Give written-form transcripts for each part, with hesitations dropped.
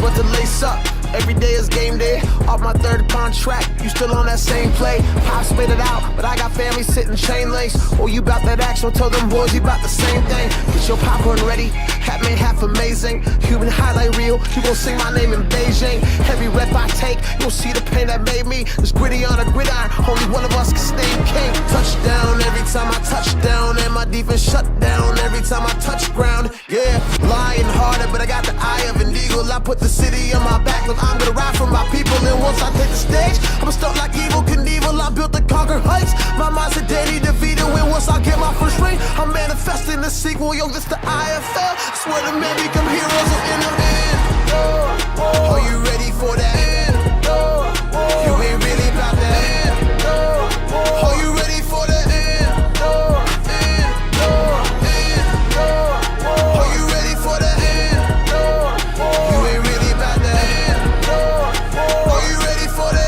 but to lace up. Every day is game day, off my third contract, you still on that same play. Pop spit it out, but I got family sitting chain links. Oh, you bout that action, tell them boys you bout the same thing. Get your popcorn ready, hat made half amazing. Human highlight reel, you gon' sing my name in Beijing. Every rep I take, you'll see the pain that made me. It's gritty on a gridiron, only one of us can stay king. Touchdown every time I touch down, and my defense shut down every time I touch ground. Yeah, lying harder, but I got the eye of an eagle. I put the city on my back, look, I'm gonna ride for my people. And once I take the stage, I'ma start like Evil Knievel. I built to conquer heights, my mind's a daily defeated. When once I get my first ring, I'm manifesting the sequel. Yo, this the IFL, swear to men become heroes in the end. Are you ready for that? You ain't really about that. Are you ready for that? Are you ready for that? You ain't really about that. Are you ready for that?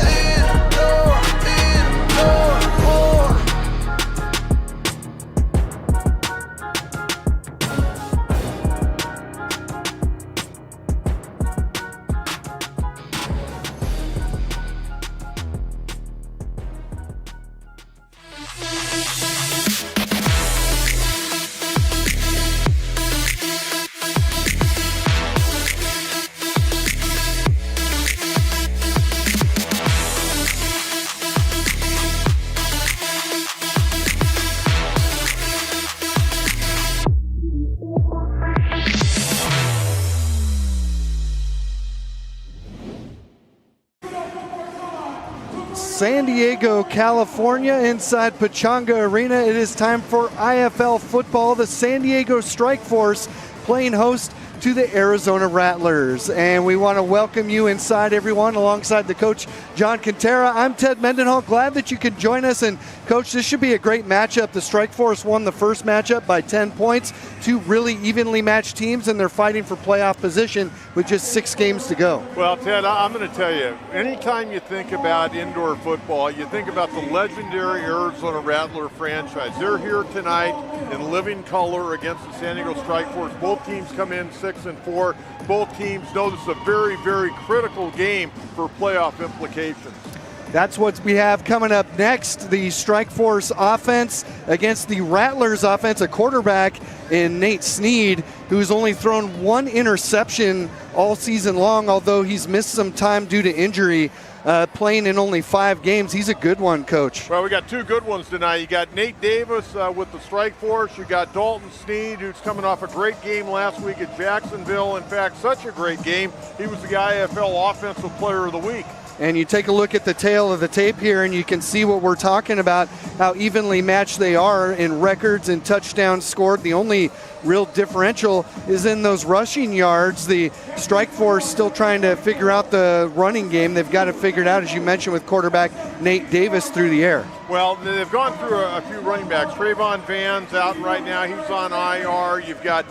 San Diego, California, inside Pechanga Arena. It is time for IFL football. The San Diego Strike Force playing host to the Arizona Rattlers. And we want to welcome you inside, everyone, alongside the coach, John Quintera. I'm Ted Mendenhall. Glad that you can join us. And, Coach, this should be a great matchup. The Strike Force won the first matchup by 10 points. Two really evenly matched teams, and they're fighting for playoff position with just 6 games to go. Well, Ted, I'm going to tell you, anytime you think about indoor football, you think about the legendary Arizona Rattler franchise. They're here tonight in living color against the San Diego Strike Force. Both teams come in 6-4. Both teams know this is a very, very critical game for playoff implications. That's what we have coming up next. The Strike Force offense against the Rattlers offense, a quarterback in Nate Sneed, who's only thrown 1 interception all season long, although he's missed some time due to injury, playing in only 5 games. He's a good one, Coach. Well, we got 2 good ones tonight. You got Nate Davis with the Strike Force. You got Dalton Sneed, who's coming off a great game last week at Jacksonville. In fact, such a great game. He was the IFL Offensive Player of the Week. And you take a look at the tail of the tape here, and you can see what we're talking about, how evenly matched they are in records and touchdowns scored. The only real differential is in those rushing yards. The Strike Force still trying to figure out the running game. They've got it figured out, as you mentioned, with quarterback Nate Davis through the air. Well, they've gone through a few running backs. Trayvon Van's out right now. He's on IR. You've got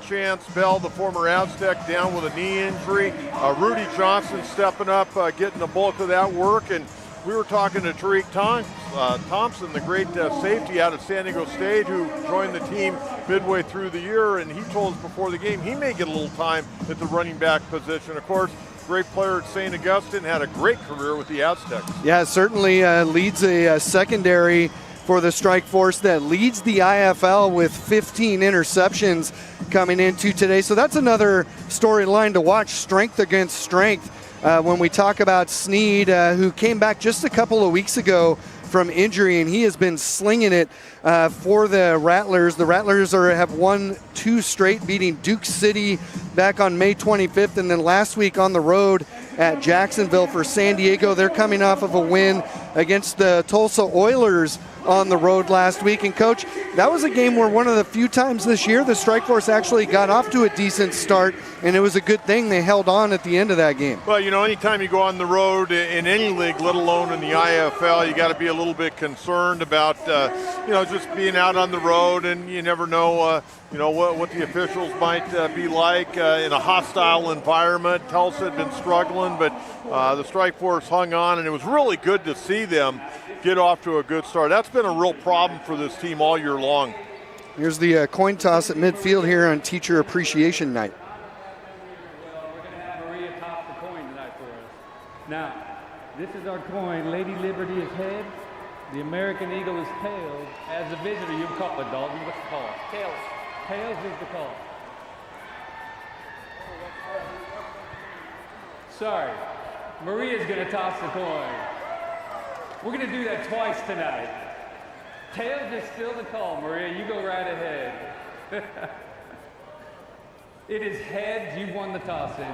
Chance Bell, the former Aztec, down with a knee injury. Rudy Johnson stepping up, getting the bulk of that work. And we were talking to Tariq Thompson, the great safety out of San Diego State, who joined the team midway through the year. And he told us before the game he may get a little time at the running back position. Of course, great player at St. Augustine, had a great career with the Aztecs. Yeah, certainly leads a secondary for the Strike Force that leads the IFL with 15 interceptions coming into today. So that's another storyline to watch, strength against strength. When we talk about Sneed, who came back just a couple of weeks ago from injury, and he has been slinging it for the Rattlers. The Rattlers have won 2 straight, beating Duke City back on May 25th, and then last week on the road at Jacksonville for San Diego. They're coming off of a win against the Tulsa Oilers on the road last week. And Coach, that was a game where one of the few times this year the Strike Force actually got off to a decent start, and it was a good thing they held on at the end of that game. Well, you know, anytime you go on the road in any league, let alone in the IFL, you got to be a little bit concerned about, just being out on the road, and you never know, what the officials might be like in a hostile environment. Tulsa had been struggling, but the Strike Force hung on, and it was really good to see them get off to a good start. That's been a real problem for this team all year long. Here's the coin toss at midfield here on Teacher Appreciation Night. Now, this is our coin. Lady Liberty is head. The American Eagle is tails. As a visitor, you call it, Dalton. What's the call? Tails. Tails is the call. Sorry. Maria's going to toss the coin. We're going to do that twice tonight. Tails is still the call, Maria. You go right ahead. It is heads. You've won the toss in.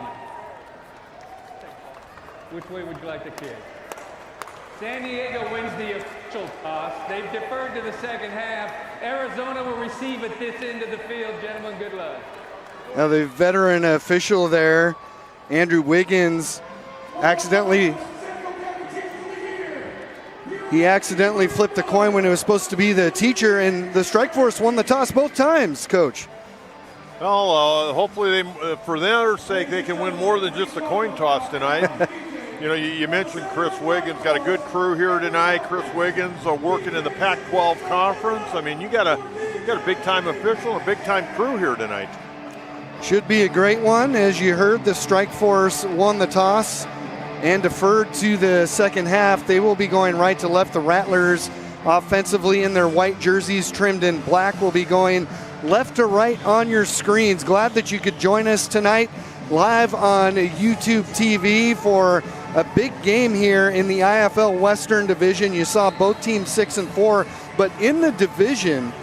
Which way would you like to kick? San Diego wins the official toss. They've deferred to the second half. Arizona will receive at this end of the field. Gentlemen, good luck. Now the veteran official there, Andrew Wiggins, accidentally flipped the coin when it was supposed to be the teacher, and the Strike Force won the toss both times, Coach. Well, hopefully for their sake, they can win more than just the coin toss tonight. You know, you mentioned Chris Wiggins, got a good crew here tonight. Chris Wiggins working in the Pac-12 conference. I mean, you got a big-time official and a big-time crew here tonight. Should be a great one. As you heard, the Strike Force won the toss and deferred to the second half. They will be going right to left. The Rattlers offensively in their white jerseys trimmed in black will be going left to right on your screens. Glad that you could join us tonight live on YouTube TV for a big game here in the IFL Western Division. You saw both teams 6-4, but in the division,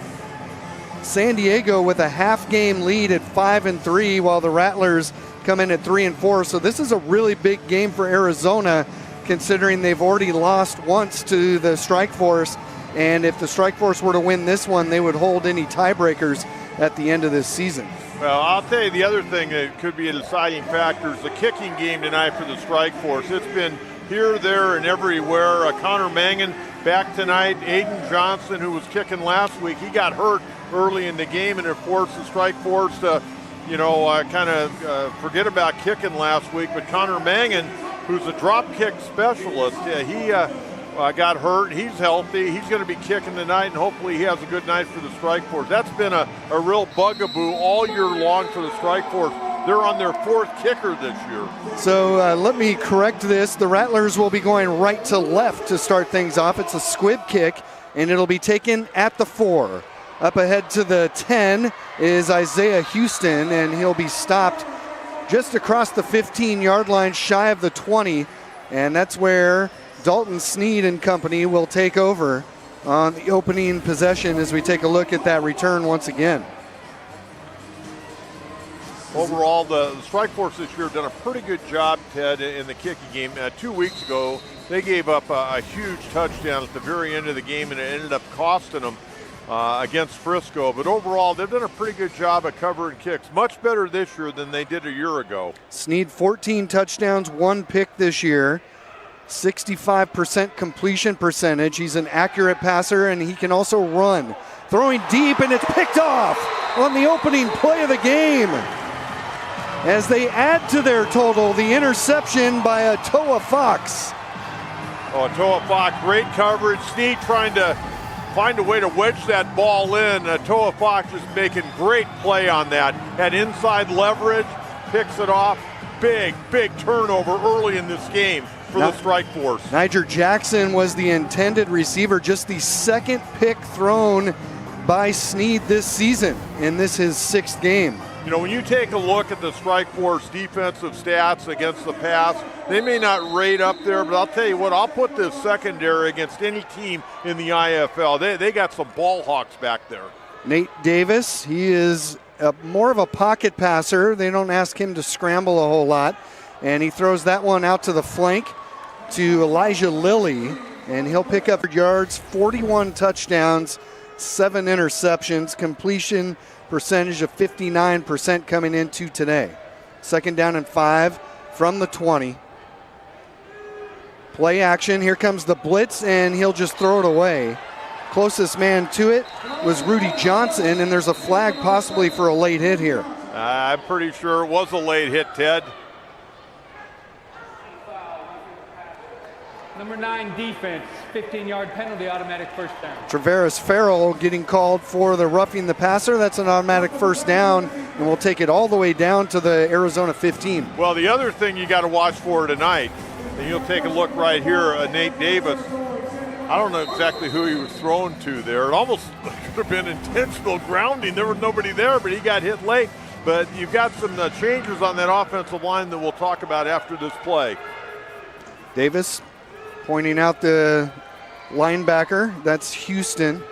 San Diego with a half game lead at 5-3, while the Rattlers come in at 3-4. So this is a really big game for Arizona, considering they've already lost once to the Strike Force. And if the Strike Force were to win this one, they would hold any tiebreakers at the end of this season. Well, I'll tell you the other thing that could be a deciding factor is the kicking game tonight for the Strike Force. It's been here, there, and everywhere. Connor Mangan back tonight. Aiden Johnson, who was kicking last week, he got hurt early in the game, and it forced the Strike Force to, forget about kicking last week. But Connor Mangan, who's a drop kick specialist, he got hurt. He's healthy. He's going to be kicking tonight, and hopefully he has a good night for the Strike Force. That's been a real bugaboo all year long for the Strike Force. They're on their fourth kicker this year. So let me correct this. The Rattlers will be going right to left to start things off. It's a squib kick, and it'll be taken at the 4. Up ahead to the 10 is Isaiah Houston, and he'll be stopped just across the 15-yard line, shy of the 20, and that's where Dalton Sneed and company will take over on the opening possession as we take a look at that return once again. Overall, the Strike Force this year have done a pretty good job, Ted, in the kicking game. 2 weeks ago, they gave up a huge touchdown at the very end of the game, and it ended up costing them against Frisco. But overall, they've done a pretty good job at covering kicks. Much better this year than they did a year ago. Sneed 14 touchdowns, 1 pick this year. 65% completion percentage. He's an accurate passer, and he can also run. Throwing deep, and it's picked off on the opening play of the game. As they add to their total, the interception by Atoa Fox. Atoa Fox, great coverage. Sneed trying to find a way to wedge that ball in. Atoa Fox is making great play on that. Had inside leverage, picks it off. Big turnover early in this game for the Strike Force. Niger Jackson was the intended receiver, just the second pick thrown by Sneed this season, and this is his 6th game. You know, when you take a look at the Strike Force defensive stats against the pass, they may not rate up there, but I'll tell you what, I'll put this secondary against any team in the IFL. They got some ball hawks back there. Nate Davis, he is more of a pocket passer. They don't ask him to scramble a whole lot, and he throws that one out to the flank to Elijah Lilly, and he'll pick up yards, 41 touchdowns, 7 interceptions, completion percentage of 59% coming into today. 2nd down and 5 from the 20. Play action, here comes the blitz, and he'll just throw it away. Closest man to it was Rudy Johnson, and there's a flag possibly for a late hit here. I'm pretty sure it was a late hit, Ted. Number 9 defense, 15-yard penalty, automatic first down. Traveris Farrell getting called for the roughing the passer. That's an automatic first down, and we'll take it all the way down to the Arizona 15. Well, the other thing you got to watch for tonight And you'll take a look right here, Nate Davis. I don't know exactly who he was thrown to there. It almost could have been intentional grounding. There was nobody there, but he got hit late. But you've got some changes on that offensive line that we'll talk about after this play. Davis pointing out the linebacker. That's Houston.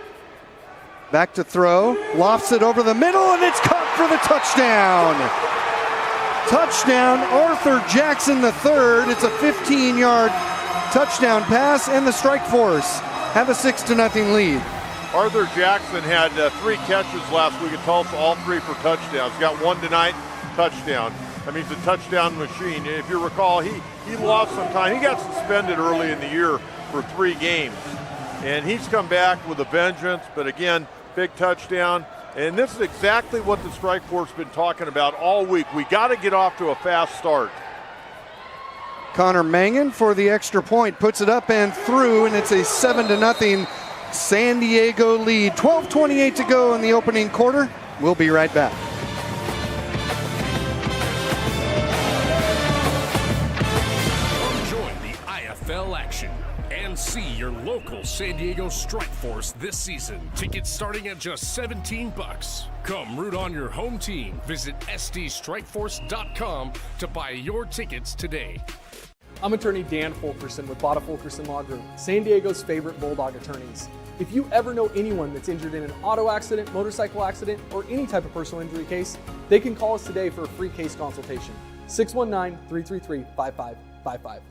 Back to throw. Lofts it over the middle, and it's caught for the touchdown. Touchdown, Arthur Jackson III. It's a 15-yard touchdown pass, and the Strike Force have a 6-0 lead. Arthur Jackson had 3 catches last week at Tulsa, all 3 for touchdowns. Got 1 tonight, touchdown. I mean, he's a touchdown machine. If you recall, he lost some time. He got suspended early in the year for 3 games. And he's come back with a vengeance, but again, big touchdown. And this is exactly what the Strike Force has been talking about all week. We got to get off to a fast start. Connor Mangan for the extra point, puts it up and through, and it's a 7-0 San Diego lead. 12:28 to go in the opening quarter. We'll be right back. Come join the IFL action and see your local San Diego Strike Force this season. Tickets starting at just $17. Come root on your home team. Visit sdstrikeforce.com to buy your tickets today. I'm attorney Dan Fulkerson with Botta Fulkerson Law Group, San Diego's favorite Bulldog attorneys. If you ever know anyone that's injured in an auto accident, motorcycle accident, or any type of personal injury case, they can call us today for a free case consultation. 619-333-5555.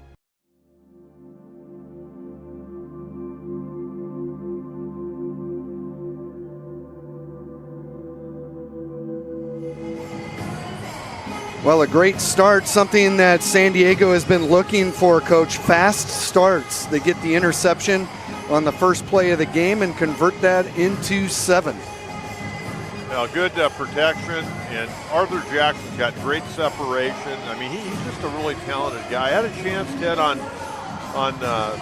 Well, a great start, something that San Diego has been looking for, Coach. Fast starts. They get the interception on the first play of the game and convert that into 7. Now, good protection, and Arthur Jackson's got great separation. I mean, he's just a really talented guy. I had a chance, Ted, on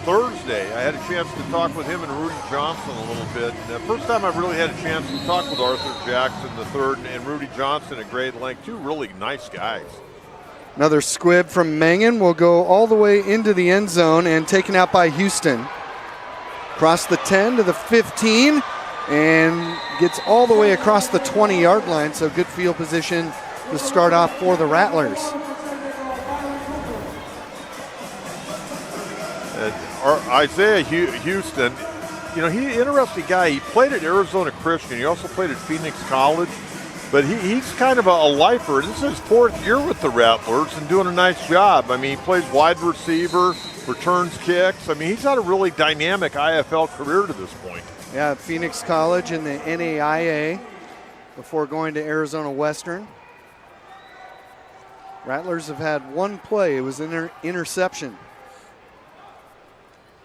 Thursday. I had a chance to talk with him and Rudy Johnson a little bit. And the first time I've really had a chance to talk with Arthur Jackson III and Rudy Johnson at great length. 2 really nice guys. Another squib from Mangan will go all the way into the end zone and taken out by Houston. Across the 10 to the 15 and gets all the way across the 20-yard line. So good field position to start off for the Rattlers. Isaiah Houston, you know, he's an interesting guy. He played at Arizona Christian. He also played at Phoenix College. But he's kind of a lifer. This is his 4th year with the Rattlers and doing a nice job. I mean, he plays wide receiver, returns kicks. I mean, he's had a really dynamic IFL career to this point. Yeah, Phoenix College in the NAIA before going to Arizona Western. Rattlers have had 1 play. It was an interception.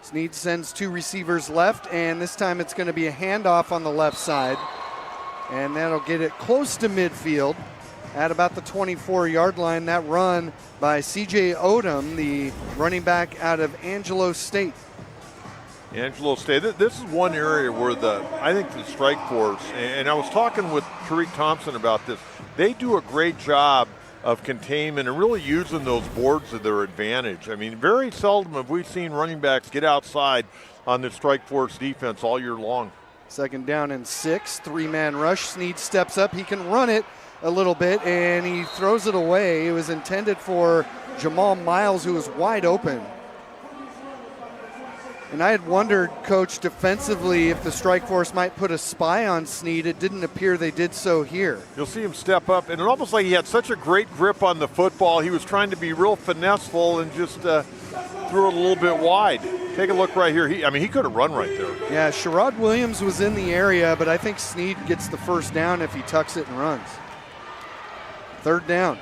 Snead sends 2 receivers left, and this time it's going to be a handoff on the left side. And that'll get it close to midfield at about the 24-yard line. That run by C.J. Odom, the running back out of Angelo State. Angelo State, this is one area where I think the Strike Force, and I was talking with Tariq Thompson about this, they do a great job of containment and really using those boards to their advantage. I mean, very seldom have we seen running backs get outside on the Strike Force defense all year long. 2nd down and 6, 3-man rush. Snead steps up. He can run it a little bit, and he throws it away. It was intended for Jamal Miles, who was wide open. And I had wondered, Coach, defensively, if the Strike Force might put a spy on Snead. It didn't appear they did so here. You'll see him step up, and it almost like he had such a great grip on the football. He was trying to be real finesseful and just threw it a little bit wide. Take a look right here. He could have run right there. Yeah, Sherrod Williams was in the area, but I think Snead gets the first down if he tucks it and runs. 3rd down.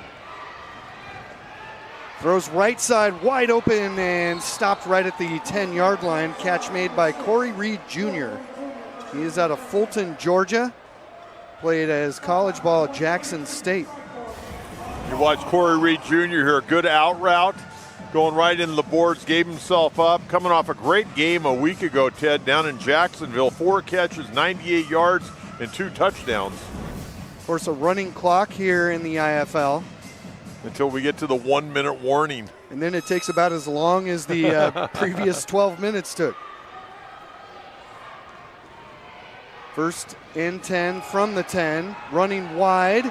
Throws right side wide open and stopped right at the 10-yard line. Catch made by Corey Reed Jr. He is out of Fulton, Georgia. Played as college ball at Jackson State. You watch Corey Reed Jr. here, good out route, going right into the boards, gave himself up. Coming off a great game a week ago, Ted, down in Jacksonville. 4 catches, 98 yards, and 2 touchdowns. Of course, a running clock here in the IFL. Until we get to the 1-minute warning. And then it takes about as long as the previous 12 minutes took. First and 10 from the 10, running wide,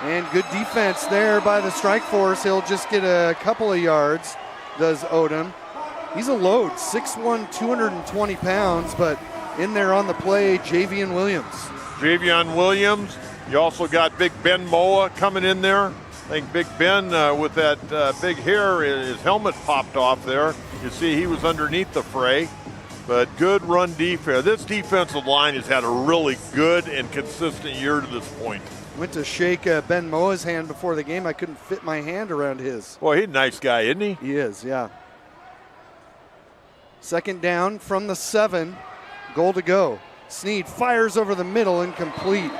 and good defense there by the strike force. He'll just get a couple of yards, does Odom. He's a load, 6'1", 220 pounds, but in there on the play, Javian Williams. Javian Williams. You also got Big Ben Moa coming in there. I think Big Ben with that big hair, his helmet popped off there. You see he was underneath the fray. But good run defense. This defensive line has had a really good and consistent year to this point. Went to shake Ben Moa's hand before the game. I couldn't fit my hand around his. Well, he's a nice guy, isn't he? He is, yeah. Second down from the 7. Goal to go. Snead fires over the middle, incomplete.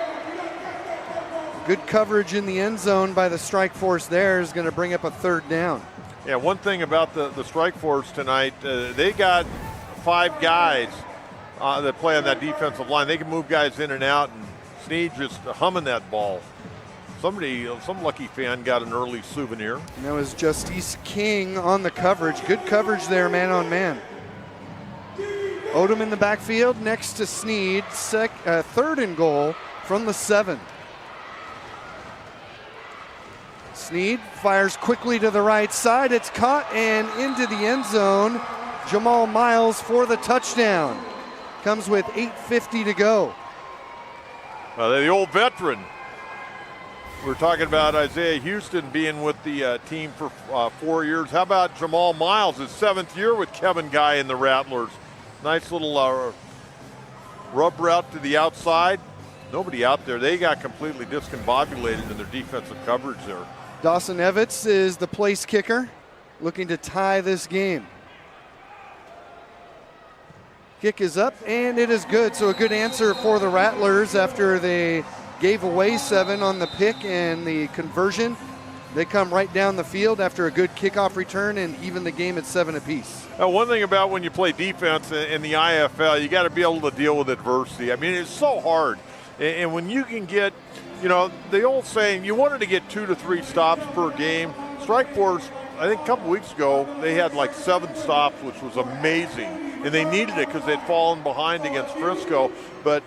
Good coverage in the end zone by the strike force there is going to bring up a third down. Yeah, one thing about the strike force tonight, they got 5 guys that play on that defensive line. They can move guys in and out, and Snead just humming that ball. Some lucky fan got an early souvenir. And that was Justice King on the coverage. Good coverage there, man on man. Odom in the backfield next to Snead. Third and goal from the 7. Snead fires quickly to the right side. It's caught and into the end zone. Jamal Miles for the touchdown. Comes with 8:50 to go. The old veteran. We're talking about Isaiah Houston being with the team for 4 years. How about Jamal Miles, his 7th year with Kevin Guy and the Rattlers? Nice little rub route to the outside. Nobody out there. They got completely discombobulated in their defensive coverage there. Dawson Evitz is the place kicker, looking to tie this game. Kick is up, and it is good. So a good answer for the Rattlers after they gave away 7 on the pick and the conversion. They come right down the field after a good kickoff return and even the game at 7 apiece. One thing about when you play defense in the IFL, you got to be able to deal with adversity. I mean, it's so hard. And when you can get, the old saying, you wanted to get 2 to 3 stops per game. Strike Force, I think a couple weeks ago, they had like 7 stops, which was amazing. And they needed it because they'd fallen behind against Frisco. But,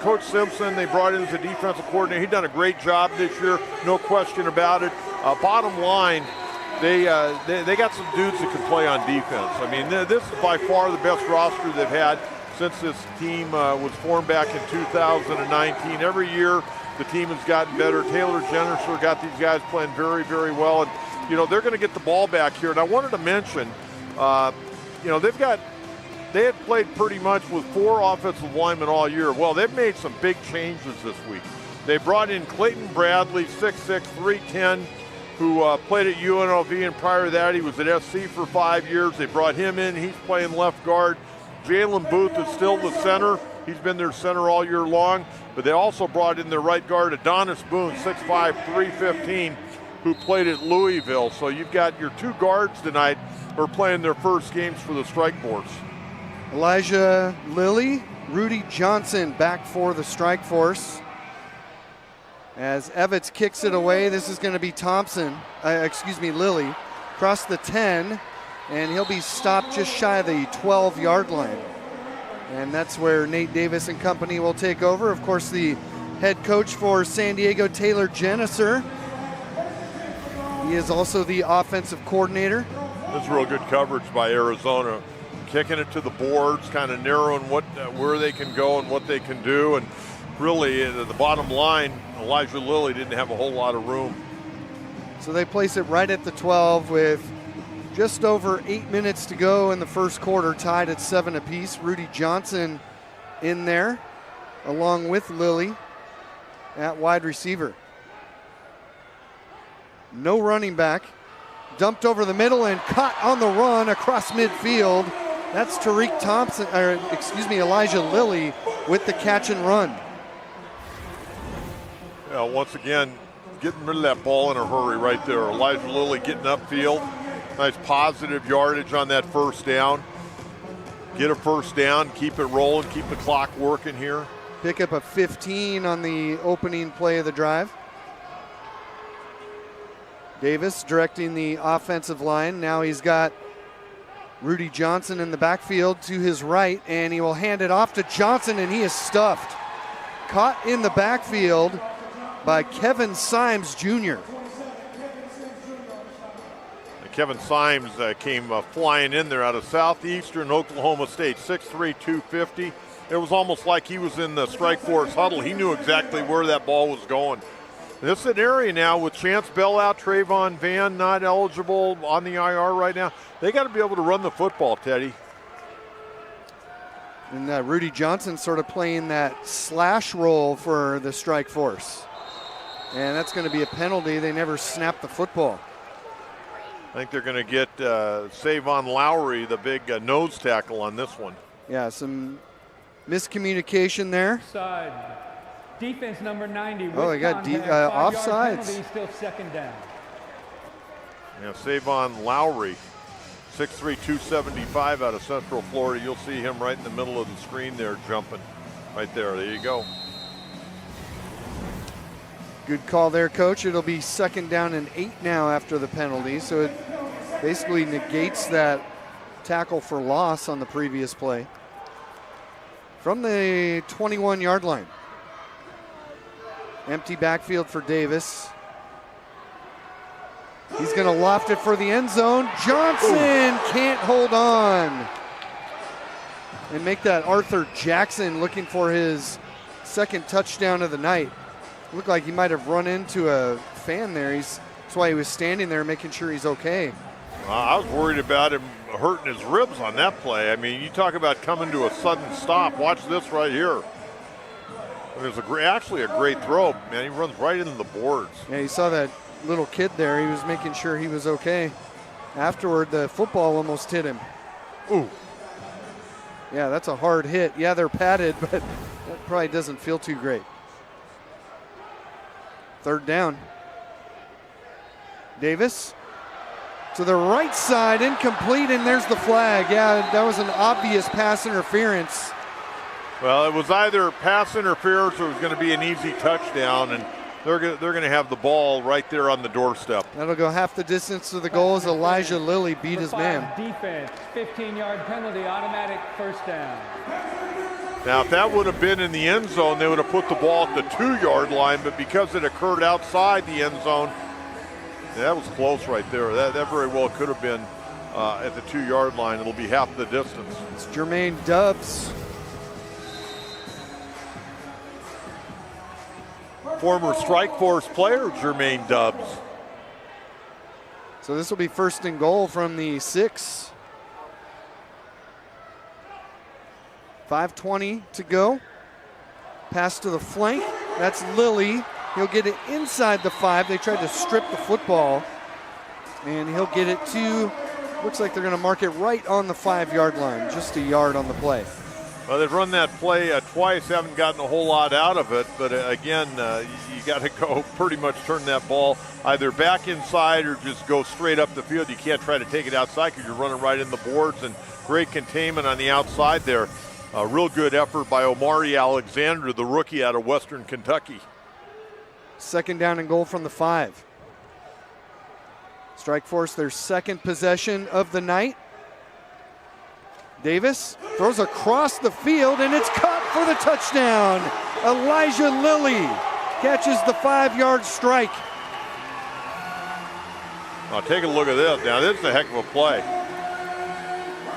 Coach Simpson, they brought in as a defensive coordinator. He's done a great job this year, no question about it. Bottom line, they got some dudes that can play on defense. I mean, this is by far the best roster they've had since this team was formed back in 2019. Every year, the team has gotten better. Taylor Jennifer got these guys playing very, very well. And, they're going to get the ball back here. And I wanted to mention, they had played pretty much with 4 offensive linemen all year. Well, they've made some big changes this week. They brought in Clayton Bradley, 6'6", 310, who played at UNLV, and prior to that, he was at SC for 5 years. They brought him in. He's playing left guard. Jalen Booth is still the center. He's been their center all year long. But they also brought in their right guard, Adonis Boone, 6'5", 315, who played at Louisville. So you've got your 2 guards tonight who are playing their first games for the Strike Force. Elijah Lilly, Rudy Johnson back for the Strike Force. As Evitz kicks it away, this is going to be Lilly, across the 10, and he'll be stopped just shy of the 12-yard line. And that's where Nate Davis and company will take over. Of course, the head coach for San Diego, Taylor Jennifer. He is also the offensive coordinator. This is real good coverage by Arizona. Kicking it to the boards, kind of narrowing where they can go and what they can do. And really, the bottom line, Elijah Lilly didn't have a whole lot of room. So they place it right at the 12 with just over 8 minutes to go in the first quarter, tied at 7 apiece. Rudy Johnson in there, along with Lilly at wide receiver. No running back. Dumped over the middle and caught on the run across midfield. That's Elijah Lilly with the catch and run. Once again, getting rid of that ball in a hurry right there. Elijah Lilly getting upfield. Nice positive yardage on that first down. Get a first down, keep it rolling, keep the clock working here. Pick up a 15 on the opening play of the drive. Davis directing the offensive line. Now he's got Rudy Johnson in the backfield to his right, and he will hand it off to Johnson, and he is stuffed. Caught in the backfield by Kevin Symes Jr. Kevin Symes came flying in there out of southeastern Oklahoma State, 6'3", 250. It was almost like he was in the strike force huddle. He knew exactly where that ball was going. This is an area now with Chance Bell out, Trayvon Van not eligible on the IR right now. They got to be able to run the football, Teddy. And Rudy Johnson sort of playing that slash role for the strike force. And that's going to be a penalty. They never snapped the football. I think they're going to get Savon Lowry, the big nose tackle on this one. Yeah, some miscommunication there. Side. Defense number 90. Oh, they got offsides. Still second down. Yeah, Savon Lowry, 6'3", 275 out of Central Florida. You'll see him right in the middle of the screen there jumping. Right there. There you go. Good call there, Coach. It'll be 2nd down and 8 now after the penalty. So it basically negates that tackle for loss on the previous play. From the 21-yard line. Empty backfield for Davis. He's going to loft it for the end zone. Johnson can't hold on. And make that Arthur Jackson looking for his 2nd touchdown of the night. Looked like he might have run into a fan there. That's why he was standing there making sure he's okay. I was worried about him hurting his ribs on that play. I mean, you talk about coming to a sudden stop. Watch this right here. It was actually a great throw, man. He runs right into the boards. Yeah, you saw that little kid there. He was making sure he was okay. Afterward, the football almost hit him. Ooh. Yeah, that's a hard hit. Yeah, they're padded, but that probably doesn't feel too great. 3rd down. Davis to the right side, incomplete, and there's the flag. Yeah, that was an obvious pass interference. Well, it was either pass interference or it was going to be an easy touchdown, and they're going to have the ball right there on the doorstep. That'll go half the distance to the goal as Elijah Lilly beat his man. Defense, 15-yard penalty, automatic 1st down. Now, if that would have been in the end zone, they would have put the ball at the 2-yard line, but because it occurred outside the end zone, that was close right there. That very well could have been at the 2-yard line. It'll be half the distance. It's Jermaine Dubs. Former Strike Force player, Jermaine Dubs. So this will be 1st and goal from the 6. 5:20 to go. Pass to the flank. That's Lilly. He'll get it inside the 5. They tried to strip the football. And he'll get it to, looks like they're going to mark it right on the 5-yard line. Just a yard on the play. Well, they've run that play twice, haven't gotten a whole lot out of it. But again, you got to go pretty much turn that ball either back inside or just go straight up the field. You can't try to take it outside because you're running right in the boards, and great containment on the outside there. A real good effort by Omari Alexander, the rookie out of Western Kentucky. 2nd down and goal from the 5. Strike Force, their 2nd possession of the night. Davis throws across the field, and it's caught for the touchdown. Elijah Lilly catches the 5-yard strike. Now take a look at this. Now this is a heck of a play.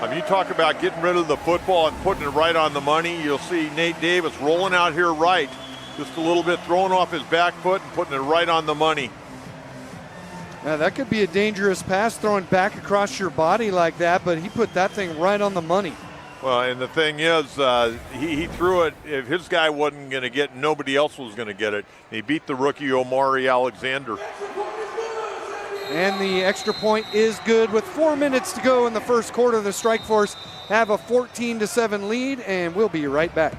I mean, you talk about getting rid of the football and putting it right on the money. You'll see Nate Davis rolling out here right, just a little bit, throwing off his back foot and putting it right on the money. Now that could be a dangerous pass, throwing back across your body like that, but he put that thing right on the money. Well, and the thing is, he threw it. If his guy wasn't going to get it, nobody else was going to get it. He beat the rookie Omari Alexander. And the extra point is good with 4 minutes to go in the 1st quarter. The Strike Force have a 14-7 lead, and we'll be right back.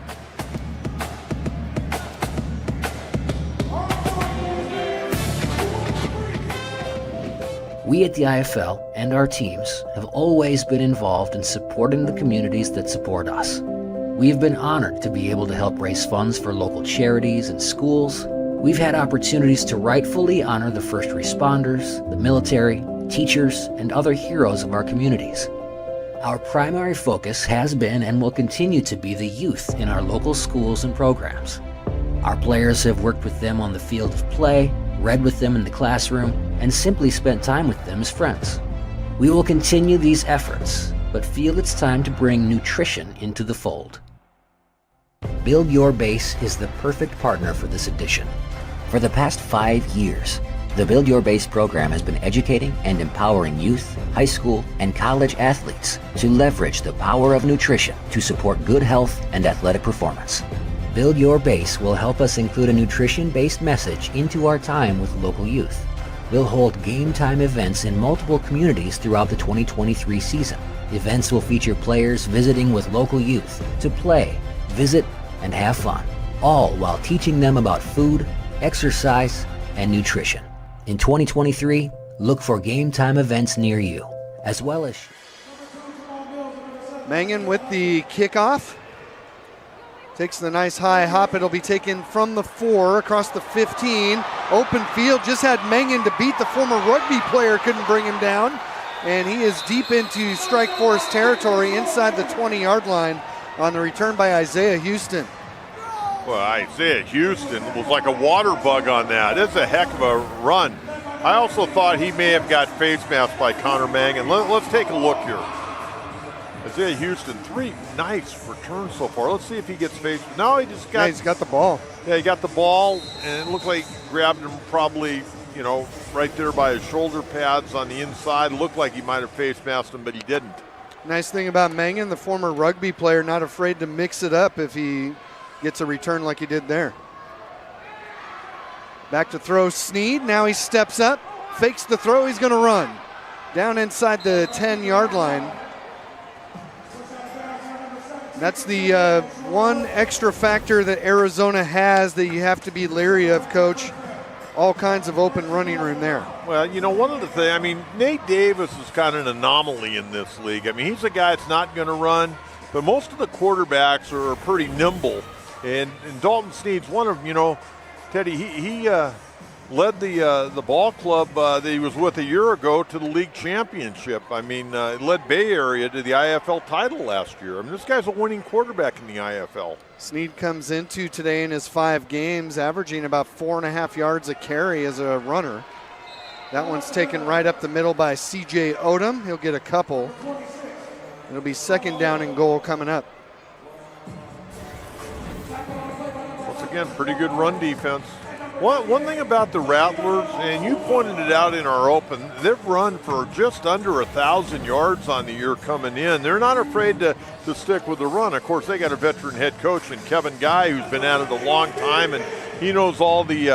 We at the IFL and our teams have always been involved in supporting the communities that support us. We have been honored to be able to help raise funds for local charities and schools, We've had opportunities to rightfully honor the first responders, the military, teachers, and other heroes of our communities. Our primary focus has been and will continue to be the youth in our local schools and programs. Our players have worked with them on the field of play, read with them in the classroom, and simply spent time with them as friends. We will continue these efforts, but feel it's time to bring nutrition into the fold. Build Your Base is the perfect partner for this edition. For the past 5 years, the Build Your Base program has been educating and empowering youth, high school, and college athletes to leverage the power of nutrition to support good health and athletic performance. Build Your Base will help us include a nutrition-based message into our time with local youth. We'll hold game time events in multiple communities throughout the 2023 season. Events will feature players visiting with local youth to play, visit, and have fun, all while teaching them about food, exercise, and nutrition. In 2023, look for game time events near you, as well as... Mangan with the kickoff. Takes the nice high hop. It'll be taken from the 4 across the 15. Open field, just had Mangan to beat. The former rugby player couldn't bring him down. And he is deep into Strike Force territory inside the 20-yard line on the return by Isaiah Houston. Well, Isaiah Houston was like a water bug on that. It's a heck of a run. I also thought he may have got face masked by Connor Mangan. Let's take a look here. Isaiah Houston, 3 nice returns so far. Let's see if he gets face. No, he just got. Yeah, he's got the ball. Yeah, he got the ball, and it looked like he grabbed him probably, right there by his shoulder pads on the inside. It looked like he might have face masked him, but he didn't. Nice thing about Mangan, the former rugby player, not afraid to mix it up if he gets a return like he did there. Back to throw Sneed. Now he steps up, fakes the throw. He's going to run down inside the 10-yard line. That's the one extra factor that Arizona has that you have to be leery of, Coach. All kinds of open running room there. Well, one of the things, Nate Davis is kind of an anomaly in this league. He's a guy that's not going to run, but most of the quarterbacks are pretty nimble. And Dalton Sneed's one of them, Teddy, he led the ball club that he was with a year ago to the league championship. Led Bay Area to the IFL title last year. This guy's a winning quarterback in the IFL. Sneed comes into today in his 5 games, averaging about 4.5 yards a carry as a runner. That one's taken right up the middle by CJ Odom. He'll get a couple. It'll be 2nd down and goal coming up. Once again, pretty good run defense. One thing about the Rattlers, and you pointed it out in our open, they've run for just under 1,000 yards on the year coming in. They're not afraid to stick with the run. Of course, they got a veteran head coach in Kevin Guy who's been at it a long time, and he knows all the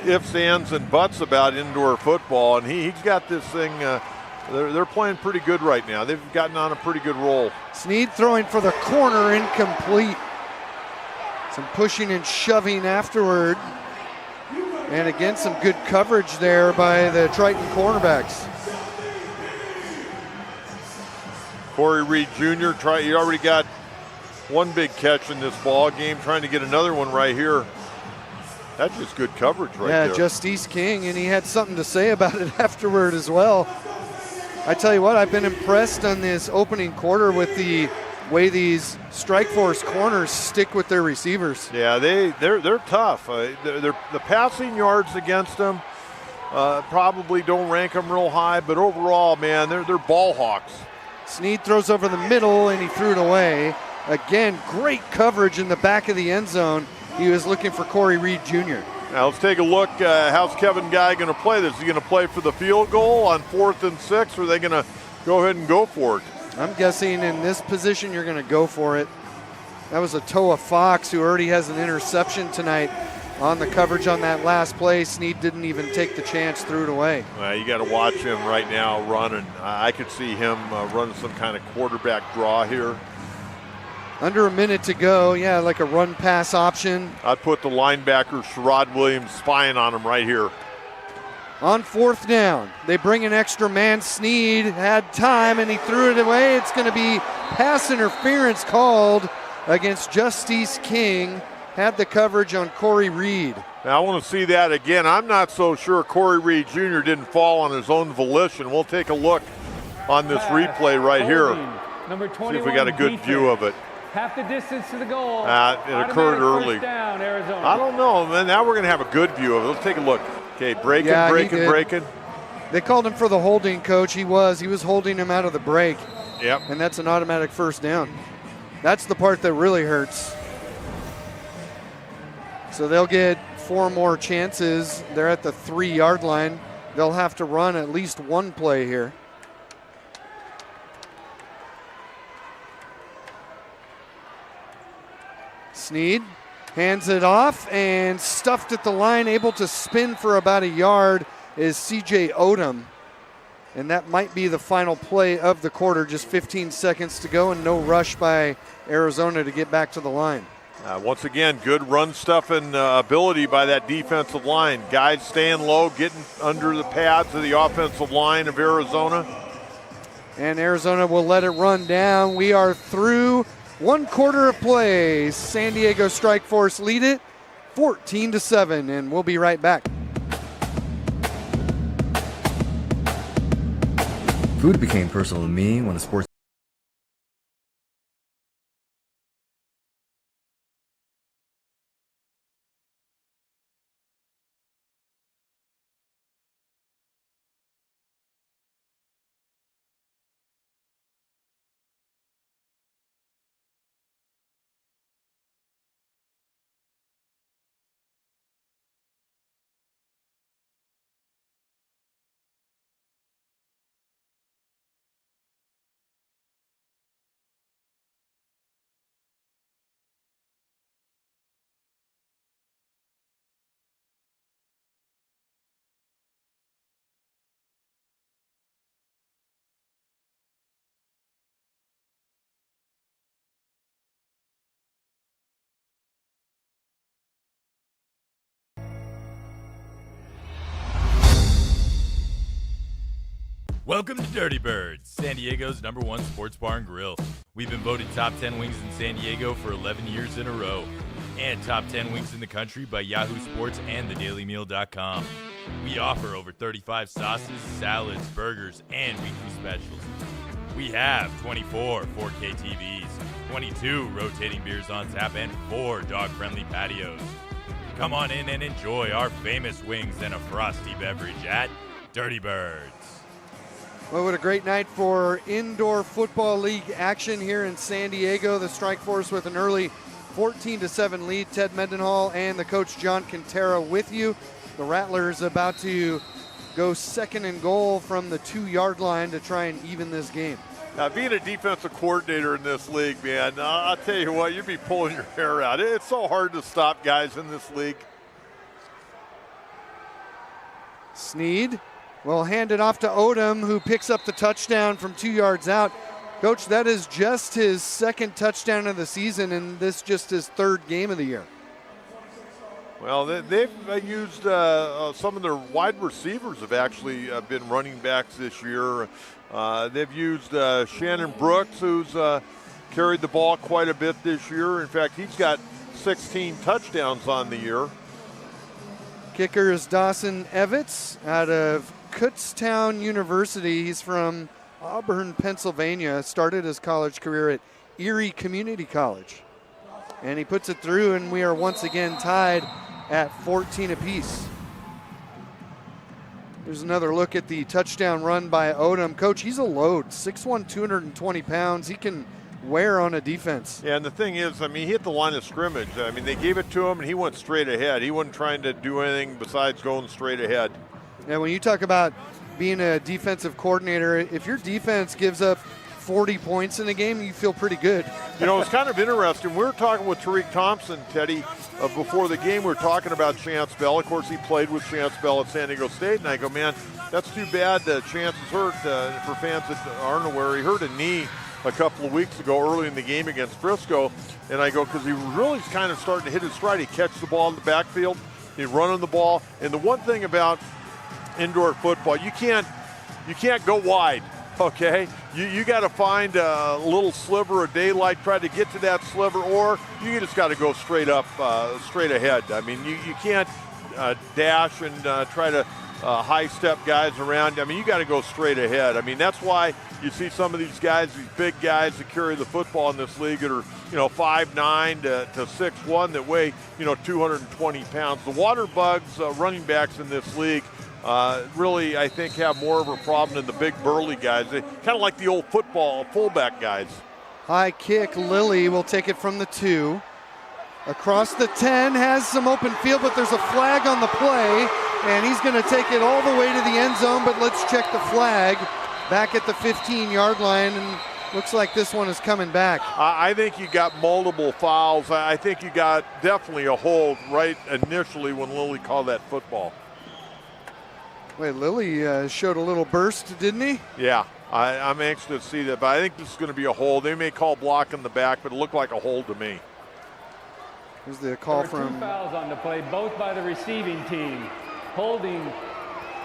ifs, ands, and buts about indoor football, and he's got this thing. They're playing pretty good right now. They've gotten on a pretty good roll. Sneed throwing for the corner, incomplete. Some pushing and shoving afterward. And again, some good coverage there by the Triton cornerbacks. Corey Reed Jr. He already got one big catch in this ball game, trying to get another one right here. That's just good coverage right there. Yeah, Justice King, and he had something to say about it afterward as well. I tell you what, I've been impressed on this opening quarter with the way these Strike Force corners stick with their receivers. Yeah, they're tough. The passing yards against them probably don't rank them real high, but overall, man, they're ball hawks. Sneed throws over the middle, and he threw it away. Again, great coverage in the back of the end zone. He was looking for Corey Reed Jr. Now let's take a look. How's Kevin Guy going to play this? Is he going to play for the field goal on 4th and 6, or are they going to go ahead and go for it? I'm guessing in this position you're going to go for it. That was a Toa Fox who already has an interception tonight on the coverage on that last play. Sneed didn't even take the chance, threw it away. You got to watch him right now running. I could see him running some kind of quarterback draw here. Under a minute to go, yeah, like a run pass option. I'd put the linebacker Sherrod Williams spying on him right here. On 4th down, they bring an extra man. Sneed had time and he threw it away. It's going to be pass interference called against Justice King. had the coverage on Corey Reed. Now I want to see that again. I'm not so sure Corey Reed Jr. didn't fall on his own volition. We'll take a look on this replay right here. Number 21, see if we got a good view of it. Half the distance to the goal. It occurred early. First down, Arizona. I don't know, man. Now we're going to have a good view of it. Let's take a look. Okay, breaking. They called him for the holding, Coach. He was holding him out of the break. Yep. And that's an automatic first down. That's the part that really hurts. So they'll get 4 more chances. They're at the 3-yard line. They'll have to run at least one play here. Sneed hands it off and stuffed at the line, able to spin for about a yard is CJ Odom. And that might be the final play of the quarter, just 15 seconds to go and no rush by Arizona to get back to the line. Once again, good run stuffing ability by that defensive line. Guys staying low, getting under the pads of the offensive line of Arizona. And Arizona will let it run down. We are through 1 quarter of play. San Diego Strike Force lead it 14-7, and we'll be right back. Food became personal to me when the sports Welcome to Dirty Birds, San Diego's #1 sports bar and grill. We've been voted top 10 wings in San Diego for 11 years in a row, and top 10 wings in the country by Yahoo Sports and thedailymeal.com. We offer over 35 sauces, salads, burgers, and weekly specials. We have 24 4K TVs, 22 rotating beers on tap, and 4 dog-friendly patios. Come on in and enjoy our famous wings and a frosty beverage at Dirty Birds. Well, what a great night for indoor football league action here in San Diego. The Strike Force with an early 14-7 lead. Ted Mendenhall and the coach John Quintero with you. The Rattlers about to go 2nd and goal from the 2-yard line to try and even this game. Now, being a defensive coordinator in this league, man, I'll tell you what, you'd be pulling your hair out. It's so hard to stop guys in this league. Sneed will hand it off to Odom, who picks up the touchdown from 2 yards out. Coach, that is just his 2nd touchdown of the season, and this just his 3rd game of the year. Well, they've used some of their wide receivers have actually been running backs this year. They've used Shannon Brooks, who's carried the ball quite a bit this year. In fact, he's got 16 touchdowns on the year. Kicker is Dawson Evitz out of Kutztown University. He's from Auburn, Pennsylvania. Started his college career at Erie Community College. And he puts it through, and we are once again tied at 14 apiece. There's another look at the touchdown run by Odom. Coach, he's a load, 6'1", 220 pounds. He can wear on a defense. Yeah, and the thing is, I mean, he hit the line of scrimmage. I mean, they gave it to him, and he went straight ahead. He wasn't trying to do anything besides going straight ahead. Yeah, when you talk about being a defensive coordinator, if your defense gives up 40 points in a game, you feel pretty good. You know, it's kind of interesting. We were talking with Tariq Thompson, Teddy, before the game. We were talking about Chance Bell. Of course, he played with Chance Bell at San Diego State, and I go, man, that's too bad that Chance is hurt. For fans that aren't aware, he hurt a knee a couple of weeks ago early in the game against Frisco, and I go, because he really is kind of starting to hit his stride. He catches the ball in the backfield, he's running the ball, and the one thing about indoor football, you can't go wide. Okay, you got to find a little sliver of daylight, try to get to that sliver, or you just got to go straight up, straight ahead. I mean, you can't dash and try to high step guys around. I mean, you got to go straight ahead. I mean, that's why you see some of these guys, these big guys that carry the football in this league that are, 5'9" to 6'1", that weigh, 220 pounds. The water bugs, running backs in this league, really, I think, have more of a problem than the big burly guys. They kind of like the old football fullback guys. High kick, Lilly will take it from the 2. Across the 10, has some open field, but there's a flag on the play, and he's going to take it all the way to the end zone, but let's check the flag back at the 15-yard line, and looks like this one is coming back. I think you got multiple fouls. I think you got definitely a hold right initially when Lilly called that football. Wait, Lilly showed a little burst, didn't he? Yeah, I'm anxious to see that, but I think this is going to be a hold. They may call block in the back, but it looked like a hold to me. Here's the call from... 2 fouls on the play, both by the receiving team. Holding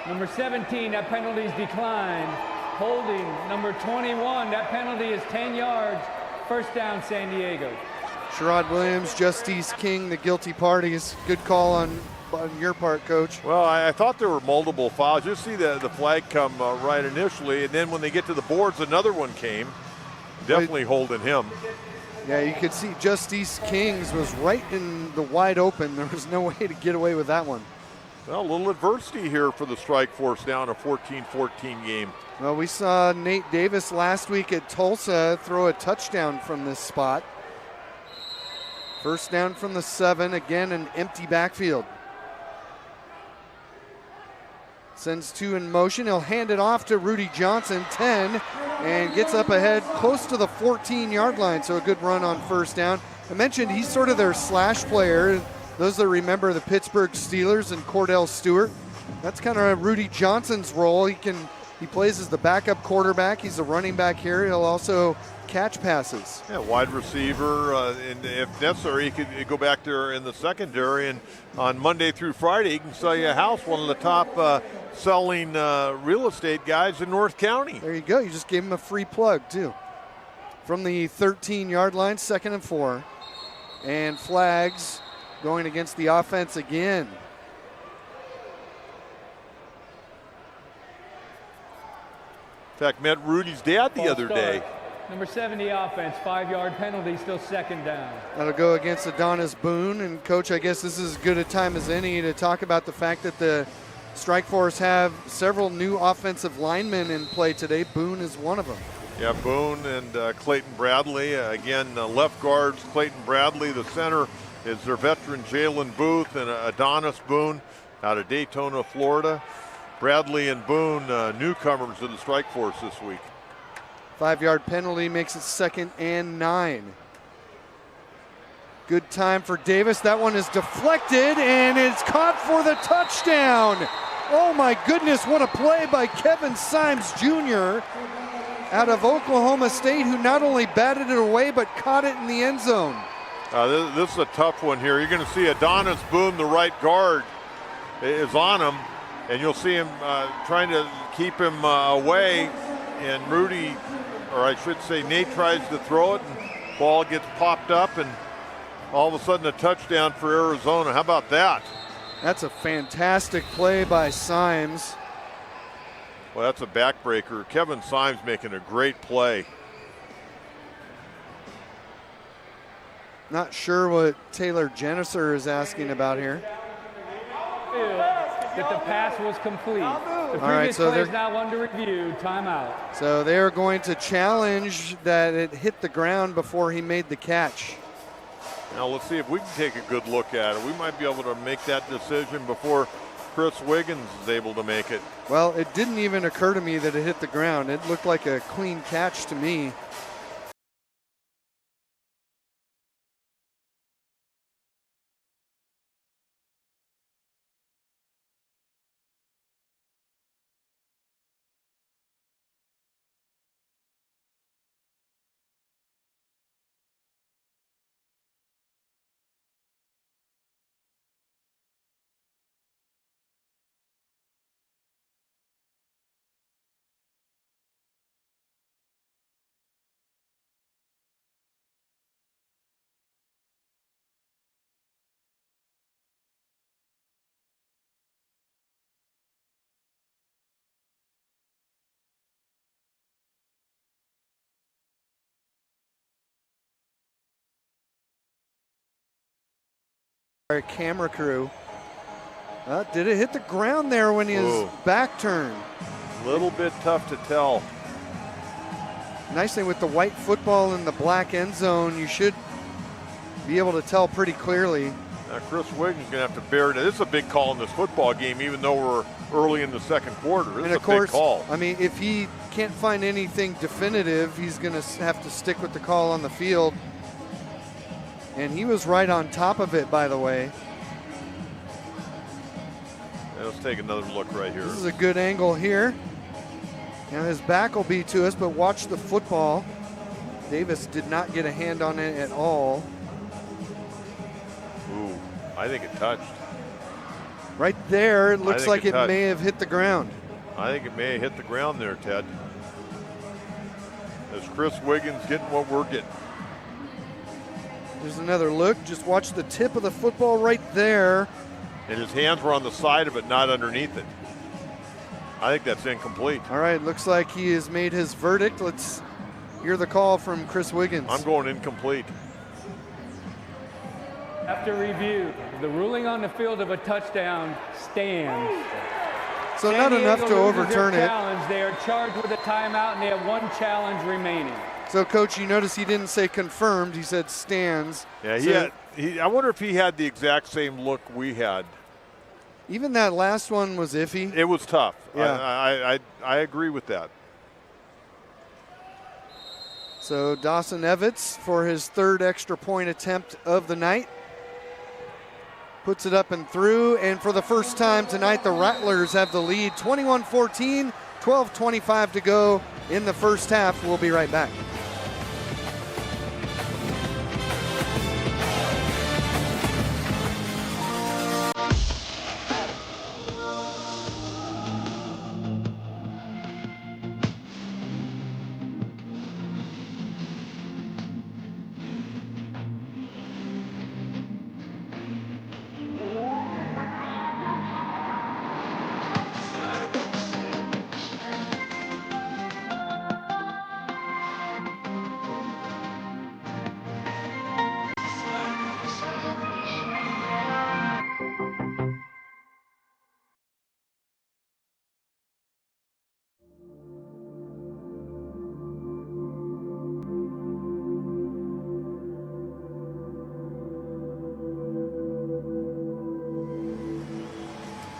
number 17, that penalty is declined. Holding number 21, that penalty is 10 yards. First down, San Diego. Sherrod Williams, Justice King, the guilty parties. Good call on your part, Coach. Well, I thought there were multiple fouls. You see the flag come right initially, and then when they get to the boards, another one came. Definitely holding him. Yeah, you could see Justice Kings was right in the wide open. There was no way to get away with that one. Well, a little adversity here for the Strike Force down a 14-14 game. Well, we saw Nate Davis last week at Tulsa throw a touchdown from this spot. First down from the 7, again an empty backfield. Sends 2 in motion. He'll hand it off to Rudy Johnson, 10, and gets up ahead close to the 14-yard line, so a good run on first down. I mentioned he's sort of their slash player. Those that remember the Pittsburgh Steelers and Cordell Stewart, that's kind of Rudy Johnson's role. He plays as the backup quarterback. He's a running back here. He'll also catch passes. Yeah, wide receiver, and if necessary, he could go back there in the secondary, and on Monday through Friday, he can sell you a house, one of the top selling real estate guys in North County. There you go. You just gave him a free plug, too. From the 13-yard line, 2nd and 4. And flags going against the offense again. In fact, met Rudy's dad the other day. Number 70 offense, 5-yard penalty, still 2nd down. That'll go against Adonis Boone. And, Coach, I guess this is as good a time as any to talk about the fact that the Strike Force have several new offensive linemen in play today. Boone is one of them. Yeah, Boone and Clayton Bradley. Again, left guards, Clayton Bradley. The center is their veteran Jalen Booth and Adonis Boone out of Daytona, Florida. Bradley and Boone, newcomers to the Strike Force this week. 5-yard penalty makes it 2nd and 9. Good time for Davis. That one is deflected, and it's caught for the touchdown. Oh my goodness, what a play by Kevin Symes Jr. out of Oklahoma State, who not only batted it away, but caught it in the end zone. This is a tough one here. You're going to see Adonis Boone, the right guard, is on him, and you'll see him trying to keep him away, and Rudy, or I should say Nate, tries to throw it, and ball gets popped up, and all of a sudden a touchdown for Arizona. How about that? That's a fantastic play by Symes. Well, that's a backbreaker. Kevin Symes making a great play. Not sure what Taylor Jenniser is asking about here. That the pass was complete. The previous play is now under review. Timeout. So they're going to challenge that it hit the ground before he made the catch. Now let's see if we can take a good look at it. We might be able to make that decision before Chris Wiggins is able to make it. Well, it didn't even occur to me that it hit the ground. It looked like a clean catch to me. Our camera crew. Did it hit the ground there when his back turned? A little bit tough to tell. Nice thing with the white football in the black end zone, you should be able to tell pretty clearly. Chris Wiggins is going to have to bear it. This is a big call in this football game, even though we're early in the second quarter. This is a big call. I mean, if he can't find anything definitive, he's going to have to stick with the call on the field. And he was right on top of it, by the way. Yeah, let's take another look right here. This is a good angle here. Now his back will be to us, but watch the football. Davis did not get a hand on it at all. Ooh, I think it touched. Right there, it looks like it may have hit the ground. I think it may have hit the ground there, Ted. As Chris Wiggins getting what we're getting. There's another look. Just watch the tip of the football right there. And his hands were on the side of it, not underneath it. I think that's incomplete. All right, looks like he has made his verdict. Let's hear the call from Chris Wiggins. I'm going incomplete. After review, the ruling on the field of a touchdown stands. So not enough to overturn it. They are charged with a timeout, and they have one challenge remaining. So, Coach, you notice he didn't say confirmed. He said stands. Yeah, I wonder if he had the exact same look we had. Even that last one was iffy. It was tough. Yeah. I agree with that. So Dawson Evans for his third extra point attempt of the night. Puts it up and through, and for the first time tonight, the Rattlers have the lead, 21-14, 12:25 to go in the first half. We'll be right back.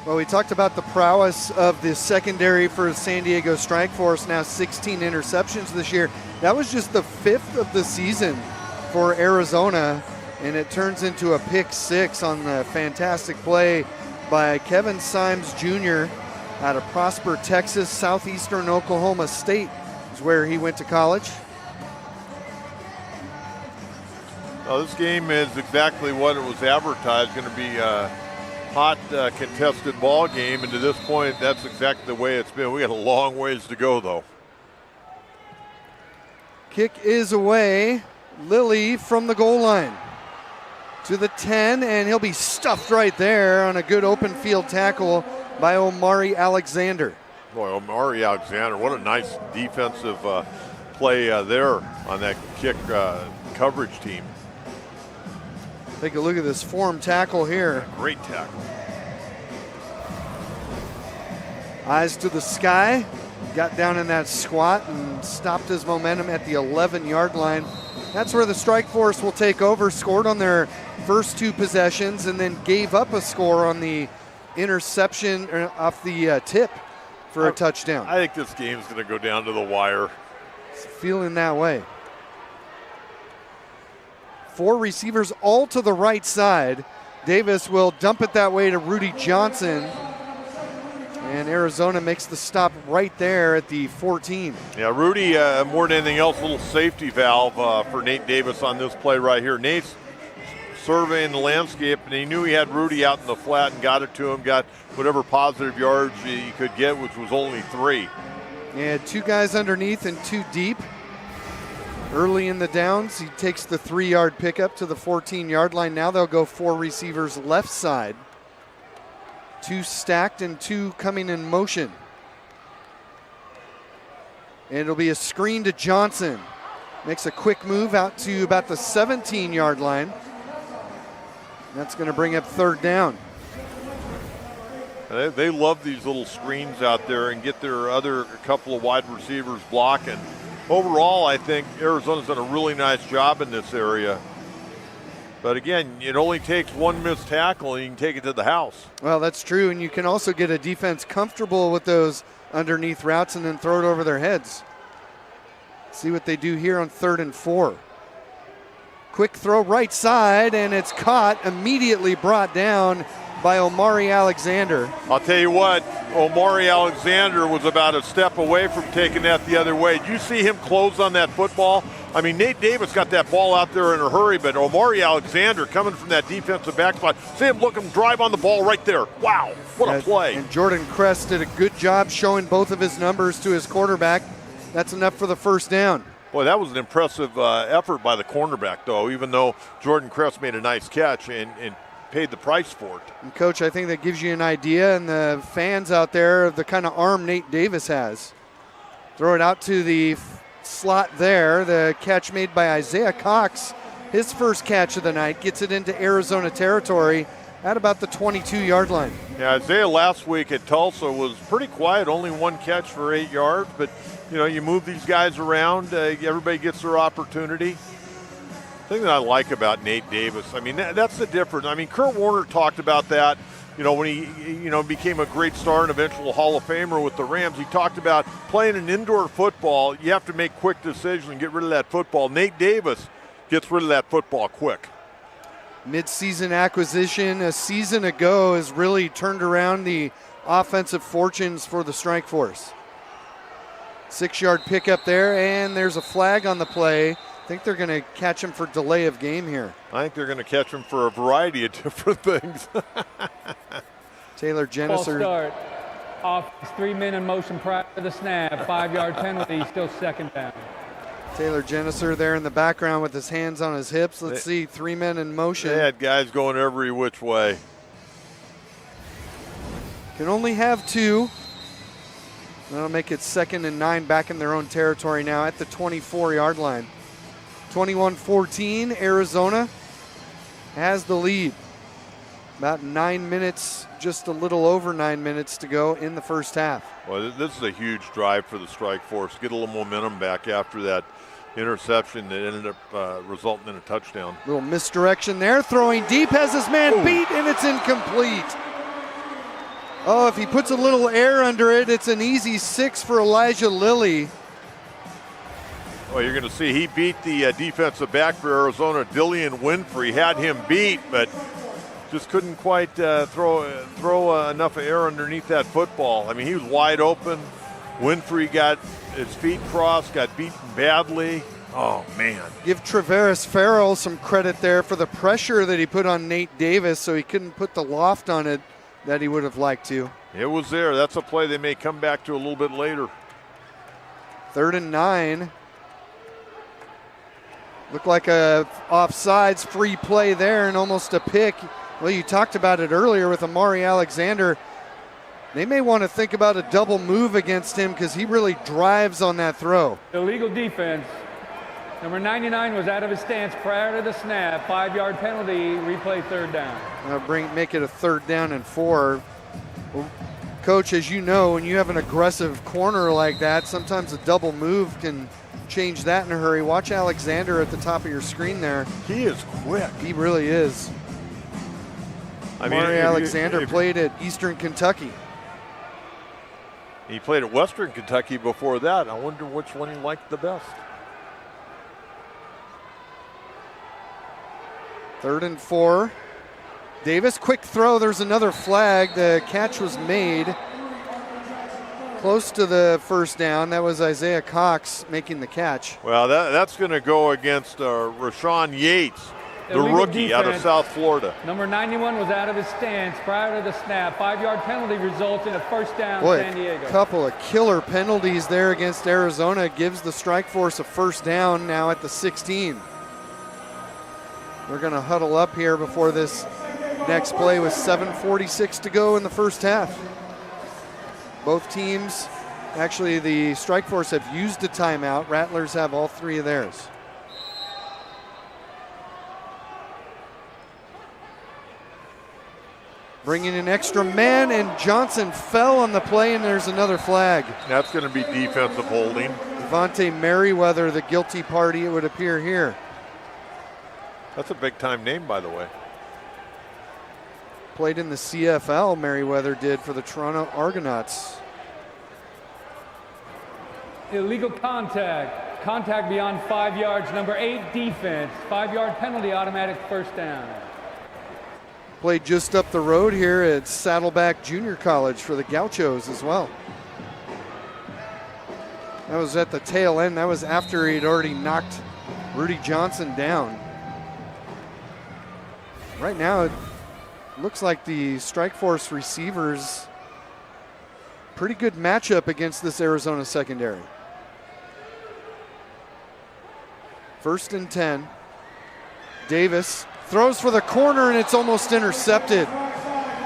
Well, we talked about the prowess of the secondary for San Diego Strike Force, now 16 interceptions this year. That was just the 5th of the season for Arizona, and it turns into a pick 6 on the fantastic play by Kevin Symes Jr. out of Prosper, Texas. Southeastern Oklahoma State is where he went to college. Well, this game is exactly what it was advertised, going to be hot contested ball game, and to this point that's exactly the way it's been. We got a long ways to go though. Kick is away. Lilly from the goal line to the 10, and he'll be stuffed right there on a good open field tackle by Omari Alexander. Boy, Omari Alexander, what a nice defensive play there on that kick coverage team. Take a look at this form tackle here. Great tackle. Eyes to the sky. Got down in that squat and stopped his momentum at the 11-yard line. That's where the Strike Force will take over. Scored on their first 2 possessions and then gave up a score on the interception off the tip for a touchdown. I think this game's going to go down to the wire. It's feeling that way. 4 receivers all to the right side. Davis will dump it that way to Rudy Johnson. And Arizona makes the stop right there at the 14. Yeah, Rudy, more than anything else, a little safety valve for Nate Davis on this play right here. Nate's surveying the landscape, and he knew he had Rudy out in the flat and got it to him, got whatever positive yards he could get, which was only 3. And 2 guys underneath and 2 deep. Early in the downs, he takes the 3-yard pickup to the 14-yard line. Now they'll go 4 receivers left side. 2 stacked and 2 coming in motion. And it'll be a screen to Johnson. Makes a quick move out to about the 17-yard line. That's going to bring up third down. They love these little screens out there and get their other couple of wide receivers blocking. Overall, I think Arizona's done a really nice job in this area. But again, it only takes one missed tackle and you can take it to the house. Well, that's true, and you can also get a defense comfortable with those underneath routes and then throw it over their heads. See what they do here on 3rd and 4. Quick throw right side, and it's caught, immediately brought down by Omari Alexander. I'll tell you what, Omari Alexander was about a step away from taking that the other way. Did you see him close on that football? I mean, Nate Davis got that ball out there in a hurry, but Omari Alexander coming from that defensive back spot. See him look him drive on the ball right there. Wow, what a play. And Jordan Kress did a good job showing both of his numbers to his quarterback. That's enough for the first down. Boy, that was an impressive effort by the cornerback, though, even though Jordan Kress made a nice catch and paid the price for it. And Coach, I think that gives you an idea, and the fans out there, of the kind of arm Nate Davis has. Throw it out to the slot there. The catch made by Isaiah Cox, his first catch of the night, gets it into Arizona territory at about the 22-yard line. Yeah, Isaiah last week at Tulsa was pretty quiet, only one catch for 8 yards, but you know, you move these guys around, everybody gets their opportunity. The thing that I like about Nate Davis, I mean, that's the difference. I mean, Kurt Warner talked about that, you know, when he, became a great star and eventual Hall of Famer with the Rams. He talked about playing an indoor football, you have to make quick decisions and get rid of that football. Nate Davis gets rid of that football quick. Mid-season acquisition a season ago has really turned around the offensive fortunes for the Strike Force. 6-yard pickup there, and there's a flag on the play. I think they're going to catch him for delay of game here. I think they're going to catch him for a variety of different things. Taylor Jenniser. False start. Off 3 men in motion prior to the snap. 5-yard penalty, still second down. Taylor Jenniser there in the background with his hands on his hips. Let's see, 3 men in motion. They had guys going every which way. Can only have 2. That'll make it 2nd and 9 back in their own territory now at the 24-yard line. 21-14, Arizona has the lead. About 9 minutes, just a little over 9 minutes to go in the first half. Well, this is a huge drive for the Strike Force. Get a little momentum back after that interception that ended up resulting in a touchdown. Little misdirection there, throwing deep, has his man beat, and it's incomplete. Oh, if he puts a little air under it, it's an easy 6 for Elijah Lilly. Well, you're going to see he beat the defensive back for Arizona, Dillian Winfrey, had him beat, but just couldn't quite throw enough air underneath that football. I mean, he was wide open. Winfrey got his feet crossed, got beaten badly. Oh, man. Give Traveris Farrell some credit there for the pressure that he put on Nate Davis, so he couldn't put the loft on it that he would have liked to. It was there. That's a play they may come back to a little bit later. 3rd and 9. Looked like a offsides free play there and almost a pick. Well, you talked about it earlier with Omari Alexander. They may want to think about a double move against him because he really drives on that throw. Illegal defense. Number 99 was out of his stance prior to the snap. 5-yard penalty, replay 3rd down. Make it a 3rd down and 4. Well, Coach, as you know, when you have an aggressive corner like that, sometimes a double move can change that in a hurry. Watch Alexander at the top of your screen there. He is quick. He really is. Omari Alexander played at Eastern Kentucky. He played at Western Kentucky before that. I wonder which one he liked the best. 3rd and 4. Davis, quick throw. There's another flag. The catch was made close to the first down. That was Isaiah Cox making the catch. Well, that's going to go against Rashawn Yates, the Illegal rookie defense. out of South Florida. Number 91 was out of his stance prior to the snap. 5-yard penalty results in a first down, Boy, San Diego. a couple of killer penalties there against Arizona. Gives the Strike Force a first down now at the 16. We're going to huddle up here before this next play with 7:46 to go in the first half. Both teams, actually the Strike Force have used a timeout. Rattlers have all 3 of theirs. bringing in extra men, and Johnson fell on the play, and there's another flag. That's going to be defensive holding. Devontae Merriweather, the guilty party, it would appear here. That's a big-time name, by the way. Played in the CFL, Merriweather did, for the Toronto Argonauts. Illegal contact. Contact beyond 5 yards. Number 8 defense. 5-yard penalty, automatic first down. Played just up the road here at Saddleback Junior College for the Gauchos as well. That was at the tail end. That was after he'd already knocked Rudy Johnson down. Right now, it looks like the Strike Force receivers, pretty good matchup against this Arizona secondary. 1st and 10. Davis throws for the corner, and it's almost intercepted.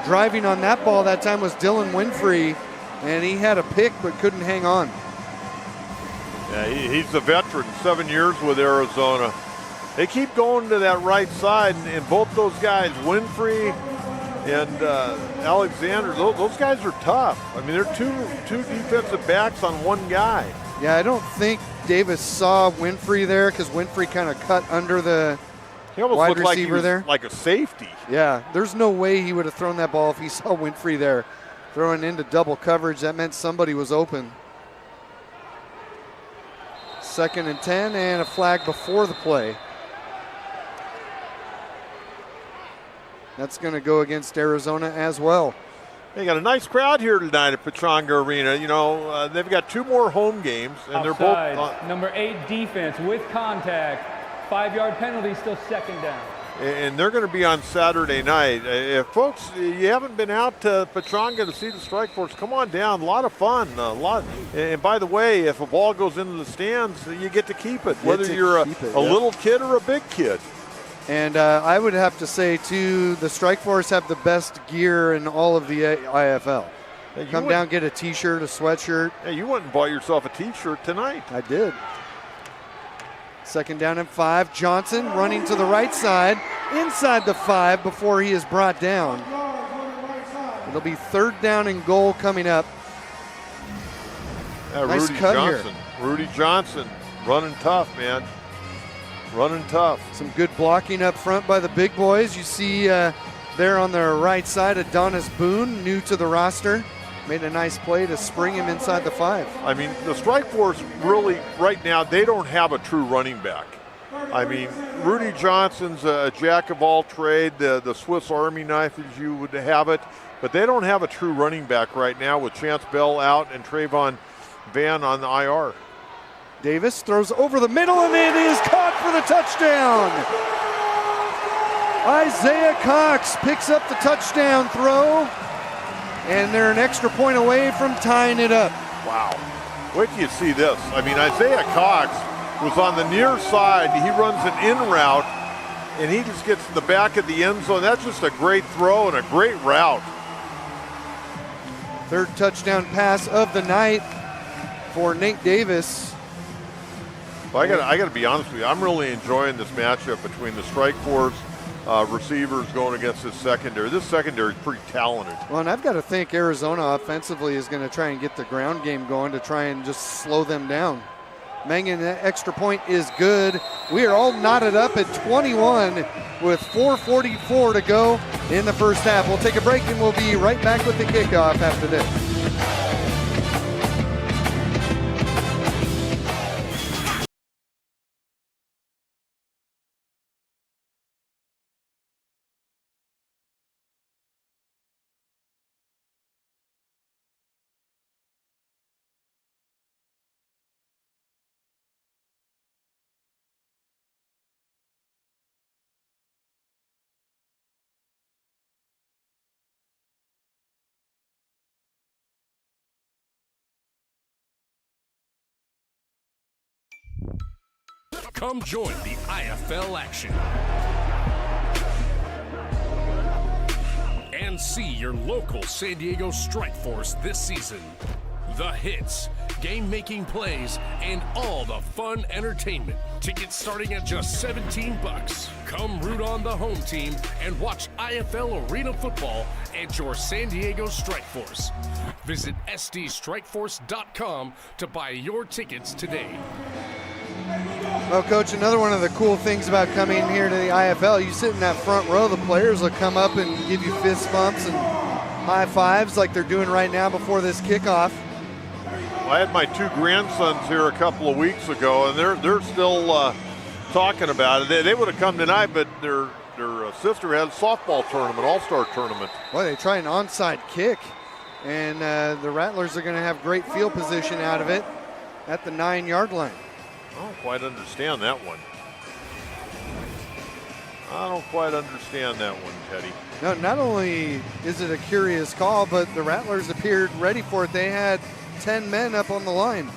Driving on that ball that time was Dylan Winfrey, and he had a pick but couldn't hang on. Yeah, he's a veteran, 7 years with Arizona. They keep going to that right side, and both those guys, Winfrey and Alexander, those guys are tough. I mean, they're two defensive backs on one guy. Yeah, I don't think Davis saw Winfrey there because Winfrey kind of cut under the He almost wide looked like he receiver was there. like a safety. Yeah, there's no way he would have thrown that ball if he saw Winfrey there. Throwing into double coverage, that meant somebody was open. 2nd and 10, and a flag before the play. That's going to go against Arizona as well. They got a nice crowd here tonight at Pechanga Arena. You know, they've got 2 more home games, and they're both Number 8 defense with contact. 5-yard penalty, still 2nd down. and they're going to be on Saturday night. If folks, you haven't been out to Pechanga to see the Strike Force, come on down. A lot of fun. And by the way, if a ball goes into the stands, you get to keep it, whether you're a little kid or a big kid. And I would have to say, too, the Strike Force have the best gear in all of the IFL. Come down, get a T-shirt, a sweatshirt. Hey, you went and bought yourself a T-shirt tonight. I did. 2nd down and 5. Johnson running to the right side, inside the 5 before he is brought down. It'll be 3rd down and goal coming up. Nice Rudy cut Johnson. here. Rudy Johnson running tough, man. Running tough. Some good blocking up front by the big boys. You see there on the right side, Adonis Boone, new to the roster. Made a nice play to spring him inside the 5. I mean, the Strike Force really, right now, they don't have a true running back. I mean, Rudy Johnson's a jack of all trade, the Swiss Army knife as you would have it, but they don't have a true running back right now with Chance Bell out and Trayvon Van on the IR. Davis throws over the middle, and it is caught for the touchdown. Isaiah Cox picks up the touchdown throw, and they're an extra point away from tying it up. Wow. Wait till you see this. I mean, Isaiah Cox was on the near side. He runs an in route, and he just gets to the back of the end zone. That's just a great throw and a great route. 3rd touchdown pass of the night for Nate Davis. Well, I got to be honest with you. I'm really enjoying this matchup between the Strike Force receivers going against this secondary. This secondary is pretty talented. Well, and I've got to think Arizona offensively is going to try and get the ground game going to try and just slow them down. Mangan, that extra point is good. We are all knotted up at 21 with 4:44 to go in the first half. We'll take a break and we'll be right back with the kickoff after this. Come join the IFL action and see your local San Diego Strike Force this season. The hits game-making plays, and all the fun entertainment. Tickets starting at just $17. Come root on the home team and watch IFL Arena football at your San Diego Strike Force. Visit sdstrikeforce.com to buy your tickets today. Well, Coach, another one of the cool things about coming here to the IFL, you sit in that front row, the players will come up and give you fist bumps and high fives like they're doing right now before this kickoff. I had my 2 grandsons here a couple of weeks ago, and they're still talking about it. They would have come tonight, but their sister had a softball tournament, all-star tournament. Boy, they try an onside kick, and the Rattlers are going to have great field position out of it at the 9-yard line. I don't quite understand that one. Teddy. No, not only is it a curious call, but the Rattlers appeared ready for it. They had 10 men up on the line.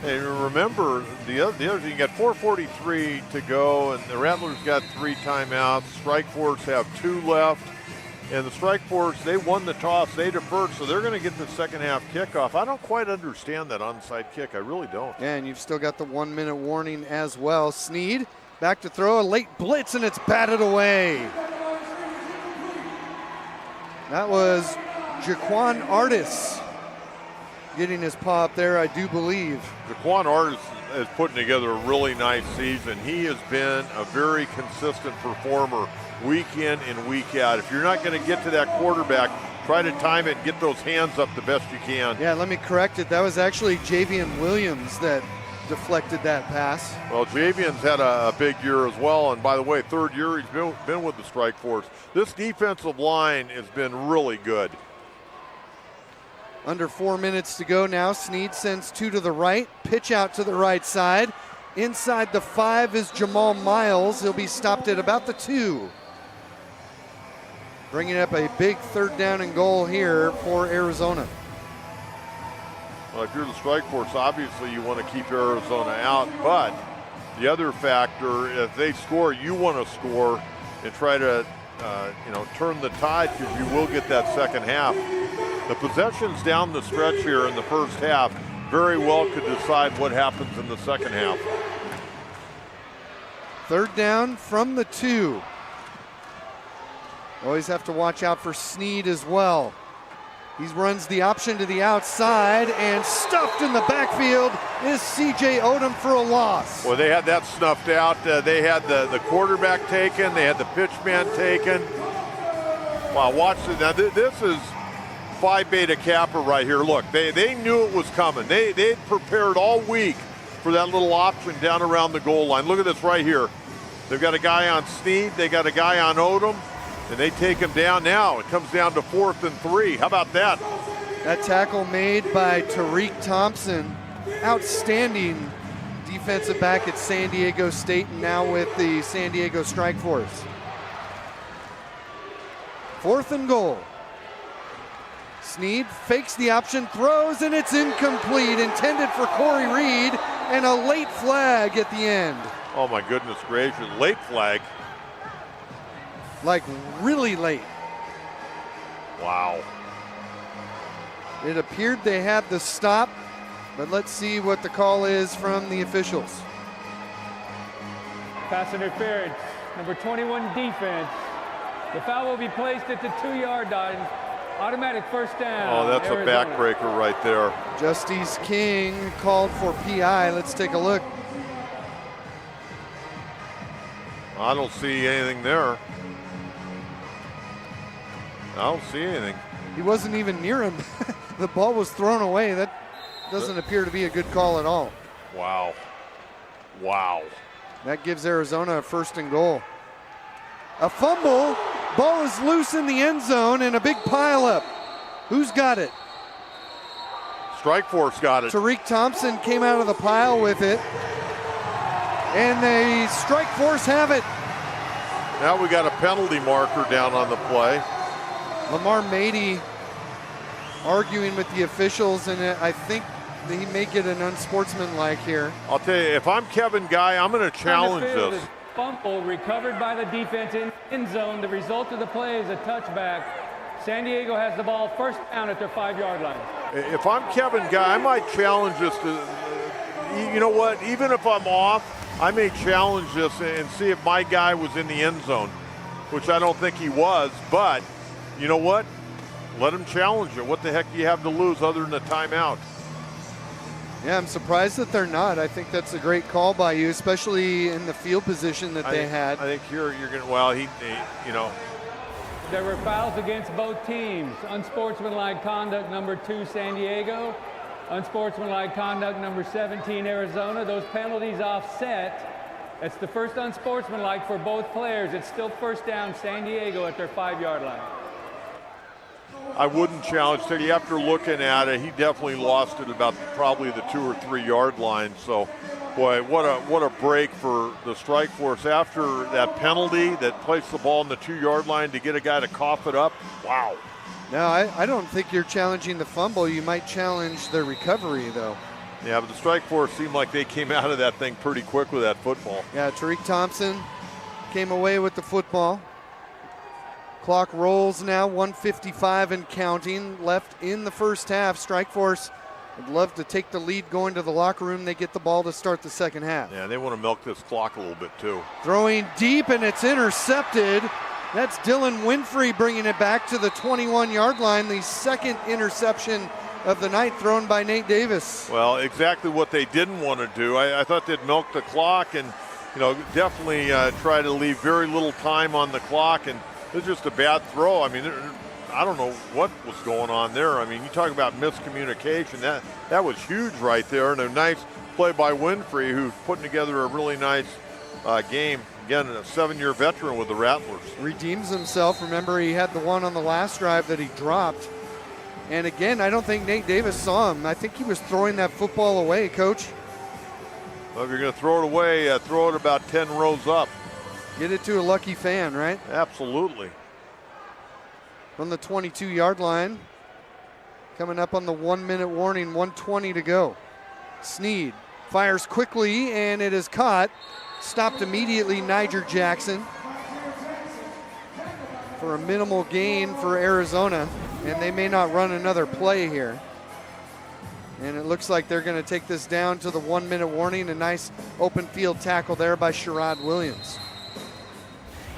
Hey, remember, the other thing, you got 4:43 to go, and the Rattlers got 3 timeouts. Strike Force have 2 left. And the Strike Force, they won the toss, they deferred, so they're going to get the second half kickoff. I don't quite understand that onside kick. I really don't. Yeah, and you've still got the 1-minute warning as well. Sneed back to throw, a late blitz, and it's batted away. That was Jaquan Artis getting his paw up there, I do believe. Jaquan Artis is putting together a really nice season. He has been a very consistent performer week in and week out. If you're not going to get to that quarterback, try to time it and get those hands up the best you can. Yeah, let me correct it. That was actually Javian Williams that deflected that pass. Well, Javian's had a big year as well, and by the way, 3rd year he's been with the Strike Force. This defensive line has been really good. Under 4 minutes to go now. Sneed sends 2 to the right. Pitch out to the right side. Inside the 5 is Jamal Miles. He'll be stopped at about the 2. Bringing up a big 3rd down and goal here for Arizona. Well, if you're the Strike Force, obviously you want to keep Arizona out, but the other factor, if they score, you want to score and try to turn the tide, because you will get that second half. The possessions down the stretch here in the first half very well could decide what happens in the second half. 3rd down from the 2. Always have to watch out for Sneed as well. He runs the option to the outside, and stuffed in the backfield is C.J. Odom for a loss. Well, they had that snuffed out. They had the quarterback taken. They had the pitch man taken. Wow, watch it. Now, this is Phi Beta Kappa right here. Look, they knew it was coming. They'd prepared all week for that little option down around the goal line. Look at this right here. They've got a guy on Sneed. They got a guy on Odom. And they take him down now. It comes down to 4th and 3. How about that? That tackle made by Tariq Thompson. Outstanding defensive back at San Diego State and now with the San Diego Strike Force. 4th and goal. Sneed fakes the option, throws, and it's incomplete. Intended for Corey Reed, and a late flag at the end. Oh my goodness gracious, late flag. Like really late. Wow. It appeared they had the stop, but let's see what the call is from the officials. Pass interference, number 21 defense. The foul will be placed at the 2-yard line. Automatic first down. Oh, that's Arizona. a backbreaker right there. Justice King called for PI. Let's take a look. I don't see anything there. I don't see anything. He wasn't even near him. The ball was thrown away. That doesn't appear to be a good call at all. Wow. Wow. That gives Arizona a 1st and goal. A fumble. Ball is loose in the end zone and a big pileup. Who's got it? Strike Force got it. Tariq Thompson came out of the pile with it. And the Strike Force have it. Now we got a penalty marker down on the play. Lamar Mady arguing with the officials, and I think he may get an unsportsmanlike here. I'll tell you, if I'm Kevin Guy, I'm going to challenge this. Fumble recovered by the defense in end zone. The result of the play is a touchback. San Diego has the ball 1st down at their 5-yard line. if I'm Kevin Guy, I might challenge this to, you know what, even if I'm off, I may challenge this and see if my guy was in the end zone, which I don't think he was, but you know what? Let him challenge it. What the heck do you have to lose other than a timeout? Yeah, I'm surprised that they're not. I think that's a great call by you, especially in the field position that they had. I think here you're going to, well, he, you know. There were fouls against both teams. Unsportsmanlike conduct number 2, San Diego. Unsportsmanlike conduct number 17, Arizona. Those penalties offset. That's the first unsportsmanlike for both players. It's still first down, San Diego at their 5-yard line. I wouldn't challenge Teddy. After looking at it, he definitely lost it about probably the 2 or 3 yard line. So, boy, what a break for the strike force after that penalty that placed the ball in the 2 yard line to get a guy to cough it up. Wow. No, I don't think you're challenging the fumble. You might challenge the recovery, though. Yeah, but the strike force seemed like they came out of that thing pretty quick with that football. Yeah, Tariq Thompson came away with the football. Clock rolls now, 1:55 and counting left in the first half. Strike Force would love to take the lead going to the locker room. They get the ball to start the second half. Yeah, they want to milk this clock a little bit too. Throwing deep, and it's intercepted. That's Dylan Winfrey bringing it back to the 21-yard line. The second interception of the night thrown by Nate Davis. Well, exactly what they didn't want to do. I thought they'd milk the clock and, you know, definitely try to leave very little time on the clock, and it's just a bad throw. I mean, I don't know what was going on there. I mean, you talk about miscommunication. That was huge right there, and a nice play by Winfrey, who's putting together a really nice game. Again, a 7-year veteran with the Rattlers. Redeems himself. Remember, he had the one on the last drive that he dropped. And again, I don't think Nate Davis saw him. I think he was throwing that football away, Coach. Well, if you're going to throw it away, throw it about 10 rows up. Get it to a lucky fan, right? Absolutely. From the 22-yard line. Coming up on the 1-minute warning, 1:20 to go. Sneed fires quickly, and it is caught. Stopped immediately, Niger Jackson. For a minimal gain for Arizona, and they may not run another play here. And it looks like they're going to take this down to the 1-minute warning. A nice open field tackle there by Sherrod Williams.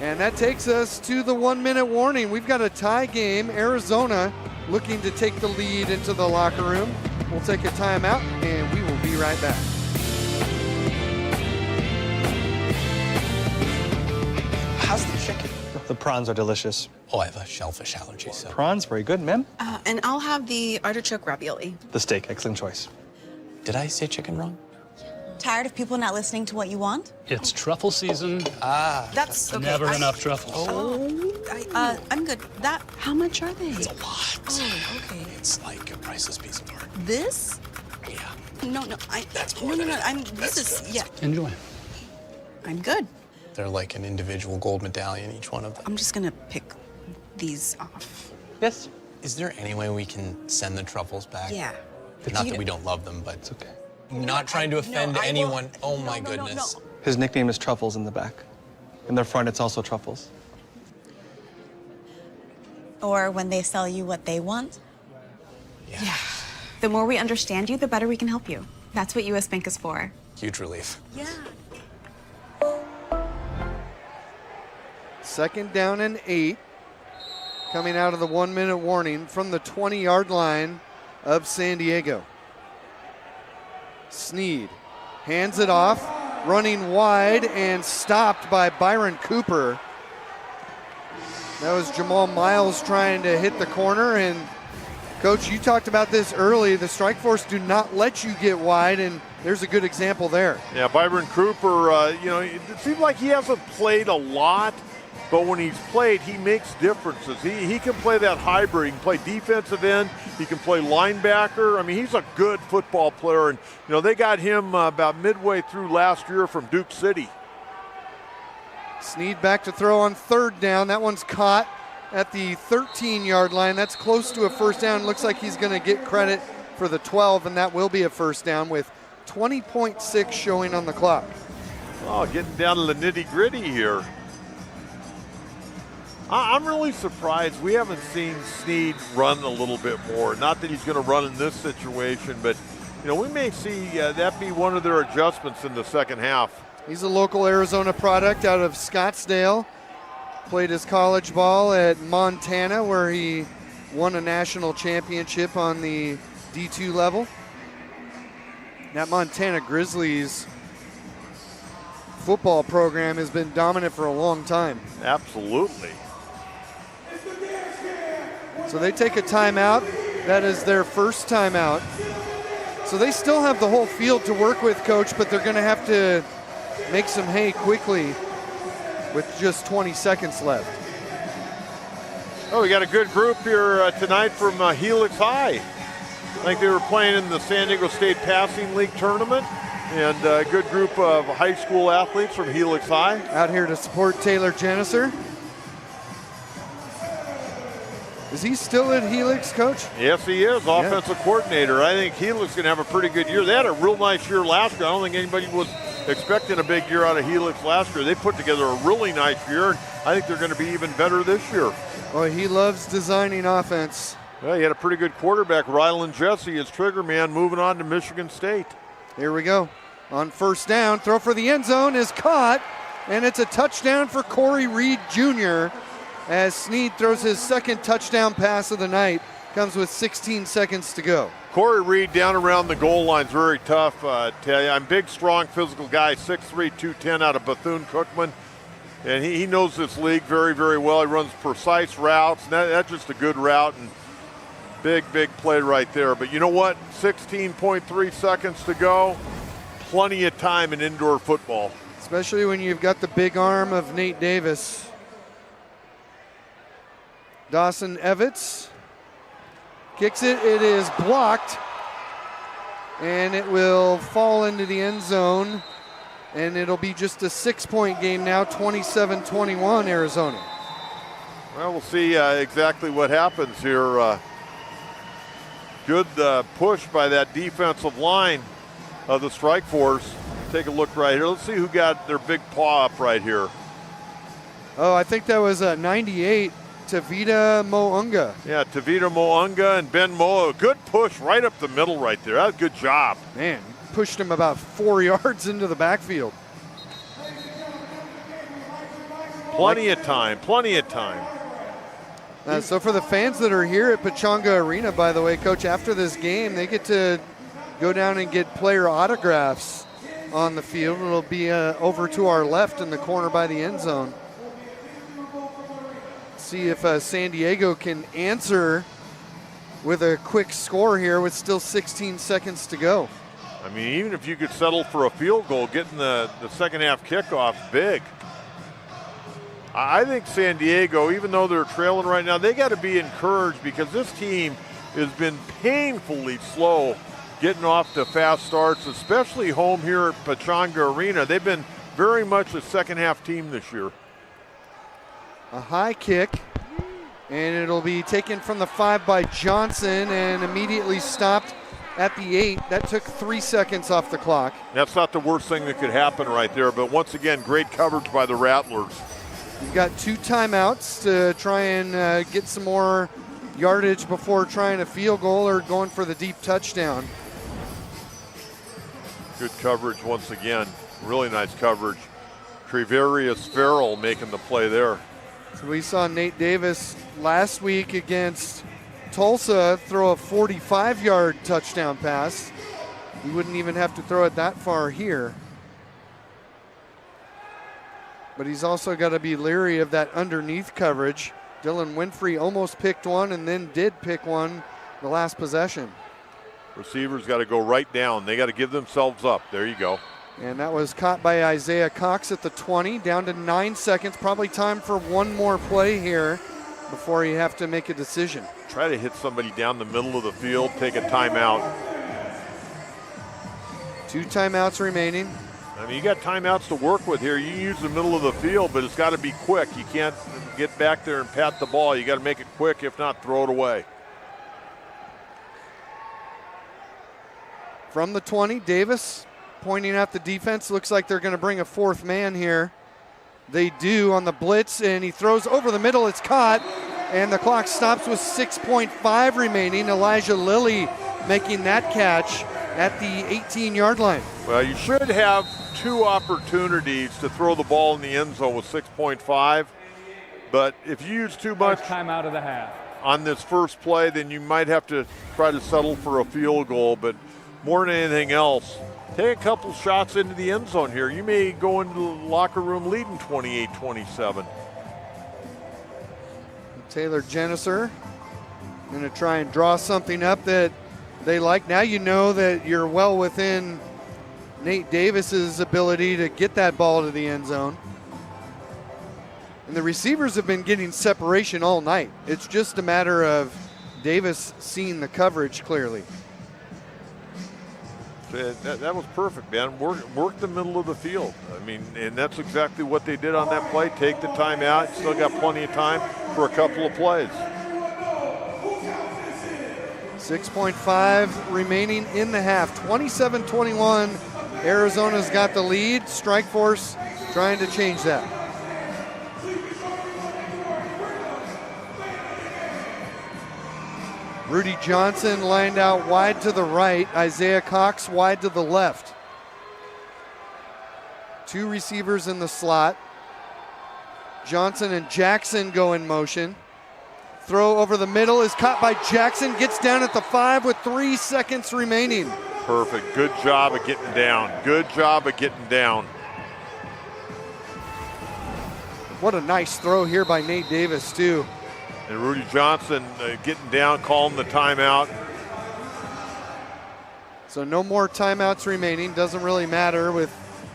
And that takes us to the 1-minute warning. We've got a tie game. Arizona looking to take the lead into the locker room. We'll take a timeout, and we will be right back. How's the chicken? The prawns are delicious. Oh, I have a shellfish allergy, so. Prawns, very good, ma'am. And I'll have the artichoke ravioli. The steak, excellent choice. Did I say chicken wrong? Tired of people not listening to what you want? It's truffle season. That's okay. Never enough truffles. I'm good. How much are they? It's a lot. Oh, okay. It's like a priceless piece of art. This? Yeah. No. That's no. Yeah. Enjoy. I'm good. They're like an individual gold medallion, each one of them. I'm just gonna pick these off. Yes. Is there any way we can send the truffles back? Yeah. Not that we don't love them, but It's okay. not trying to offend anyone. Oh my No. goodness. His nickname is Truffles in the back. In the front, it's also Truffles. Or when they sell you what they want? Yeah. The more we understand you, the better we can help you. That's what US Bank is for. Huge relief. Yeah. Second down and 8. Coming out of the 1-minute warning from the 20-yard line of San Diego. Sneed hands it off, running wide and stopped by Byron Cooper. That was Jamal Miles trying to hit the corner, and Coach, you talked about this early. The strike force do not let you get wide, and there's a good example there. Yeah, Byron Cooper, you know, it seems like he hasn't played a lot, but when he's played, he makes differences. He can play that hybrid. He can play defensive end. He can play linebacker. I mean, he's a good football player. And, you know, they got him about midway through last year from Duke City. Sneed back to throw on third down. That one's caught at the 13-yard line. That's close to a first down. Looks like he's going to get credit for the 12, and that will be a first down with 20.6 showing on the clock. Oh, getting down to the nitty-gritty here. I'm really surprised we haven't seen Snead run a little bit more. Not that he's going to run in this situation, but we may see that be one of their adjustments in the second half. He's a local Arizona product out of Scottsdale. Played his college ball at Montana, where he won a national championship on the D2 level. That Montana Grizzlies football program has been dominant for a long time. Absolutely. So they take a timeout. That is their first timeout. So they still have the whole field to work with, Coach, but they're going to have to make some hay quickly with just 20 seconds left. Oh, we got a good group here tonight from Helix High. I think they were playing in the San Diego State Passing League tournament, and a good group of high school athletes from Helix High. Out here to support Taylor Janicer. Is he still at Helix, Coach? Yes, he is, offensive coordinator. I think Helix is going to have a pretty good year. They had a real nice year last year. I don't think anybody was expecting a big year out of Helix last year. They put together a really nice year, and I think they're going to be even better this year. Oh, he loves designing offense. Well, he had a pretty good quarterback, Rylan Jesse, his trigger man, moving on to Michigan State. Here we go. On first down, throw for the end zone is caught, and it's a touchdown for Corey Reed Jr. as Snead throws his second touchdown pass of the night. Comes with 16 seconds to go. Corey Reed down around the goal line is very tough. Tell you, I'm a big, strong, physical guy, 6'3", 210 out of Bethune-Cookman. And he knows this league very, very well. He runs precise routes. And that's just a good route and big, big play right there. But you know what? 16.3 seconds to go. Plenty of time in indoor football. Especially when you've got the big arm of Nate Davis. Dawson Evitz kicks it. It is blocked. And it will fall into the end zone. And it'll be just a 6-point game now, 27-21 Arizona. Well, we'll see exactly what happens here. Good push by that defensive line of the Strike Force. Take a look right here. Let's see who got their big paw up right here. Oh, I think that was 98, Tavita Mounga. Yeah, Tavita Mounga and Ben Moa. Good push right up the middle right there. That's a good job. Man, pushed him about 4 yards into the backfield. Plenty of time, plenty of time. So for the fans that are here at Pechanga Arena, by the way, Coach, after this game, they get to go down and get player autographs on the field. It'll be over to our left in the corner by the end zone. See if San Diego can answer with a quick score here with still 16 seconds to go. I mean, even if you could settle for a field goal, getting the second half kickoff big. I think San Diego, even though they're trailing right now, they got to be encouraged because this team has been painfully slow getting off to fast starts, especially home here at Pechanga Arena. They've been very much a second half team this year. A high kick, and it'll be taken from the 5 by Johnson and immediately stopped at the 8. That took 3 seconds off the clock. That's not the worst thing that could happen right there, but once again, great coverage by the Rattlers. You've got 2 timeouts to try and get some more yardage before trying a field goal or going for the deep touchdown. Good coverage once again. Really nice coverage. Treverius Farrell making the play there. So we saw Nate Davis last week against Tulsa throw a 45-yard touchdown pass. He wouldn't even have to throw it that far here. But he's also got to be leery of that underneath coverage. Dylan Winfrey almost picked one and then did pick one the last possession. Receivers got to go right down. They got to give themselves up. There you go. And that was caught by Isaiah Cox at the 20, down to 9 seconds. Probably time for one more play here before you have to make a decision. Try to hit somebody down the middle of the field, take a timeout. 2 timeouts remaining. I mean, you got timeouts to work with here. You can use the middle of the field, but it's got to be quick. You can't get back there and pat the ball. You got to make it quick, if not throw it away. From the 20, Davis pointing out the defense. Looks like they're going to bring a 4th man here. They do on the blitz, and he throws over the middle. It's caught, and the clock stops with 6.5 remaining. Elijah Lilly making that catch at the 18-yard line. Well, you should have 2 opportunities to throw the ball in the end zone with 6.5, but if you use too much time out of the half on this first play, then you might have to try to settle for a field goal. But more than anything else, take a couple shots into the end zone here. You may go into the locker room leading 28-27. Taylor Jenniser going to try and draw something up that they like. Now you know that you're well within Nate Davis's ability to get that ball to the end zone. And the receivers have been getting separation all night. It's just a matter of Davis seeing the coverage clearly. That was perfect, man. Work the middle of the field. I mean, and that's exactly what they did on that play. Take the time out. Still got plenty of time for a couple of plays. 6.5 remaining in the half. 27-21. Arizona's got the lead. Strikeforce trying to change that. Rudy Johnson lined out wide to the right. Isaiah Cox wide to the left. 2 receivers in the slot. Johnson and Jackson go in motion. Throw over the middle is caught by Jackson. Gets down at the 5 with 3 seconds remaining. Perfect. Good job of getting down. Good job of getting down. What a nice throw here by Nate Davis, too. And Rudy Johnson getting down, calling the timeout. So no more timeouts remaining. Doesn't really matter with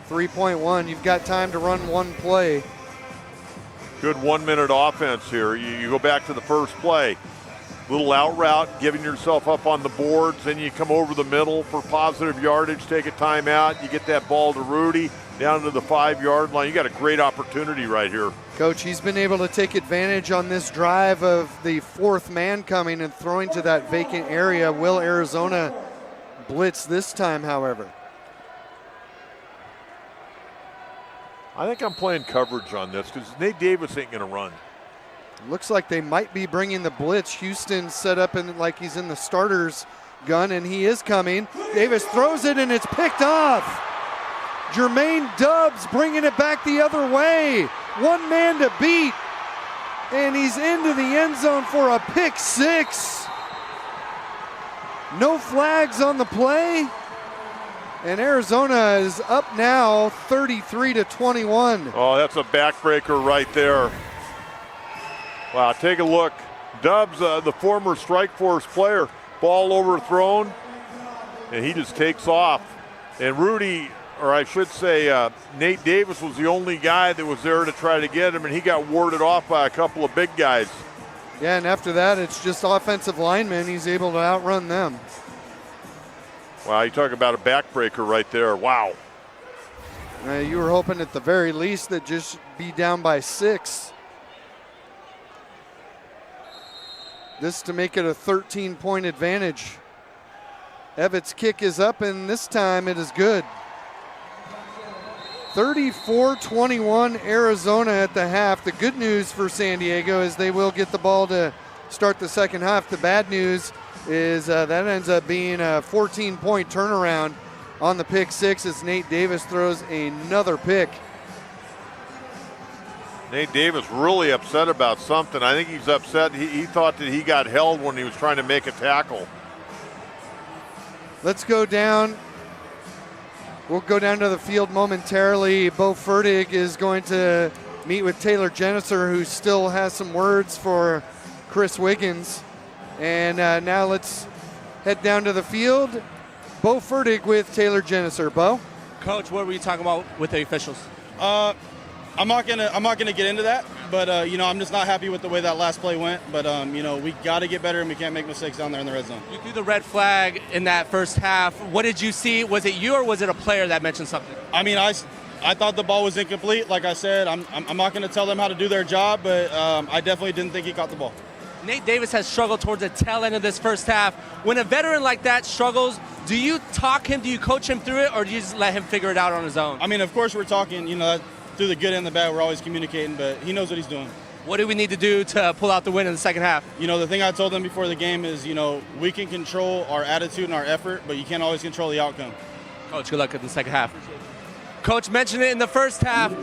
3.1. You've got time to run one play. Good 1-minute offense here. You go back to the first play. Little out route, giving yourself up on the boards. Then you come over the middle for positive yardage, take a timeout. You get that ball to Rudy down to the 5-yard line. You got a great opportunity right here. Coach, he's been able to take advantage on this drive of the 4th man coming and throwing to that vacant area. Will Arizona blitz this time, however? I think I'm playing coverage on this because Nate Davis ain't going to run. Looks like they might be bringing the blitz. Houston set up in like he's in the starter's gun, and he is coming. Davis throws it, and it's picked off. Jermaine Dubs bringing it back the other way. 1 man to beat, and he's into the end zone for a pick 6. No flags on the play, and Arizona is up now 33-21. Oh, that's a backbreaker right there. Wow, take a look. Dubs, the former Strikeforce player, ball overthrown, and he just takes off. And Rudy, or I should say Nate Davis, was the only guy that was there to try to get him, and he got warded off by a couple of big guys. Yeah, and after that, it's just offensive linemen. He's able to outrun them. Wow, you talk about a backbreaker right there. Wow. You were hoping at the very least that just be down by 6. This to make it a 13-point advantage. Evett's kick is up, and this time it is good. 34-21 Arizona at the half. The good news for San Diego is they will get the ball to start the second half. The bad news is that ends up being a 14-point turnaround on the pick 6 as Nate Davis throws another pick. Nate Davis really upset about something. I think he's upset. He thought that he got held when he was trying to make a tackle. Let's go down. We'll go down to the field momentarily. Bo Fertig is going to meet with Taylor Jenniser, who still has some words for Chris Wiggins. And now let's head down to the field. Bo Fertig with Taylor Jenniser. Bo? Coach, what were you talking about with the officials? I'm not gonna get into that, but I'm just not happy with the way that last play went. But we got to get better, and we can't make mistakes down there in the red zone. You threw the red flag in that first half. What did you see? Was it you or was it a player that mentioned something? I mean, I thought the ball was incomplete. Like I said, I'm not going to tell them how to do their job, but I definitely didn't think he caught the ball. Nate Davis has struggled towards the tail end of this first half. When a veteran like that struggles, do you talk him? Do you coach him through it, or do you just let him figure it out on his own? I mean, of course we're talking. through the good and the bad, we're always communicating, but he knows what he's doing. What do we need to do to pull out the win in the second half? You know, the thing I told them before the game is, you know, we can control our attitude and our effort, but you can't always control the outcome. Coach, good luck in the second half. Coach mentioned it in the first half.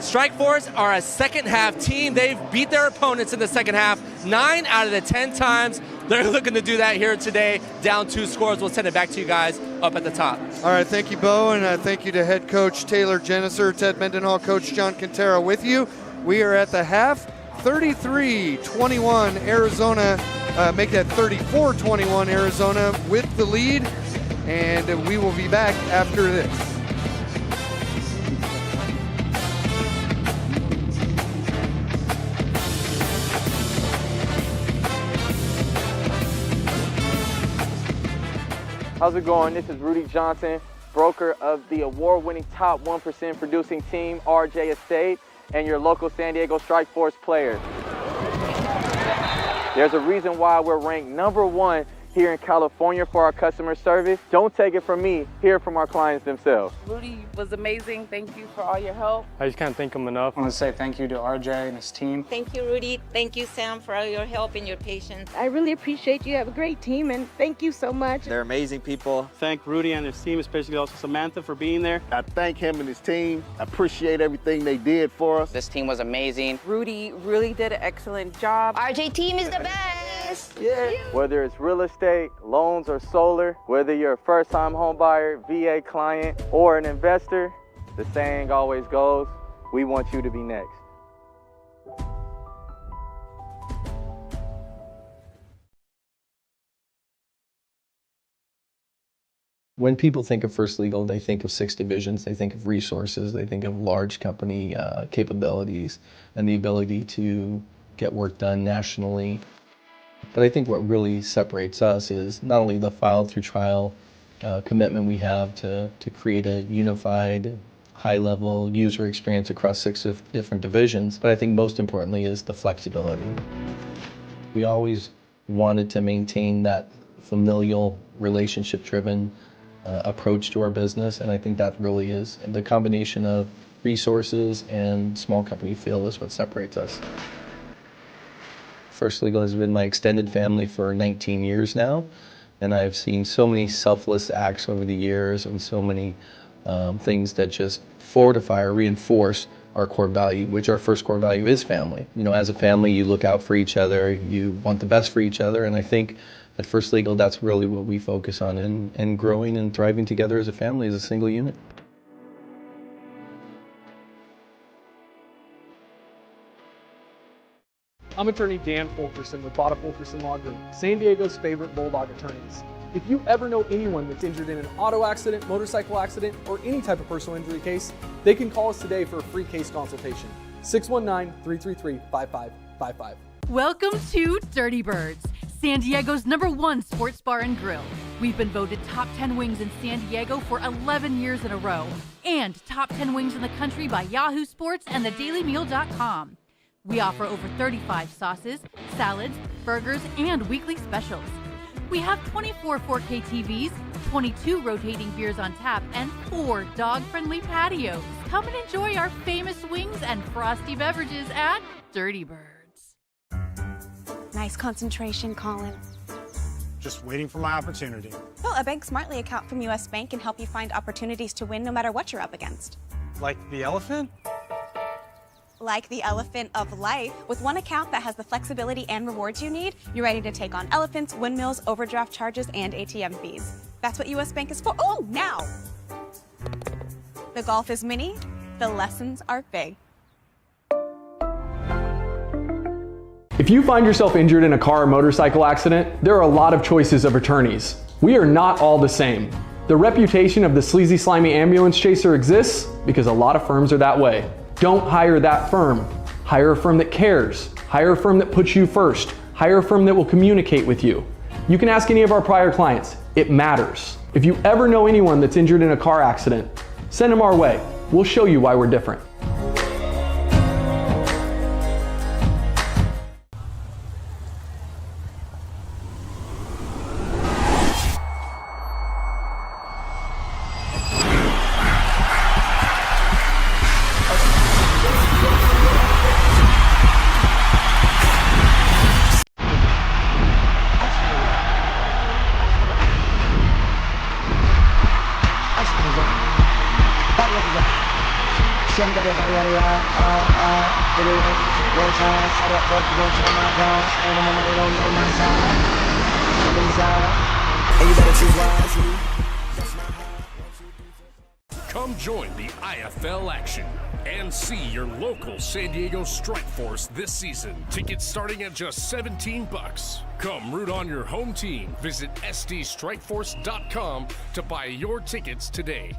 Strike Force are a second half team. They've beat their opponents in the second half 9 out of the 10 times. They're looking to do that here today. Down 2 scores. We'll send it back to you guys up at the top. All right, thank you, Bo, and thank you to head coach Taylor Jenniser, Ted Mendenhall, Coach John Quintero with you. We are at the half, 33-21 Arizona, make that 34-21 Arizona with the lead, and we will be back after this. How's it going? This is Rudy Johnson, broker of the award-winning top 1% producing team, RJ Estate, and your local San Diego Strike Force player. There's a reason why we're ranked #1 here in California for our customer service. Don't take it from me, hear from our clients themselves. Rudy was amazing. Thank you for all your help. I just can't thank him enough. I want to say thank you to RJ and his team. Thank you, Rudy. Thank you, Sam, for all your help and your patience. I really appreciate you. You have a great team, and thank you so much. They're amazing people. Thank Rudy and his team, especially also Samantha for being there. I thank him and his team. I appreciate everything they did for us. This team was amazing. Rudy really did an excellent job. RJ team is the best. Yeah. Whether it's real estate, loans, or solar, whether you're a first-time home buyer, VA client, or an investor, the saying always goes, we want you to be next. When people think of First Legal, they think of 6 divisions, they think of resources, they think of large company capabilities and the ability to get work done nationally. But I think what really separates us is not only the file through trial commitment we have to create a unified, high-level user experience across 6 different divisions, but I think most importantly is the flexibility. We always wanted to maintain that familial, relationship-driven approach to our business, and I think that really is the combination of resources and small company feel is what separates us. First Legal has been my extended family for 19 years now, and I've seen so many selfless acts over the years and so many things that just fortify or reinforce our core value, which our first core value is family. You know, as a family, you look out for each other, you want the best for each other, and I think at First Legal, that's really what we focus on, and growing and thriving together as a family, as a single unit. I'm attorney Dan Fulkerson with Bada Fulkerson Law Group, San Diego's favorite bulldog attorneys. If you ever know anyone that's injured in an auto accident, motorcycle accident, or any type of personal injury case, they can call us today for a free case consultation. 619-333-5555. Welcome to Dirty Birds, San Diego's #1 sports bar and grill. We've been voted top 10 wings in San Diego for 11 years in a row, and top 10 wings in the country by Yahoo Sports and thedailymeal.com. We offer over 35 sauces, salads, burgers, and weekly specials. We have 24 4K TVs, 22 rotating beers on tap, and 4 dog-friendly patios. Come and enjoy our famous wings and frosty beverages at Dirty Birds. Nice concentration, Colin. Just waiting for my opportunity. Well, a Bank Smartly account from US Bank can help you find opportunities to win no matter what you're up against. Like the elephant? Like the elephant of life. With one account that has the flexibility and rewards you need, you're ready to take on elephants, windmills, overdraft charges, and ATM fees. That's what US Bank is for. Oh, now! The golf is mini, the lessons are big. If you find yourself injured in a car or motorcycle accident, there are a lot of choices of attorneys. We are not all the same. The reputation of the sleazy, slimy ambulance chaser exists because a lot of firms are that way. Don't hire that firm. Hire a firm that cares. Hire a firm that puts you first. Hire a firm that will communicate with you. You can ask any of our prior clients. It matters. If you ever know anyone that's injured in a car accident, send them our way. We'll show you why we're different. Come join the IFL action and see your local San Diego Strike Force this season. Tickets starting at just $17. Come root on your home team. Visit sdstrikeforce.com to buy your tickets today.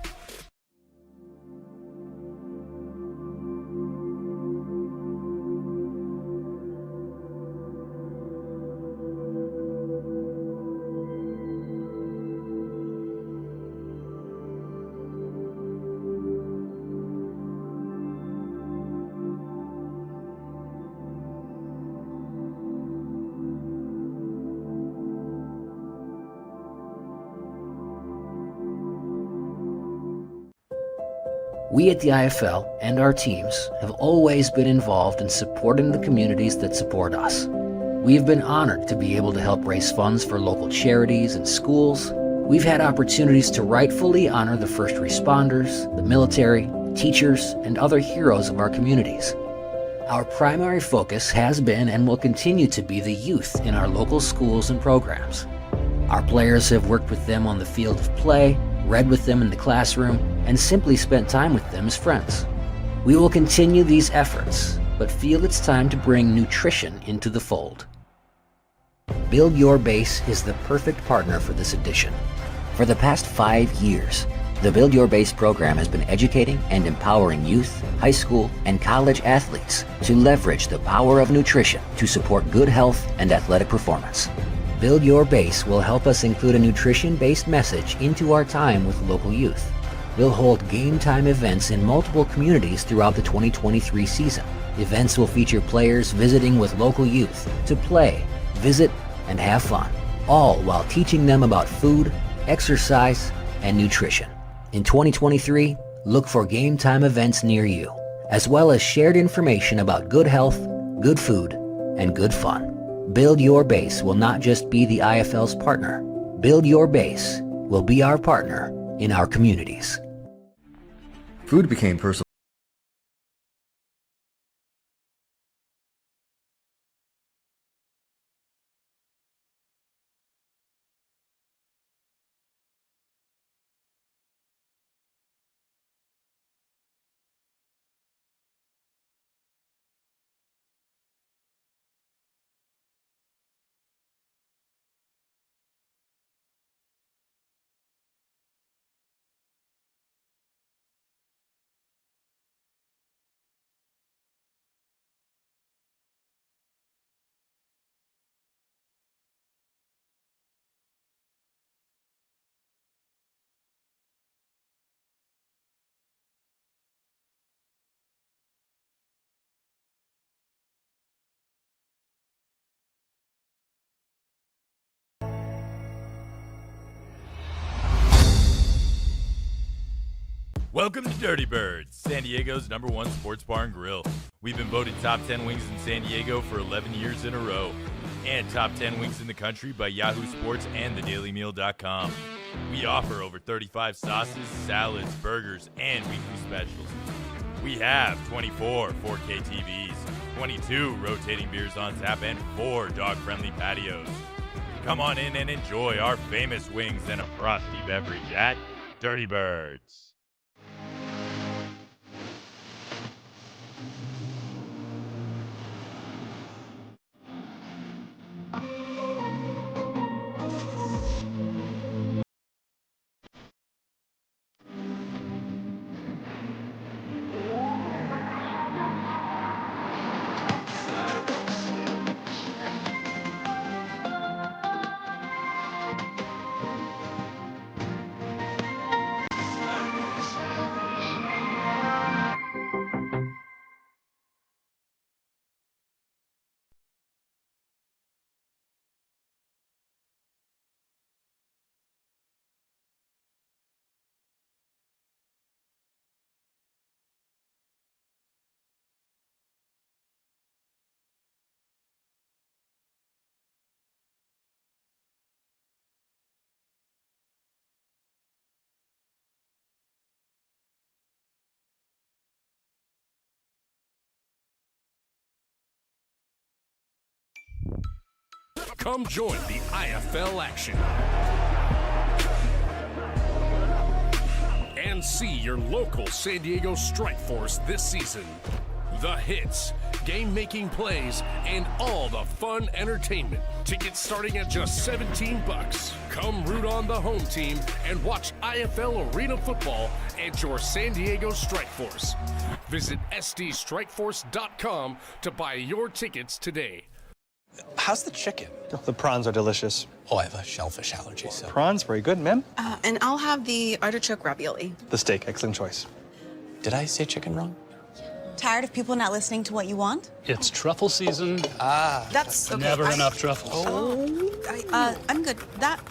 We at the IFL and our teams have always been involved in supporting the communities that support us. We have been honored to be able to help raise funds for local charities and schools. We've had opportunities to rightfully honor the first responders, the military, teachers, and other heroes of our communities. Our primary focus has been and will continue to be the youth in our local schools and programs. Our players have worked with them on the field of play, read with them in the classroom, and simply spent time with them as friends. We will continue these efforts, but feel it's time to bring nutrition into the fold. Build Your Base is the perfect partner for this edition. For the past 5 years, the Build Your Base program has been educating and empowering youth, high school, and college athletes to leverage the power of nutrition to support good health and athletic performance. Build Your Base will help us include a nutrition-based message into our time with local youth. We'll hold game time events in multiple communities throughout the 2023 season. Events will feature players visiting with local youth to play, visit, and have fun, all while teaching them about food, exercise, and nutrition. In 2023, look for game time events near you, as well as shared information about good health, good food, and good fun. Build Your Base will not just be the IFL's partner. Build Your Base will be our partner in our communities. Food became personal. Welcome to Dirty Birds, San Diego's #1 sports bar and grill. We've been voted top 10 wings in San Diego for 11 years in a row, and top 10 wings in the country by Yahoo Sports and thedailymeal.com. We offer over 35 sauces, salads, burgers, and weekly specials. We have 24 4K TVs, 22 rotating beers on tap, and 4 dog-friendly patios. Come on in and enjoy our famous wings and a frosty beverage at Dirty Birds. Come join the IFL action and see your local San Diego Strike Force this season. The hits, game-making plays, and all the fun entertainment. Tickets starting at just $17. Come root on the home team and watch IFL Arena football and your San Diego Strike Force. Visit sdstrikeforce.com to buy your tickets today. How's the chicken? The prawns are delicious. Oh, I have a shellfish allergy, so. Prawns, very good, ma'am. And I'll have the artichoke ravioli. The steak, excellent choice. Did I say chicken wrong? Tired of people not listening to what you want? It's truffle season. That's okay. Never enough truffles. I'm good.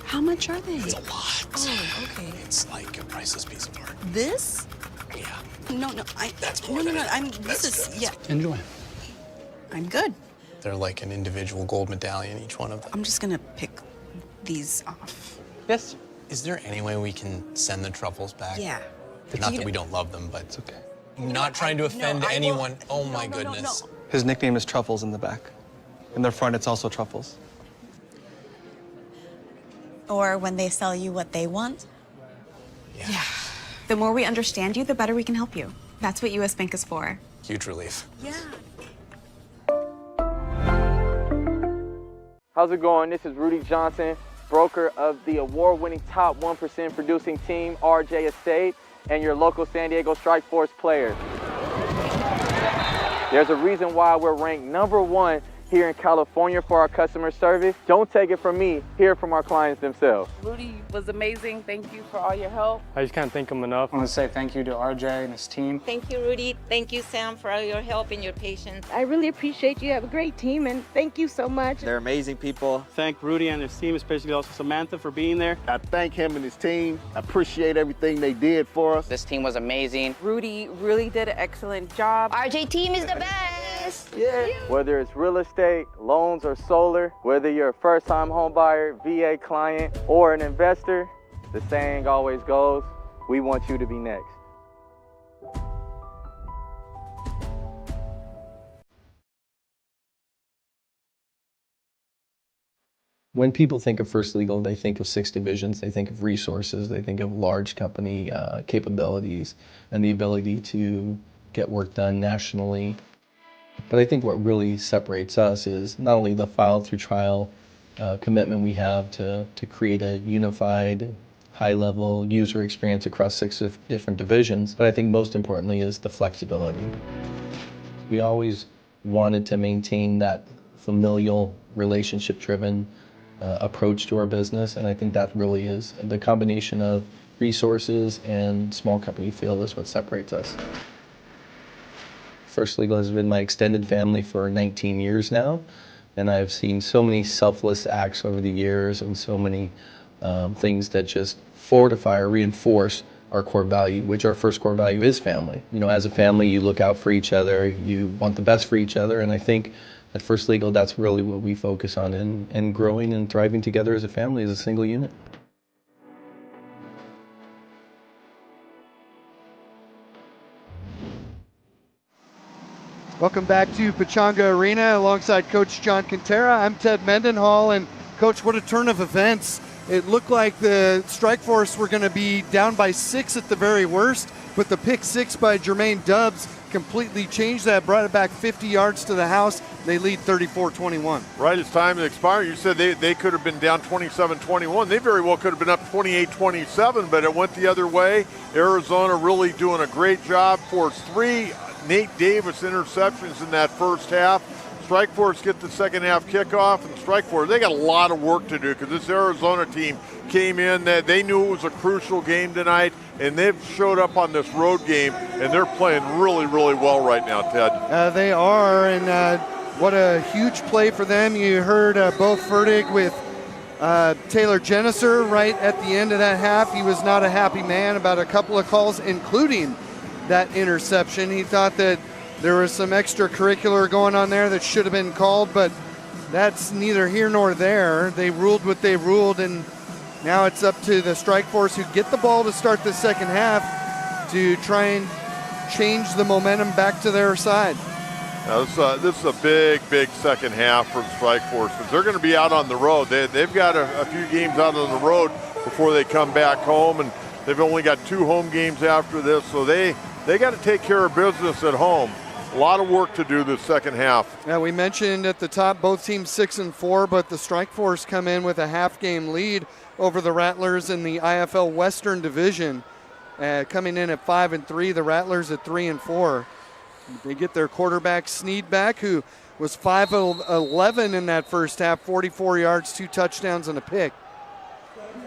How much are they? It's a lot. Oh, okay. It's like a priceless piece of art. This? Yeah. No. That's no. Yeah. Enjoy. I'm good. They're like an individual gold medallion, each one of them. I'm just gonna pick these off. Yes. Is there any way we can send the truffles back? Yeah. Not that we don't love them, but it's okay. Not trying to offend anyone. Oh my goodness. His nickname is Truffles in the back. In the front, it's also Truffles. Or when they sell you what they want? Yeah. The more we understand you, the better we can help you. That's what US Bank is for. Huge relief. Yeah. How's it going? This is Rudy Johnson, broker of the award-winning top 1% producing team, RJ Estate, and your local San Diego Strike Force players. There's a reason why we're ranked #1 here in California for our customer service. Don't take it from me, hear from our clients themselves. Rudy was amazing. Thank you for all your help. I just can't thank him enough. I want to say thank you to RJ and his team. Thank you, Rudy. Thank you, Sam, for all your help and your patience. I really appreciate you. You have a great team, and thank you so much. They're amazing people. Thank Rudy and his team, especially also Samantha, for being there. I thank him and his team. I appreciate everything they did for us. This team was amazing. Rudy really did an excellent job. RJ team is the best. Yeah. Whether it's real estate, loans, or solar, whether you're a first-time home buyer, VA client, or an investor, the saying always goes, we want you to be next. When people think of First Legal, they think of 6 divisions, they think of resources, they think of large company capabilities, and the ability to get work done nationally. But I think what really separates us is not only the file through trial commitment we have to create a unified, high-level user experience across 6 different divisions, but I think most importantly is the flexibility. We always wanted to maintain that familial, relationship-driven approach to our business, and I think that really is the combination of resources and small company feel is what separates us. First Legal has been my extended family for 19 years now, and I've seen so many selfless acts over the years and so many things that just fortify or reinforce our core value, which our first core value is family. You know, as a family, you look out for each other, you want the best for each other, and I think at First Legal, that's really what we focus on, and growing and thriving together as a family, as a single unit. Welcome back to Pechanga Arena alongside Coach John Quintera. I'm Ted Mendenhall, and Coach, what a turn of events. It looked like the Strike Force were going to be down by 6 at the very worst, but the pick 6 by Jermaine Dubbs completely changed that, brought it back 50 yards to the house. They lead 34-21. Right as time expired, you said they could have been down 27-21. They very well could have been up 28-27, but it went the other way. Arizona really doing a great job. Forced 3 Nate Davis interceptions in that first half. Strike Force get the second half kickoff, and Strike Force, they got a lot of work to do because this Arizona team came in, they knew it was a crucial game tonight, and they've showed up on this road game, and they're playing really, really well right now, Ted. They are, and what a huge play for them. You heard Bo Fertig with Taylor Geneser right at the end of that half. He was not a happy man about a couple of calls, including that interception. He thought that there was some extracurricular going on there that should have been called, but that's neither here nor there. They ruled what they ruled, and now it's up to the Strike Force, who get the ball to start the second half, to try and change the momentum back to their side. Now, this is a big second half for the Strike Force, because they're going to be out on the road. They've got a few games out on the road before they come back home, and they've only got 2 home games after this, so they got to take care of business at home. A lot of work to do this second half. Yeah, we mentioned at the top both teams 6-4, but the Strike Force come in with a half-game lead over the Rattlers in the IFL Western Division, coming in at 5-3. The Rattlers at 3-4. They get their quarterback Sneed back, who was 5 of 11 in that first half, 44 yards, 2 touchdowns, and a pick.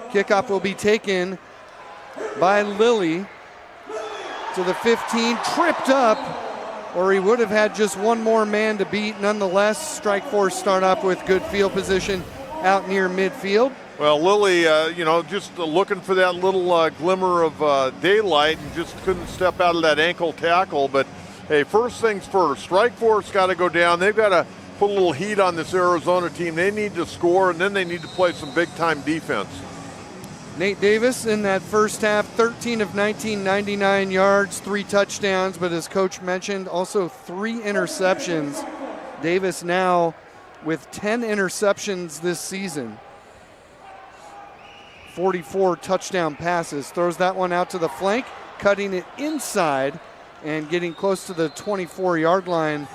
Kickoff will be taken by Lilly to the 15, tripped up, or he would have had just one more man to beat. Nonetheless, Strike Force start off with good field position out near midfield. Well, Lilly, just looking for that little glimmer of daylight and just couldn't step out of that ankle tackle. But, hey, first things first, Strike Force got to go down. They've got to put a little heat on this Arizona team. They need to score, and then they need to play some big-time defense. Nate Davis in that first half, 13 of 19, 99 yards, 3 touchdowns, but as Coach mentioned, also 3 interceptions. Davis now with 10 interceptions this season. 44 touchdown passes. Throws that one out to the flank, cutting it inside and getting close to the 24-yard line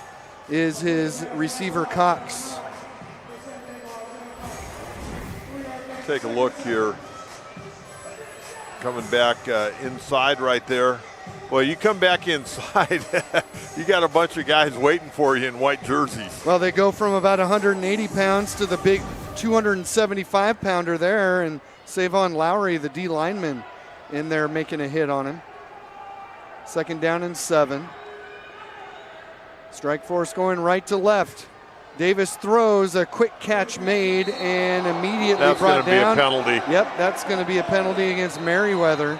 is his receiver Cox. Take a look here. Coming back inside right there. Well, you come back inside, you got a bunch of guys waiting for you in white jerseys. Well, they go from about 180 pounds to the big 275-pounder there, and Savon Lowry, the D lineman, in there making a hit on him. 2nd down and 7. Strike Force going right to left. Davis throws, a quick catch made, and immediately brought down. That's going to be a penalty. Yep, that's going to be a penalty against Merriweather.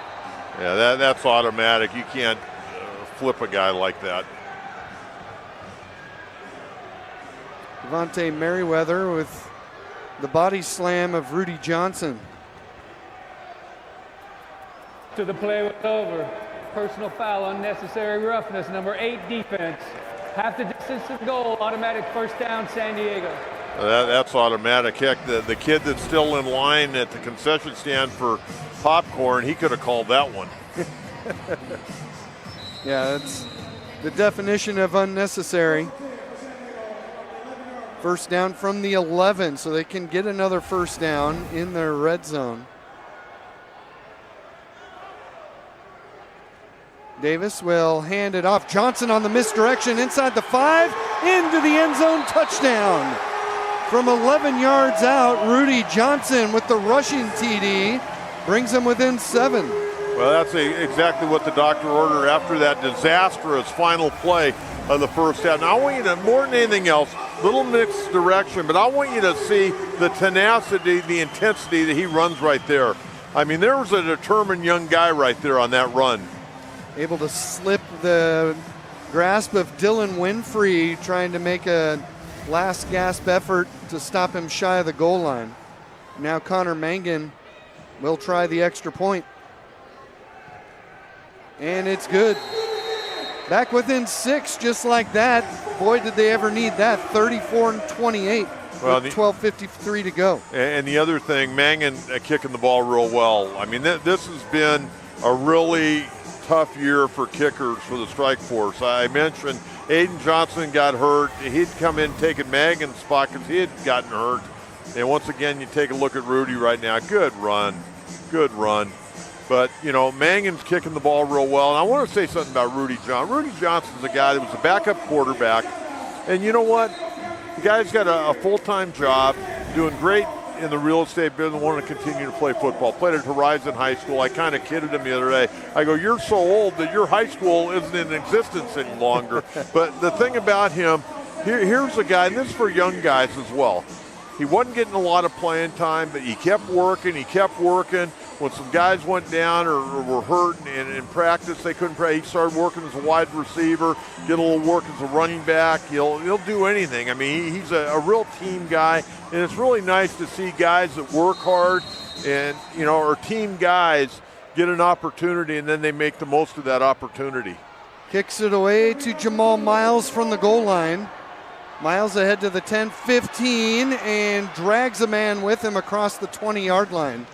Yeah, that's automatic. You can't flip a guy like that. Devontae Merriweather with the body slam of Rudy Johnson. To the play was over. Personal foul, unnecessary roughness, number 8 defense. Half the distance to the goal, automatic first down, San Diego. That's automatic. Heck, the kid that's still in line at the concession stand for popcorn, he could have called that one. Yeah, that's the definition of unnecessary. First down from the 11, so they can get another first down in their red zone. Davis will hand it off. Johnson on the misdirection inside the 5, into the end zone, touchdown. From 11 yards out, Rudy Johnson with the rushing TD brings them within 7. Well, that's exactly what the doctor ordered after that disastrous final play of the first half. Now, I want you to, more than anything else, little mixed direction, but I want you to see the tenacity, the intensity that he runs right there. I mean, there was a determined young guy right there on that run. Able to slip the grasp of Dylan Winfrey, trying to make a last gasp effort to stop him shy of the goal line. Now Connor Mangan will try the extra point. And it's good. Back within 6 just like that. Boy, did they ever need that. 34-28 with 12:53 to go. And the other thing, Mangan kicking the ball real well. I mean, this has been a really tough year for kickers for the Strike Force. I mentioned Aiden Johnson got hurt. He'd come in taking Mangan's spot because he had gotten hurt. And once again, you take a look at Rudy right now. Good run. Good run. But, you know, Mangan's kicking the ball real well. And I want to say something about Rudy Johnson. Rudy Johnson's a guy that was a backup quarterback. And you know what? The guy's got a full-time job, doing great in the real estate business, wanting to continue to play football. Played at Horizon High School. I kind of kidded him the other day. I go, you're so old that your high school isn't in existence any longer. But the thing about him, here's a guy, and this is for young guys as well. He wasn't getting a lot of playing time, but he kept working. When some guys went down or were hurt in practice, they couldn't play. He started working as a wide receiver, get a little work as a running back. He'll do anything. I mean, he's a real team guy, and it's really nice to see guys that work hard and, you know, or team guys get an opportunity, and then they make the most of that opportunity. Kicks it away to Jamal Miles from the goal line. Miles ahead to the 10-15 and drags a man with him across the 20-yard line.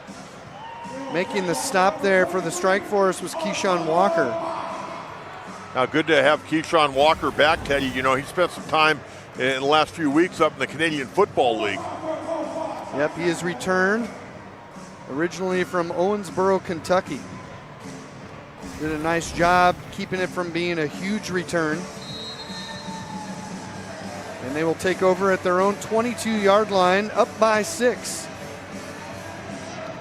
Making the stop there for the Strike Force was Keyshawn Walker. Now, good to have Keyshawn Walker back, Teddy. You know, he spent some time in the last few weeks up in the Canadian Football League. Yep, he has returned, originally from Owensboro, Kentucky. Did a nice job keeping it from being a huge return. And they will take over at their own 22-yard line, up by 6.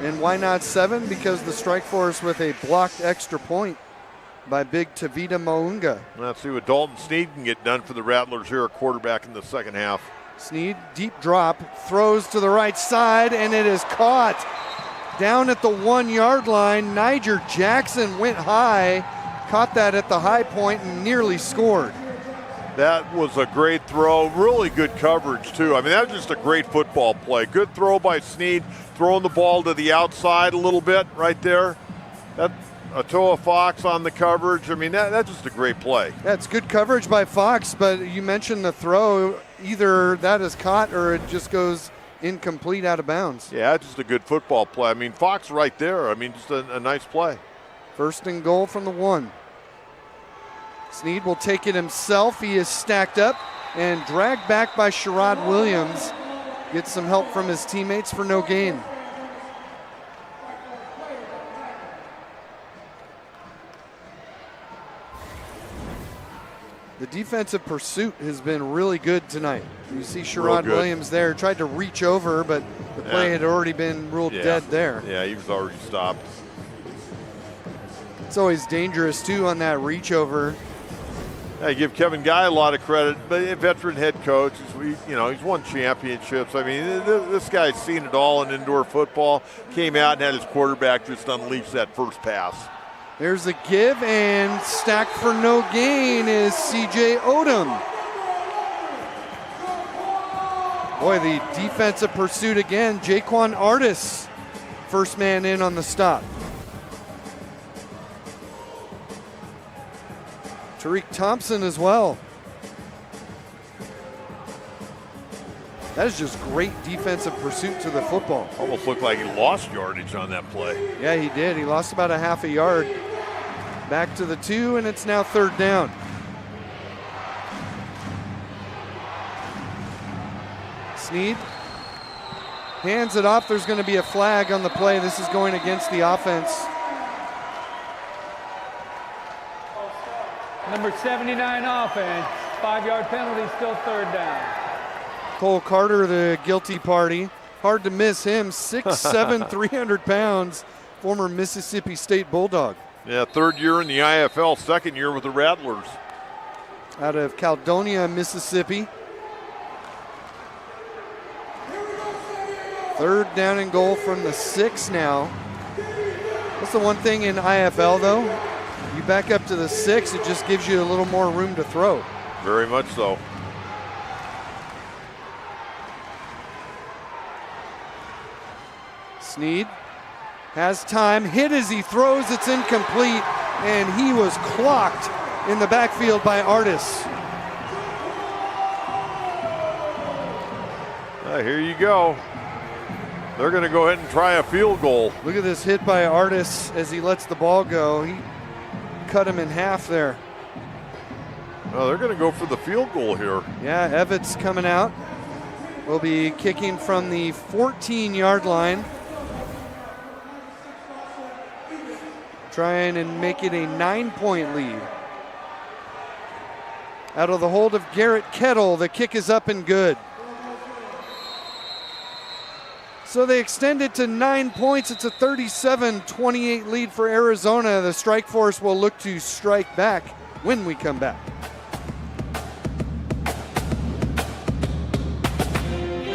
And why not 7? Because the Strike Force with a blocked extra point by big Tavita Maunga. Let's see what Dalton Sneed can get done for the Rattlers here at quarterback in the second half. Sneed, deep drop, throws to the right side, and it is caught. Down at the 1-yard line, Niger Jackson went high, caught that at the high point and nearly scored. That was a great throw, really good coverage too. I mean, that was just a great football play. Good throw by Sneed, throwing the ball to the outside a little bit right there. That Atoa Fox on the coverage. I mean, that's just a great play. That's good coverage by Fox, but you mentioned the throw. Either that is caught or it just goes incomplete out of bounds. Yeah, just a good football play. I mean, Fox right there. I mean, just a nice play. First and goal from the 1. Sneed will take it himself. He is stacked up and dragged back by Sherrod Williams. Gets some help from his teammates for no gain. The defensive pursuit has been really good tonight. You see Sherrod Williams there, tried to reach over, but the play had already been ruled dead there. Yeah, he was already stopped. It's always dangerous too on that reach over. I give Kevin Guy a lot of credit, but a veteran head coach. He's won championships. I mean, this guy's seen it all in indoor football. Came out and had his quarterback just unleash that first pass. There's a give, and stacked for no gain is C.J. Odom. Boy, the defensive pursuit again. Jaquan Artis, first man in on the stop. Tariq Thompson as well. That is just great defensive pursuit to the football. Almost looked like he lost yardage on that play. Yeah, he did. He lost about a half a yard. Back to the 2, and it's now 3rd down. Sneed hands it off. There's going to be a flag on the play. This is going against the offense. Number 79 offense, 5-yard penalty, still 3rd down. Cole Carter, the guilty party. Hard to miss him, 6'7", 300 pounds, former Mississippi State Bulldog. Yeah, 3rd year in the IFL, 2nd year with the Rattlers. Out of Caledonia, Mississippi. 3rd down and goal from the 6 now. That's the one thing in IFL though. You back up to the 6, it just gives you a little more room to throw. Very much so. Sneed has time, hit as he throws, it's incomplete, and he was clocked in the backfield by Artis. Here you go. They're going to go ahead and try a field goal. Look at this hit by Artis as he lets the ball go. He cut him in half there. Oh, they're going to go for the field goal here. Yeah, Evans coming out. Will be kicking from the 14-yard line. Trying and make it a 9-point lead. Out of the hold of Garrett Kettle, the kick is up and good. So they extend it to 9 points. It's a 37-28 lead for Arizona. The Strike Force will look to strike back when we come back.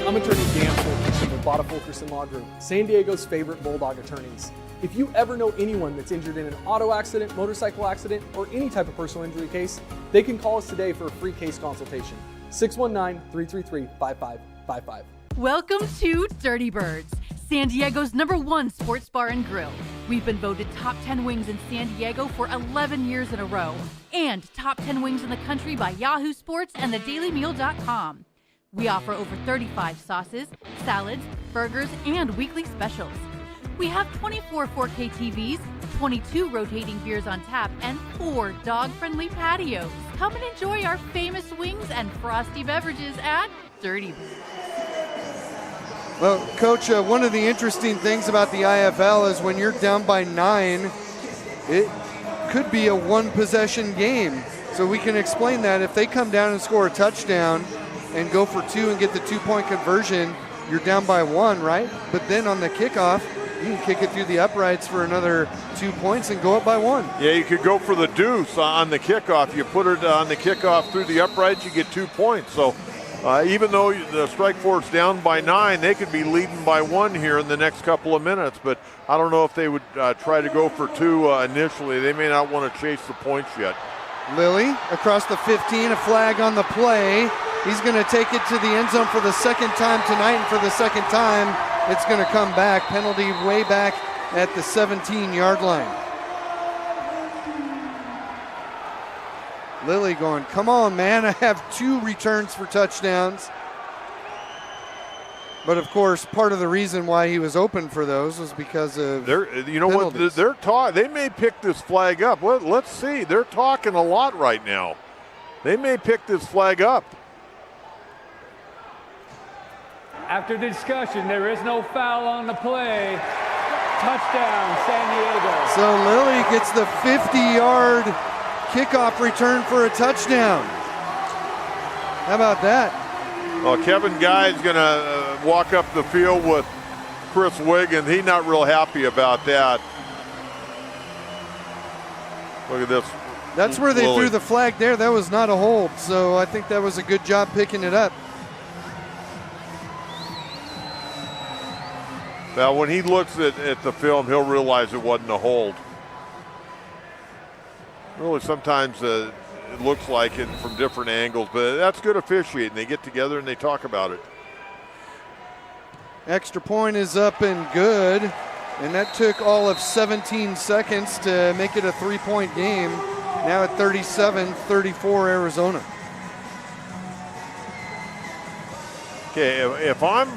I'm attorney Dan Fulkerson with Botta Fulkerson Law Group, San Diego's favorite Bulldog attorneys. If you ever know anyone that's injured in an auto accident, motorcycle accident, or any type of personal injury case, they can call us today for a free case consultation. 619-333-5555. Welcome to Dirty Birds, San Diego's #1 sports bar and grill. We've been voted top 10 wings in San Diego for 11 years in a row, and top 10 wings in the country by Yahoo Sports and thedailymeal.com. We offer over 35 sauces, salads, burgers, and weekly specials. We have 24 4K TVs, 22 rotating beers on tap, and 4 dog-friendly patios. Come and enjoy our famous wings and frosty beverages at Dirty Birds. Well, Coach, one of the interesting things about the IFL is when you're down by 9, it could be a one-possession game. So we can explain that. If they come down and score a touchdown and go for 2 and get the 2-point conversion, you're down by 1, right? But then on the kickoff, you can kick it through the uprights for another 2 points and go up by 1. Yeah, you could go for the deuce on the kickoff. You put it on the kickoff through the uprights, you get 2 points. So even though the strike force down by 9, they could be leading by 1 here in the next couple of minutes. But I don't know if they would try to go for 2 initially. They may not want to chase the points yet. Lilly across the 15, a flag on the play. He's going to take it to the end zone for the second time tonight, and for the second time, it's going to come back. Penalty way back at the 17-yard line. Lilly going, come on, man. I have 2 returns for touchdowns. But, of course, part of the reason why he was open for those was because of penalties. They may pick this flag up. Let's see. They're talking a lot right now. They may pick this flag up. After the discussion, there is no foul on the play. Touchdown, San Diego. So Lilly gets the 50-yard kickoff return for a touchdown. How about that? Well, Kevin Guy's going to walk up the field with Chris Wiggins. He's not real happy about that. Look at this. That's where they threw the flag there. That was not a hold, so I think that was a good job picking it up. Now, when he looks at the film, he'll realize it wasn't a hold. Really, sometimes it looks like it from different angles, but that's good officiating. They get together and they talk about it. Extra point is up and good, and that took all of 17 seconds to make it a 3-point game. Now at 37-34 Arizona. Okay, if I'm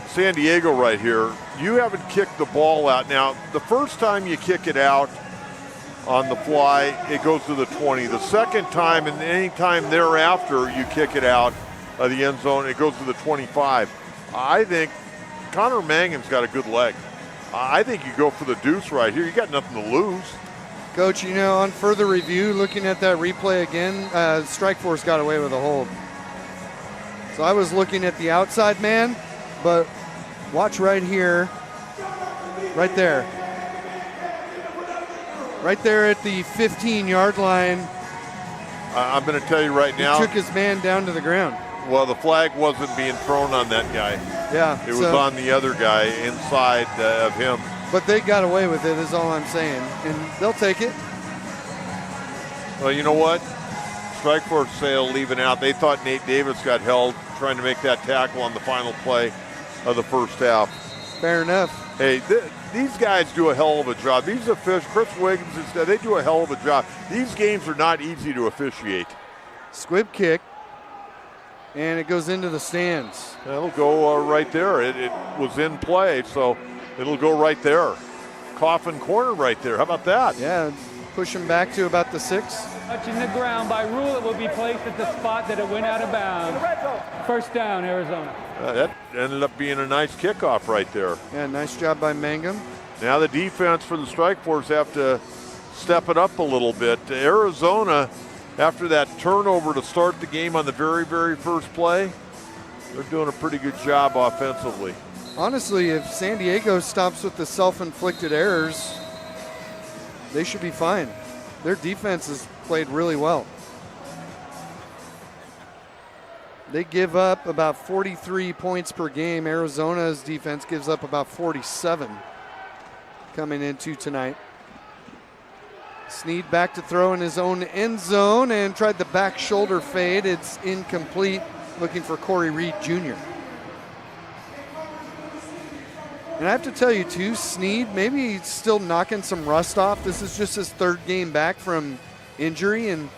San Diego right here, you haven't kicked the ball out. Now, the first time you kick it out on the fly, it goes to the 20. The second time and any time thereafter you kick it out of the end zone, it goes to the 25. I think Connor Mangan's got a good leg. I think you go for the deuce right here. You got nothing to lose. Coach, you know, on further review, looking at that replay again, Strike Force got away with a hold. So I was looking at the outside man, but watch right here, right there. Right there at the 15-yard line. I'm going to tell you right now. He took his man down to the ground. Well, the flag wasn't being thrown on that guy. Yeah. It was on the other guy inside of him. But they got away with it is all I'm saying. And they'll take it. Well, you know what? Strike Force sale leaving out. They thought Nate Davis got held trying to make that tackle on the final play of the first half. Fair enough. Hey, these guys do a hell of a job. These officials, Chris Wiggins, they do a hell of a job. These games are not easy to officiate. Squib kick, and it goes into the stands. It'll go right there. It was in play, so it'll go right there. Coffin corner right there. How about that? Yeah, push him back to about the 6. Touching the ground. By rule, it will be placed at the spot that it went out of bounds. First down, Arizona. That ended up being a nice kickoff right there. Yeah, nice job by Mangum. Now the defense for the Strike Force have to step it up a little bit. Arizona, after that turnover to start the game on the very, very first play, they're doing a pretty good job offensively. Honestly, if San Diego stops with the self-inflicted errors, they should be fine. Their defense has played really well. They give up about 43 points per game. Arizona's defense gives up about 47 coming into tonight. Snead back to throw in his own end zone and tried the back shoulder fade. It's incomplete, looking for Corey Reed Jr. And I have to tell you, too, Snead, maybe he's still knocking some rust off. This is just his third game back from injury, and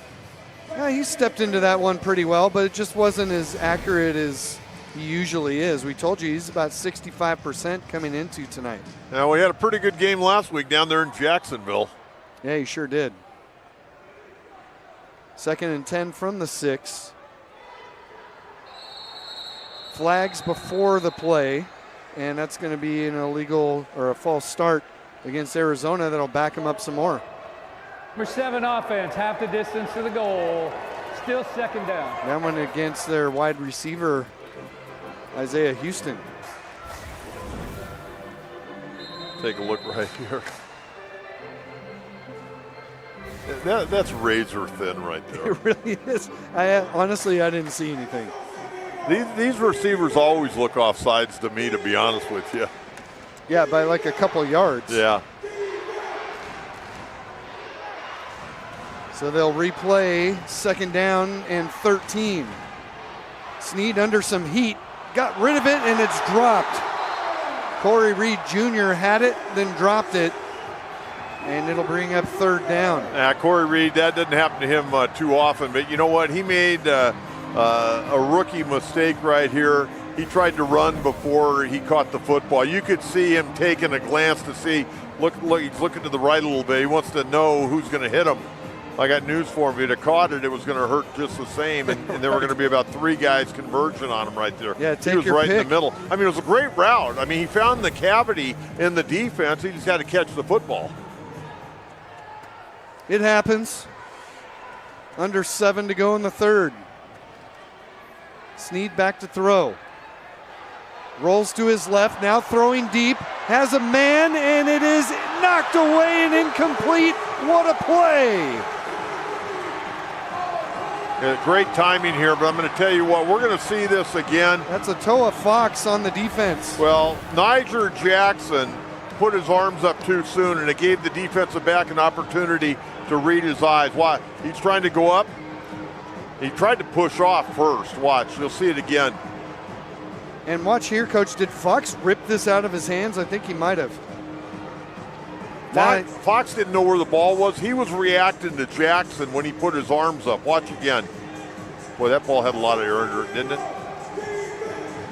he stepped into that one pretty well, but it just wasn't as accurate as he usually is. We told you he's about 65% coming into tonight. Now, we had a pretty good game last week down there in Jacksonville. Yeah, he sure did. 2nd and 10 from the 6. Flags before the play, and that's going to be an illegal or a false start against Arizona that'll back him up some more. Number 7 offense, half the distance to the goal. Still 2nd down. That one against their wide receiver, Isaiah Houston. Take a look right here. That's razor thin right there. It really is. Honestly, I didn't see anything. These receivers always look offsides to me, to be honest with you. Yeah, by like a couple yards. Yeah. So they'll replay 2nd down and 13. Snead under some heat, got rid of it, and it's dropped. Corey Reed Jr. had it, then dropped it, and it'll bring up 3rd down. Corey Reed, that doesn't happen to him too often, but you know what? He made a rookie mistake right here. He tried to run before he caught the football. You could see him taking a glance to see, look, he's looking to the right a little bit. He wants to know who's going to hit him. I got news for him. If he'd have caught it, it was going to hurt just the same, and there were going to be about 3 guys converging on him right there. Yeah, take he was your right pick. in the middle. I mean, it was a great route. I mean, he found the cavity in the defense. He just had to catch the football. It happens. Under 7 to go in the 3rd. Snead back to throw. Rolls to his left, now throwing deep. Has a man, and it is knocked away and incomplete. What a play! Yeah, great timing here, but I'm going to tell you what, we're going to see this again. That's a Toa Fox on the defense. Well, Niger Jackson put his arms up too soon, and it gave the defensive back an opportunity to read his eyes. Why? He's trying to go up. He tried to push off first. Watch, you'll see it again. And watch here, Coach, did Fox rip this out of his hands? I think he might have. Fox didn't know where the ball was. He was reacting to Jackson when he put his arms up. Watch again. Boy, that ball had a lot of air under it, didn't it?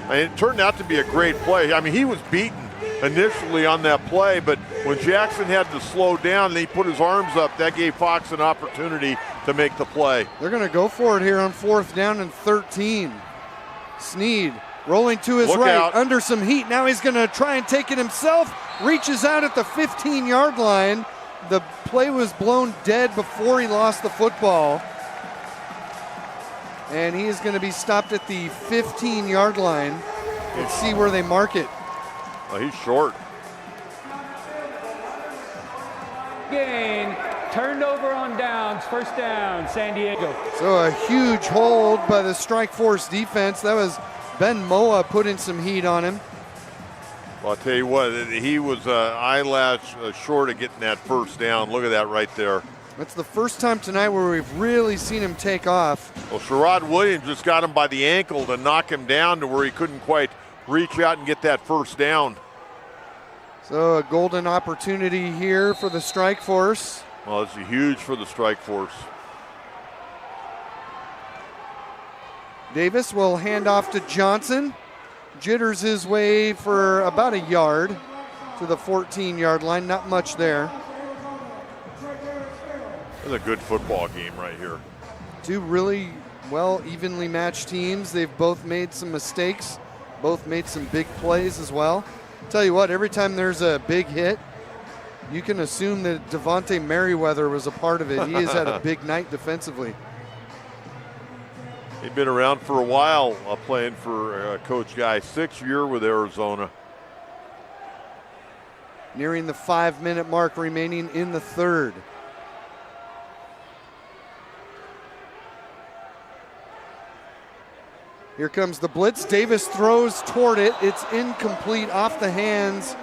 And it turned out to be a great play. I mean, he was beaten initially on that play, but when Jackson had to slow down and he put his arms up, that gave Fox an opportunity to make the play. They're going to go for it here on 4th down and 13. Snead rolling to his right, out. Under some heat. Now he's going to try and take it himself. Reaches out at the 15-yard line. The play was blown dead before he lost the football. And he is going to be stopped at the 15-yard line. Let's see where they mark it. Well, he's short. Gain, turned over on downs, 1st down, San Diego. So a huge hold by the Strike Force defense. That was Ben Moa putting some heat on him. Well, I'll tell you what, he was eyelash short of getting that 1st down. Look at that right there. That's the first time tonight where we've really seen him take off. Well, Sherrod Williams just got him by the ankle to knock him down to where he couldn't quite reach out and get that 1st down. So a golden opportunity here for the Strike Force. Well, it's huge for the Strike Force. Davis will hand off to Johnson. Jitters his way for about a yard to the 14-yard line. Not much there. It's a good football game right here. 2 really well evenly matched teams. They've both made some mistakes, both made some big plays as well. Tell you what, every time there's a big hit, you can assume that Devontae Merriweather was a part of it. He has had a big night defensively. He's been around for a while playing for Coach Guy. 6th year with Arizona. Nearing the 5-minute mark remaining in the 3rd. Here comes the blitz. Davis throws toward it. It's incomplete, off the hands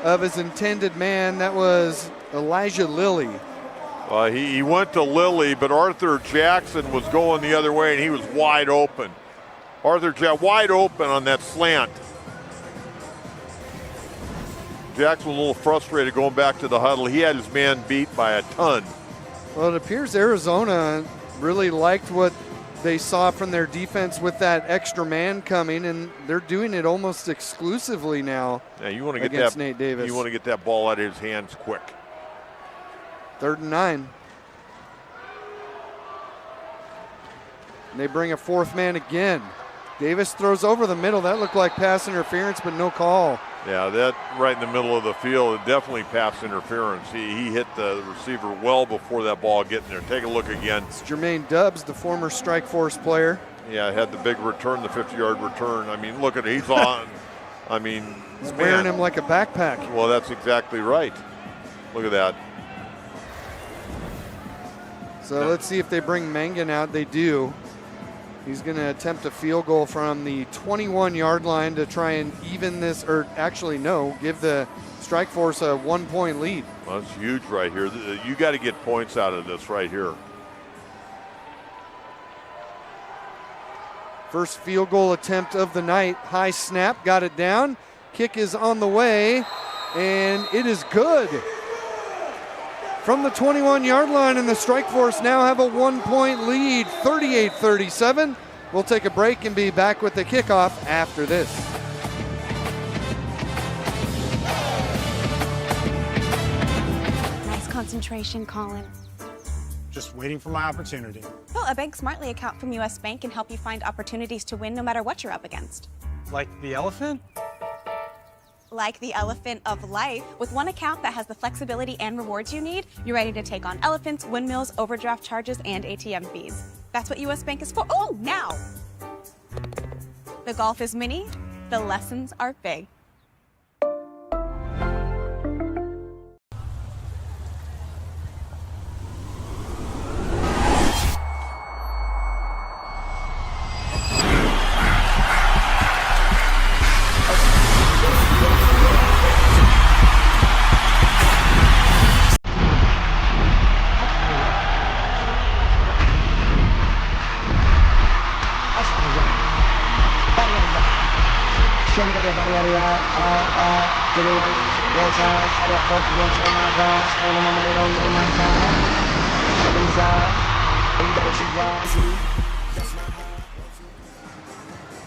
of his intended man. That was Elijah Lilly. He went to Lilly, but Arthur Jackson was going the other way, and he was wide open. Arthur Jackson wide open on that slant. Jackson was a little frustrated going back to the huddle. He had his man beat by a ton. Well, it appears Arizona really liked what they saw from their defense with that extra man coming, and they're doing it almost exclusively now. Yeah, you want to get against that, Nate Davis. You want to get that ball out of his hands quick. 3rd and 9. And they bring a 4th man again. Davis throws over the middle. That looked like pass interference, but no call. Yeah, that right in the middle of the field, definitely pass interference. He hit the receiver well before that ball getting there. Take a look again. It's Jermaine Dubs, the former Strike Force player. Yeah, had the big return, the 50-yard return. I mean, look at it. He's on. I mean, he's wearing him like a backpack. Well, that's exactly right. Look at that. So let's see if they bring Mangan out. They do. He's going to attempt a field goal from the 21-yard line to try and even this, or actually no, give the Strike Force a 1-point lead. Well, that's huge right here. You got to get points out of this right here. First field goal attempt of the night. High snap, got it down. Kick is on the way, and it is good. From the 21-yard line, and the Strike Force now have a 1-point lead, 38-37. We'll take a break and be back with the kickoff after this. Nice concentration, Colin. Just waiting for my opportunity. Well, a Bank Smartly account from US Bank can help you find opportunities to win no matter what you're up against. Like the elephant? Like the elephant of life. With one account that has the flexibility and rewards you need, you're ready to take on elephants, windmills, overdraft charges, and ATM fees. That's what US Bank is for. Oh, now! The golf is mini, the lessons are big.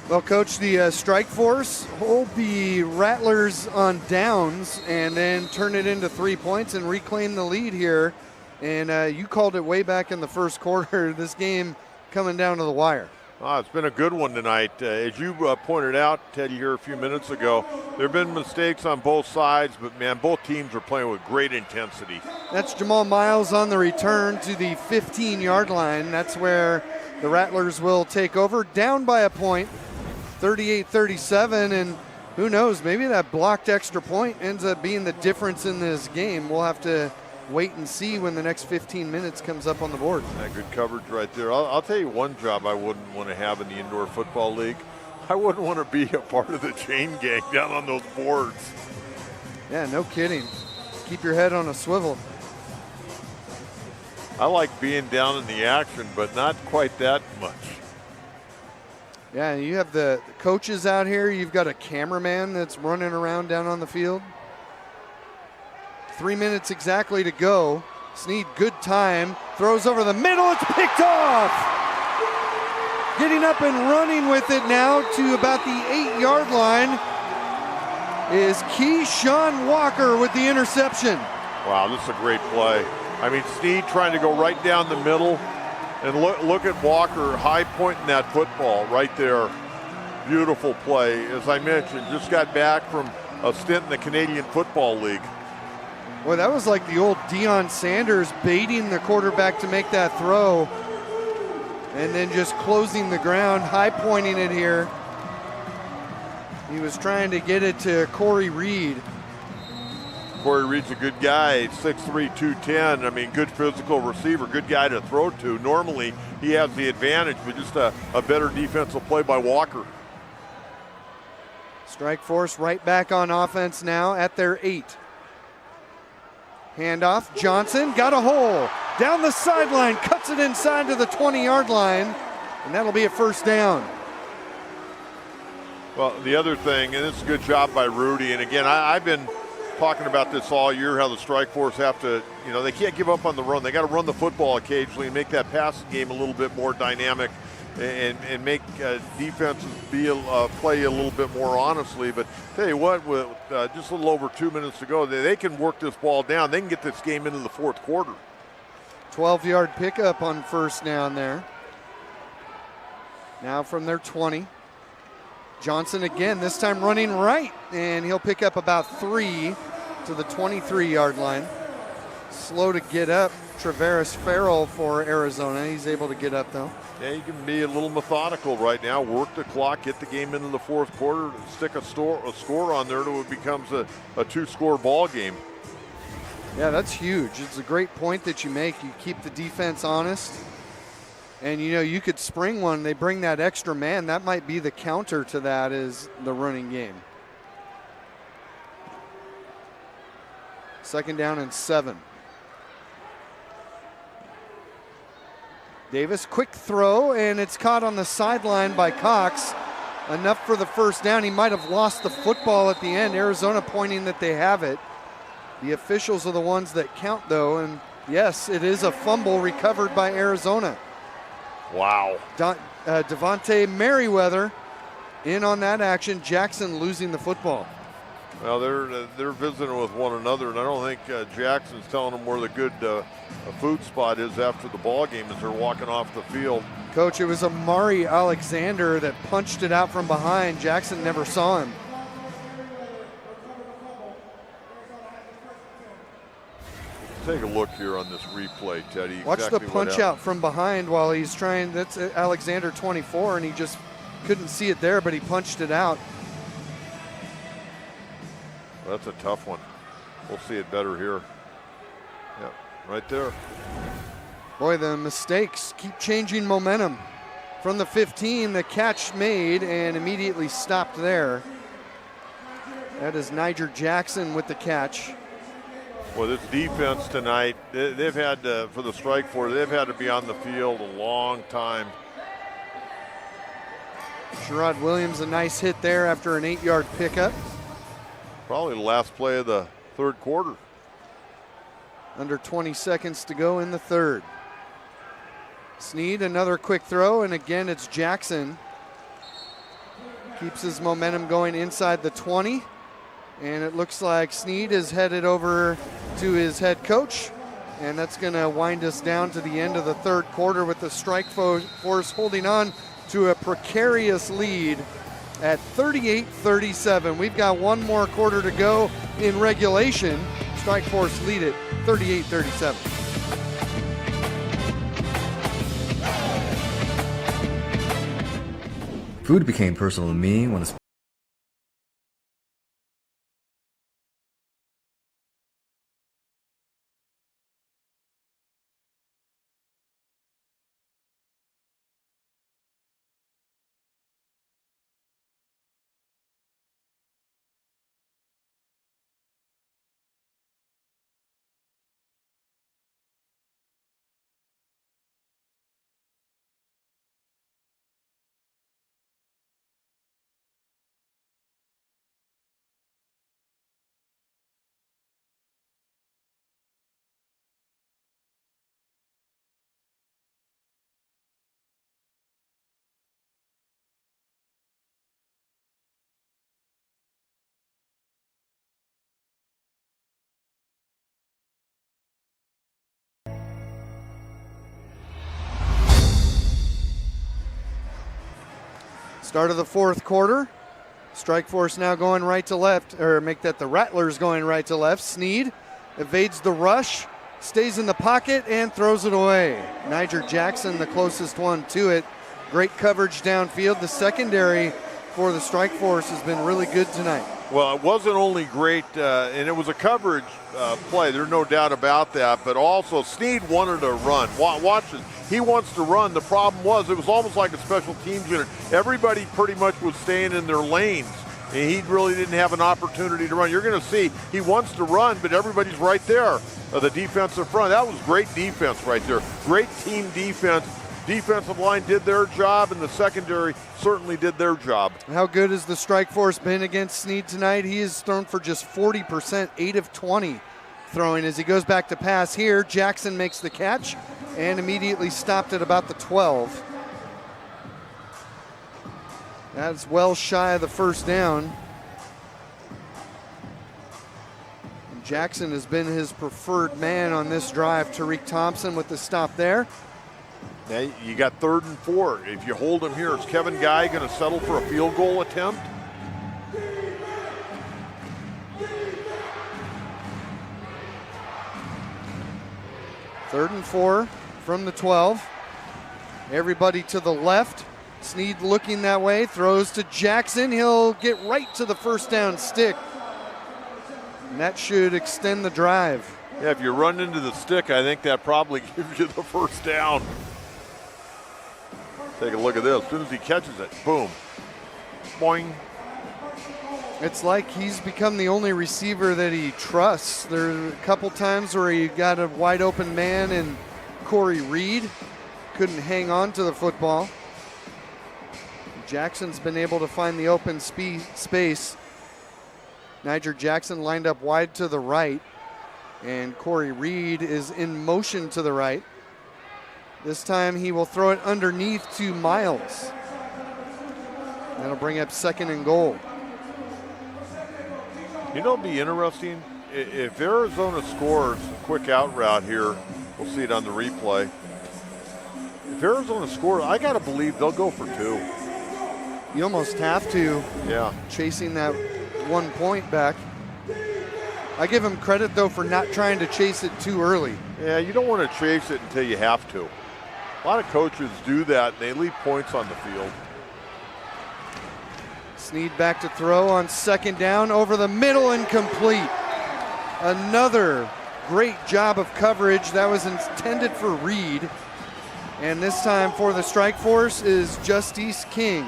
Well, Coach, the Strike Force hold the Rattlers on downs and then turn it into 3 points and reclaim the lead here. And you called it way back in the first quarter. This game coming down to the wire. It's been a good one tonight. As you pointed out, Teddy, here a few minutes ago, there have been mistakes on both sides, but, man, both teams are playing with great intensity. That's Jamal Miles on the return to the 15-yard line. That's where the Rattlers will take over, down by a point, 38-37, and who knows, maybe that blocked extra point ends up being the difference in this game. We'll have to wait and see when the next 15 minutes comes up on the board. Good coverage right there. I'll tell you one job I wouldn't want to have in the indoor football league. I wouldn't want to be a part of the chain gang down on those boards. Yeah, no kidding. Keep your head on a swivel. I like being down in the action, but not quite that much. Yeah, you have the coaches out here. You've got a cameraman that's running around down on the field. 3 minutes exactly to go. Snead, good time. Throws over the middle. It's picked off. Getting up and running with it now to about the 8-yard line is Keyshawn Walker with the interception. Wow, this is a great play. I mean, Snead trying to go right down the middle. And look at Walker high pointing that football right there. Beautiful play. As I mentioned, just got back from a stint in the Canadian Football League. Boy, that was like the old Deion Sanders baiting the quarterback to make that throw and then just closing the ground, high pointing it here. He was trying to get it to Corey Reed. Corey Reed's a good guy, 6'3", 210. I mean, good physical receiver, good guy to throw to. Normally, he has the advantage, but just a better defensive play by Walker. Strike Force right back on offense now at their 8. Handoff, Johnson got a hole. Down the sideline, cuts it inside to the 20-yard line, and that'll be a first down. Well, the other thing, and it's a good job by Rudy, and again, I've been talking about this all year, how the Strike Force have to, they can't give up on the run. They got to run the football occasionally and make that passing game a little bit more dynamic and make defenses play a little bit more honestly. But tell you what, with just a little over 2 minutes to go, they can work this ball down. They can get this game into the fourth quarter. 12-yard pickup on first down there. Now from their 20. Johnson again, this time running right, and he'll pick up about 3 to the 23-yard line. Slow to get up, Traveris Farrell for Arizona. He's able to get up, though. Yeah, you can be a little methodical right now, work the clock, get the game into the fourth quarter, stick a score on there till it becomes a 2-score ball game. Yeah, that's huge. It's a great point that you make. You keep the defense honest. And, you could spring one. They bring that extra man. That might be the counter to that is the running game. 2nd down and 7. Davis, quick throw, and it's caught on the sideline by Cox. Enough for the first down. He might have lost the football at the end. Arizona pointing that they have it. The officials are the ones that count, though. And, yes, it is a fumble recovered by Arizona. Wow. Devontae Merriweather in on that action. Jackson losing the football. Well, they're visiting with one another, and I don't think Jackson's telling them where the good food spot is after the ball game as they're walking off the field. Coach, it was Amari Alexander that punched it out from behind. Jackson never saw him. Take a look here on this replay, Teddy. Watch the punch out from behind while he's trying. That's Alexander 24, and he just couldn't see it there, but he punched it out. Well, that's a tough one. We'll see it better here. Yep, right there. Boy, the mistakes keep changing momentum. From the 15, the catch made and immediately stopped there. That is Niger Jackson with the catch. Well, this defense tonight, they've had for the Strike Force, they've had to be on the field a long time. Sherrod Williams, a nice hit there after an 8-yard pickup. Probably the last play of the third quarter. Under 20 seconds to go in the third. Snead, another quick throw, and again it's Jackson. Keeps his momentum going inside the 20. And it looks like Snead is headed over to his head coach. And that's going to wind us down to the end of the third quarter with the Strike Force holding on to a precarious lead at 38-37. We've got one more quarter to go in regulation. Strike Force lead it 38-37. Food became personal to me when a Start of the fourth quarter. Strike Force now going right to left, or make that the Rattlers going right to left. Snead evades the rush, stays in the pocket, and throws it away. Niger Jackson, the closest one to it. Great coverage downfield. The secondary for the Strike Force has been really good tonight. Well, it wasn't only great, and it was a coverage play. There's no doubt about that. But also, Snead wanted to run. Watch it. He wants to run. The problem was it was almost like a special teams unit. Everybody pretty much was staying in their lanes, and he really didn't have an opportunity to run. You're going to see he wants to run, but everybody's right there. The defensive front. That was great defense right there. Great team defense. defensive line did their job, and the secondary certainly did their job. How good has the strike force been against Snead tonight? He has thrown for just 40%, 8 of 20 throwing. As he goes back to pass here, Jackson makes the catch and immediately stopped at about the 12. That's well shy of the first down. Jackson has been his preferred man on this drive. Tariq Thompson with the stop there. Now you got 3rd and 4. If you hold him here, is Kevin Guy going to settle for a field goal attempt? Third and 4 from the 12. Everybody to the left. Snead looking that way, throws to Jackson. He'll get right to the first down stick. And that should extend the drive. Yeah, if you run into the stick, I think that probably gives you the first down. Take a look at this. As soon as he catches it, boom. Boing. It's like he's become the only receiver that he trusts. There are a couple times where he got a wide open man and Corey Reed couldn't hang on to the football. Jackson's been able to find the open space. Niger Jackson lined up wide to the right, and Corey Reed is in motion to the right. This time he will throw it underneath to Miles. That'll bring up 2nd and goal. You know, it'd be interesting if Arizona scores a quick out route here. We'll see it on the replay. If Arizona scores, I got to believe they'll go for 2. You almost have to. Yeah. Chasing that 1 point back. I give him credit, though, for not trying to chase it too early. Yeah, you don't want to chase it until you have to. A lot of coaches do that, and they leave points on the field. Snead back to throw on 2nd down, over the middle and complete. Another great job of coverage. That was intended for Reed. And this time for the strike force is Justice King.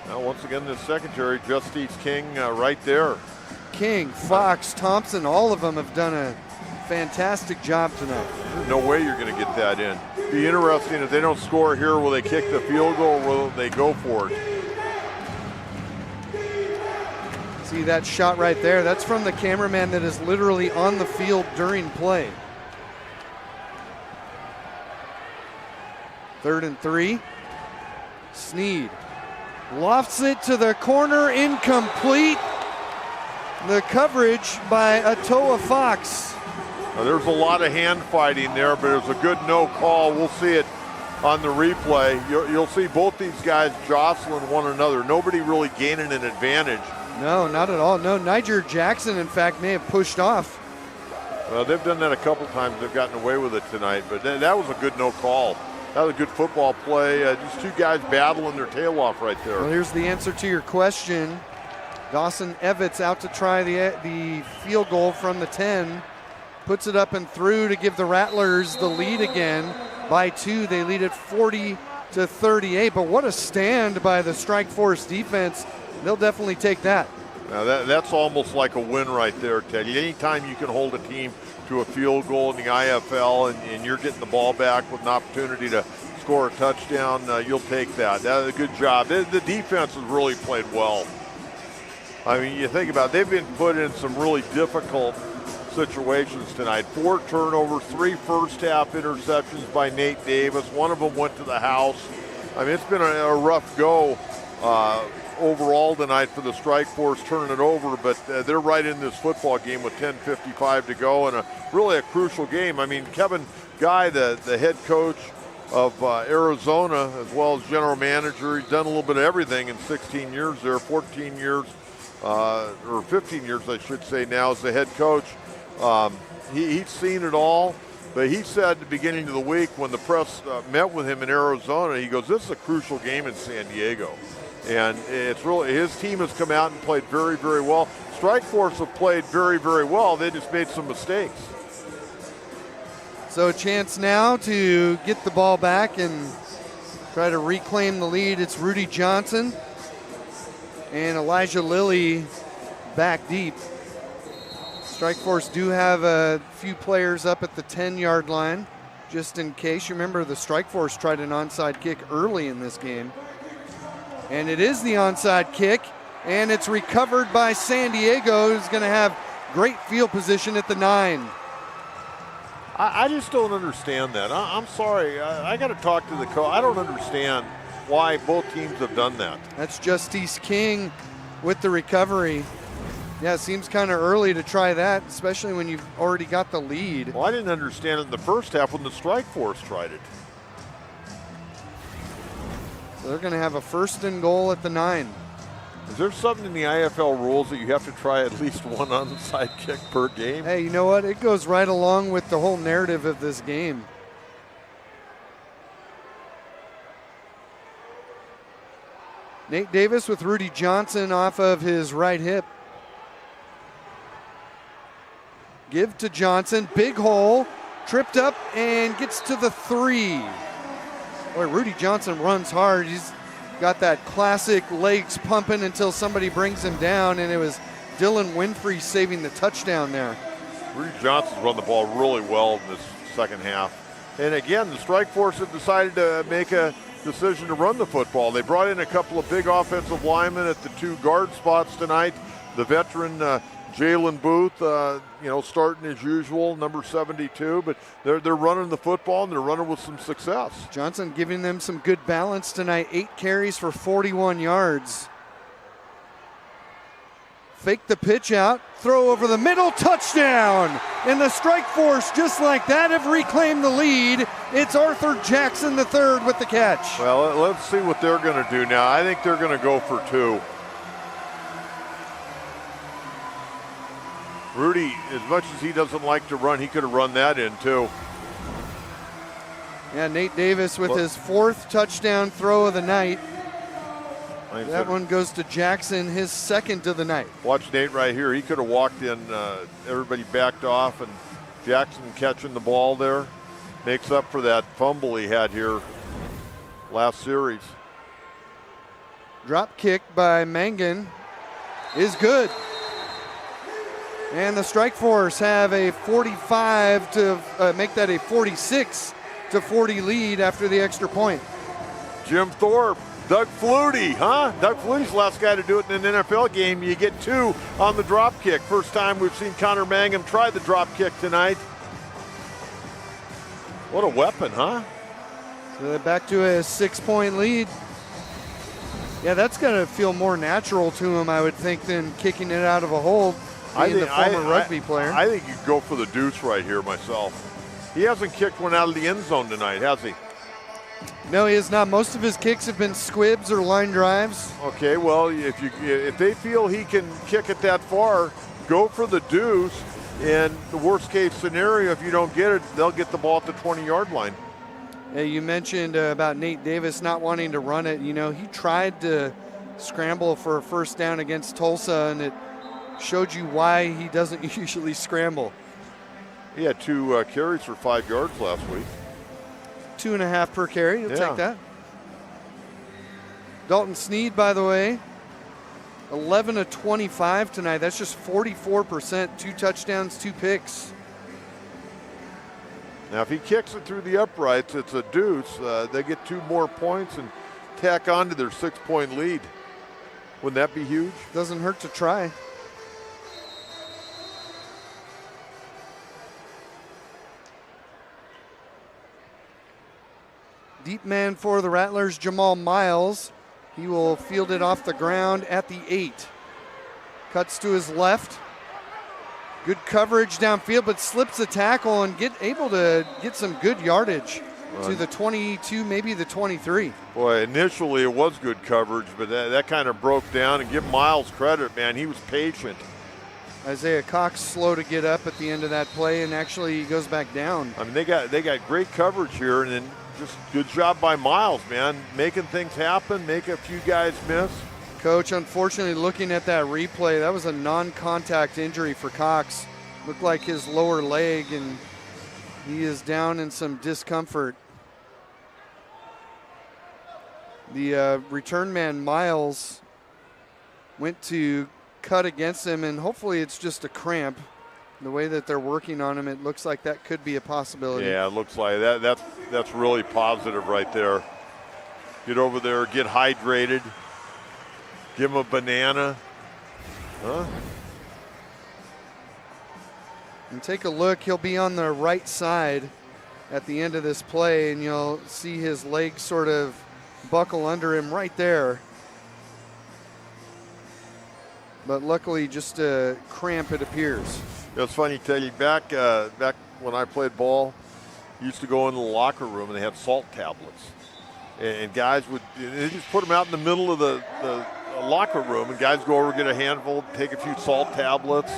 Now, once again, the secondary, Justice King right there. King, Fox, Thompson, all of them have done a fantastic job tonight. There's no way you're going to get that in. Be interesting if they don't score here, will they kick the field goal or will they go for it? See that shot right there? That's from the cameraman that is literally on the field during play. 3rd and 3. Snead lofts it to the corner, incomplete. The coverage by Atoa Fox. Now, there's a lot of hand fighting there, but it was a good no call. We'll see it on the replay. You'll see both these guys jostling one another. Nobody really gaining an advantage. No, not at all. No, Niger Jackson, in fact, may have pushed off. Well, they've done that a couple times. They've gotten away with it tonight, but that was a good no call. That was a good football play. Just 2 guys battling their tail off right there. Well, here's the answer to your question. Dawson Evitz out to try the field goal from the 10. Puts it up and through to give the Rattlers the lead again by 2. They lead at 40-38. But what a stand by the strike force defense. They'll definitely take that. Now that's almost like a win right there, Teddy. Anytime you can hold a team to a field goal in the IFL and you're getting the ball back with an opportunity to score a touchdown, you'll take that. That's a good job. The defense has really played well. I mean, you think about it, they've been put in some really difficult situations tonight. 4 turnovers, 3 first-half interceptions by Nate Davis. One of them went to the house. I mean, it's been a rough go overall tonight for the strike force turning it over, but they're right in this football game with 10:55 to go and really a crucial game. I mean, Kevin Guy, the head coach of Arizona, as well as general manager, he's done a little bit of everything in 16 years there, 14 years, or 15 years, I should say, now as the head coach. He's seen it all, but he said at the beginning of the week when the press met with him in Arizona, he goes, this is a crucial game in San Diego. And it's really, his team has come out and played very, very well. Strike Force have played very, very well. They just made some mistakes. So a chance now to get the ball back and try to reclaim the lead. It's Rudy Johnson and Elijah Lilly back deep. Strike Force do have a few players up at the 10-yard line. just in case. You remember the Strike Force tried an onside kick early in this game. And it is the onside kick, and it's recovered by San Diego, who's going to have great field position at the 9. I just don't understand that. I'm sorry. I got to talk to the coach. I don't understand why both teams have done that. That's Justice King with the recovery. Yeah, it seems kind of early to try that, especially when you've already got the lead. Well, I didn't understand it in the first half when the Strike Force tried it. So they're going to have a 1st and goal at the 9. Is there something in the IFL rules that you have to try at least one onside kick per game? Hey, you know what? It goes right along with the whole narrative of this game. Nate Davis with Rudy Johnson off of his right hip. Give to Johnson, big hole, tripped up and gets to the 3. Boy, Rudy Johnson runs hard. He's got that classic legs pumping until somebody brings him down, and it was Dylan Winfrey saving the touchdown there. Rudy Johnson's run the ball really well in this second half. And again, the Strike Force have decided to make a decision to run the football. They brought in a couple of big offensive linemen at the 2 guard spots tonight. The veteran Jalen Booth, starting as usual, number 72, but they're running the football and they're running with some success. Johnson giving them some good balance tonight. 8 carries for 41 yards. Fake the pitch out, throw over the middle, touchdown! And the Strike Force, just like that, have reclaimed the lead. It's Arthur Jackson III with the catch. Well, let's see what they're going to do now. I think they're going to go for 2. Rudy, as much as he doesn't like to run, he could have run that in too. Yeah, Nate Davis with his 4th touchdown throw of the night. That one goes to Jackson, his 2nd of the night. Watch Nate right here. He could have walked in, everybody backed off, and Jackson catching the ball there makes up for that fumble he had here last series. Drop kick by Mangan is good. And the Strike Force have a 45 to make that a 46-40 lead after the extra point. Jim Thorpe, Doug Flutie, huh? Doug Flutie's the last guy to do it in an NFL game. You get 2 on the drop kick. First time we've seen Connor Mangum try the drop kick tonight. What a weapon, huh? So they're back to a 6-point lead. Yeah, that's going to feel more natural to him, I would think, than kicking it out of a hold. Being the former rugby player. I think you go for the deuce right here myself. He hasn't kicked one out of the end zone tonight, has he? No, he has not. Most of his kicks have been squibs or line drives. Okay, well, if they feel he can kick it that far, go for the deuce. And the worst case scenario, if you don't get it, they'll get the ball at the 20-yard line. Yeah, you mentioned about Nate Davis not wanting to run it. You know, he tried to scramble for a 1st down against Tulsa, and it showed you why he doesn't usually scramble. He had 2 carries for 5 yards last week. 2.5 per carry. You'll take that. Dalton Sneed, by the way, 11 of 25 tonight. That's just 44%. 2 touchdowns, 2 picks. Now, if he kicks it through the uprights, it's a deuce. They get 2 more points and tack on to their 6-point lead. Wouldn't that be huge? Doesn't hurt to try. Deep man for the Rattlers, Jamal Miles. He will field it off the ground at the 8. Cuts to his left. Good coverage downfield, but slips the tackle and able to get some good yardage to the 22, maybe the 23. Boy, initially it was good coverage, but that kind of broke down. And give Miles credit, man. He was patient. Isaiah Cox slow to get up at the end of that play, and actually he goes back down. I mean, they got great coverage here, and then just good job by Miles, man, making things happen, make a few guys miss. Coach, unfortunately, looking at that replay, that was a non-contact injury for Cox. Looked like his lower leg, and he is down in some discomfort. The return man, Miles, went to cut against him, and hopefully it's just a cramp. The way that they're working on him, it looks like that could be a possibility. Yeah, it looks like that. That's really positive right there. Get over there, get hydrated. Give him a banana. Huh? And take a look. He'll be on the right side at the end of this play, and you'll see his legs sort of buckle under him right there. But luckily, just a cramp, it appears. It's funny, Teddy, back when I played ball, I used to go in the locker room and they had salt tablets. And guys they just put them out in the middle of the locker room, and guys go over, get a handful, take a few salt tablets.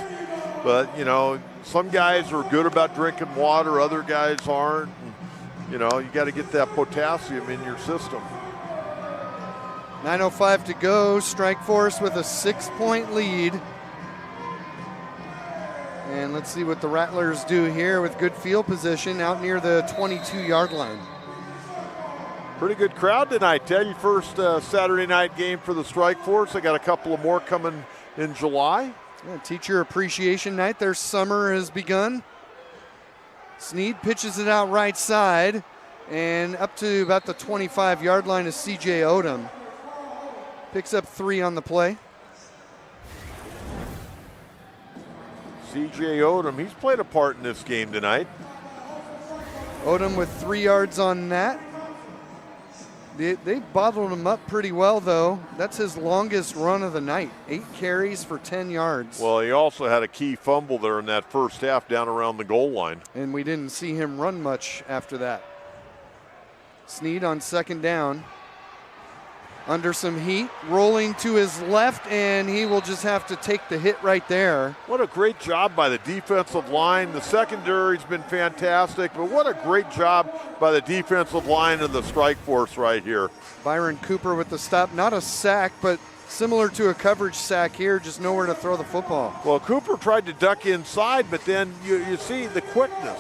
But, you know, some guys are good about drinking water, other guys aren't. And, you know, you got to get that potassium in your system. 9:05 to go. Strike Force with a 6-point lead. And let's see what the Rattlers do here with good field position out near the 22-yard line. Pretty good crowd tonight, Teddy. First Saturday night game for the Strike Force. I got a couple of more coming in July. Yeah, Teacher Appreciation Night. Their summer has begun. Sneed pitches it out right side, and up to about the 25-yard line is C.J. Odom. Picks up 3 on the play. C.J. Odom, he's played a part in this game tonight. Odom with 3 yards on that. They bottled him up pretty well, though. That's his longest run of the night. 8 carries for 10 yards. Well, he also had a key fumble there in that first half down around the goal line. And we didn't see him run much after that. Sneed on second down. Under some heat, rolling to his left, and he will just have to take the hit right there. What a great job by the defensive line. The secondary's been fantastic, but what a great job by the defensive line of the Strike Force right here. Byron Cooper with the stop. Not a sack, but similar to a coverage sack here, just nowhere to throw the football. Well, Cooper tried to duck inside, but then you see the quickness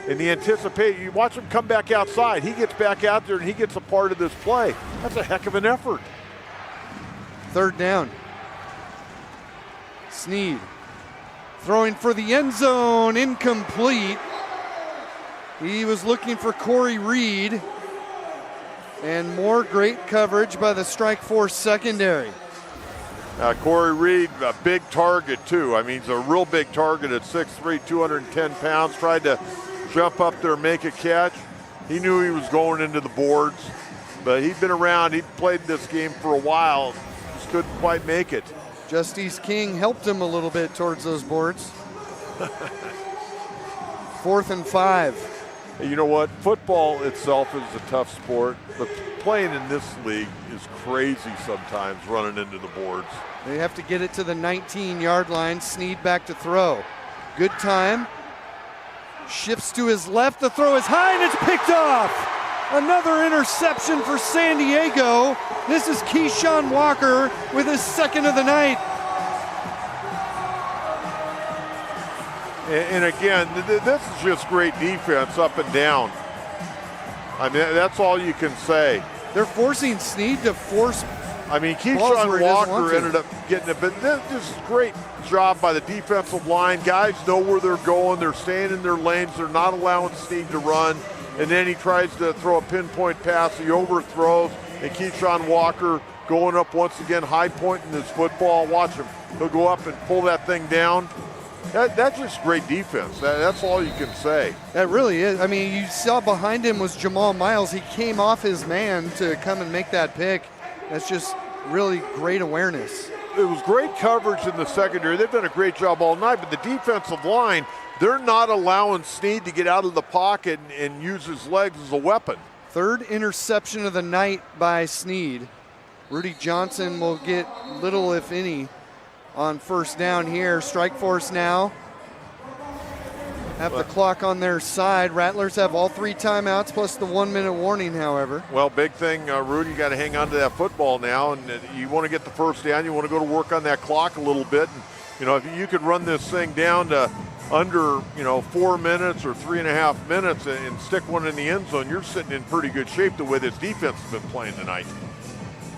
and the anticipation. You watch him come back outside. He gets back out there and he gets a part of this play. That's a heck of an effort. Third down. Sneed throwing for the end zone, incomplete. He was looking for Corey Reed, and more great coverage by the Strike Force secondary. Corey Reed, a big target too. I mean, he's a real big target at 6'3", 210 pounds. Tried to jump up there, make a catch. He knew he was going into the boards, but he'd been around. He'd played this game for a while. Just couldn't quite make it. Justice King helped him a little bit towards those boards. 4th and 5. You know what? Football itself is a tough sport, but playing in this league is crazy sometimes, running into the boards. They have to get it to the 19-yard line. Sneed back to throw. Good time. Shifts to his left. The throw is high, and it's picked off. Another interception for San Diego. This is Keyshawn Walker with his second of the night. And again, this is just great defense up and down. I mean, that's all you can say. They're forcing Sneed to force. I mean, Keyshawn Walker ended up getting it, but this is great job by the defensive line. Guys know where they're going. They're staying in their lanes. They're not allowing Sneed to run. And then he tries to throw a pinpoint pass. He overthrows, and Keyshawn Walker going up once again, high point in his football. Watch him. He'll go up and pull that thing down. That's just great defense. That's all you can say. That really is. I mean, you saw behind him was Jamal Miles. He came off his man to come and make that pick. That's just really great awareness. It was great coverage in the secondary. They've done a great job all night, but the defensive line, they're not allowing Sneed to get out of the pocket and use his legs as a weapon. 3rd interception of the night by Sneed. Rudy Johnson will get little, if any, on first down here. Strike Force now have the clock on their side. Rattlers have all 3 timeouts plus the 1-minute warning, however. Well, big thing, Rudy, you got to hang on to that football now, and you want to get the first down. You want to go to work on that clock a little bit. And, you know, if you could run this thing down to under, 4 minutes or 3.5 minutes and stick one in the end zone, you're sitting in pretty good shape the way this defense has been playing tonight.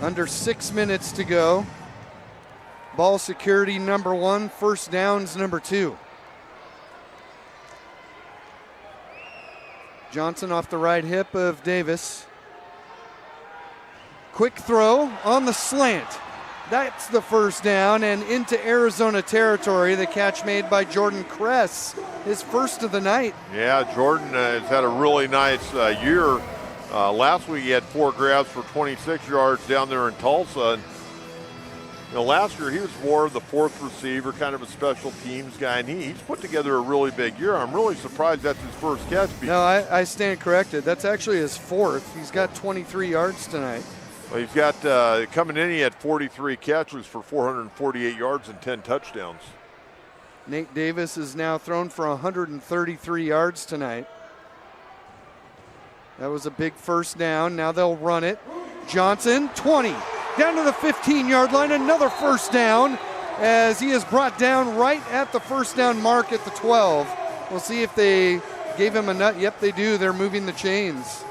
Under 6 minutes to go. Ball security number 1, first downs number 2. Johnson off the right hip of Davis. Quick throw on the slant. That's the first down and into Arizona territory. The catch made by Jordan Kress, his first of the night. Yeah, Jordan has had a really nice year. Last week he had 4 grabs for 26 yards down there in Tulsa. And, last year he was more of the 4th receiver, kind of a special teams guy, and he's put together a really big year. I'm really surprised that's his first catch. No, I stand corrected. That's actually his 4th. He's got 23 yards tonight. Well, he's got, coming in, he had 43 catches for 448 yards and 10 touchdowns. Nate Davis is now thrown for 133 yards tonight. That was a big first down. Now they'll run it. Johnson, 20. Down to the 15-yard line, another first down as he is brought down right at the first down mark at the 12. We'll see if they gave him a nut. Yep, they do. They're moving the chains.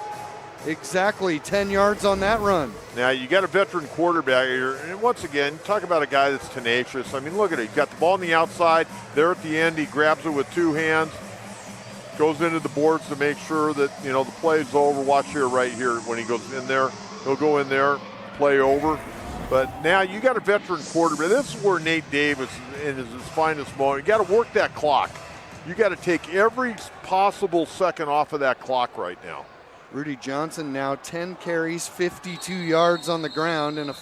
Exactly 10 yards on that run. Now, you got a veteran quarterback here, and once again, talk about a guy that's tenacious. I mean, look at it. He's got the ball on the outside. There at the end, he grabs it with 2 hands, goes into the boards to make sure that, the play's over. Watch here, right here, when he goes in there. He'll go in there, play over. But now you got a veteran quarterback. This is where Nate Davis is his finest moment. You got to work that clock. You got to take every possible second off of that clock right now. Rudy Johnson now 10 carries, 52 yards on the ground, and a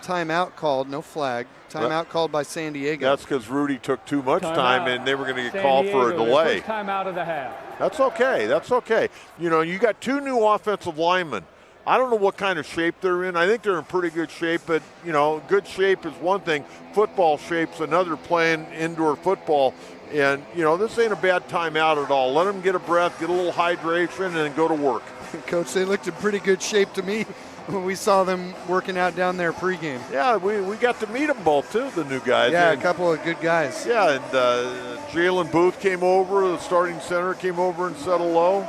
timeout called, no flag. Timeout called by San Diego. That's because Rudy took too much time and they were going to get called for a delay. First time out of the half. That's okay. That's okay. You got 2 new offensive linemen. I don't know what kind of shape they're in. I think they're in pretty good shape, but, good shape is one thing. Football shape's another, playing indoor football. And, this ain't a bad timeout at all. Let them get a breath, get a little hydration, and then go to work. Coach, they looked in pretty good shape to me when we saw them working out down there pregame. Yeah, we got to meet them both, too, the new guys. Yeah, a couple of good guys. Yeah, and Jalen Booth came over, the starting center came over and said hello.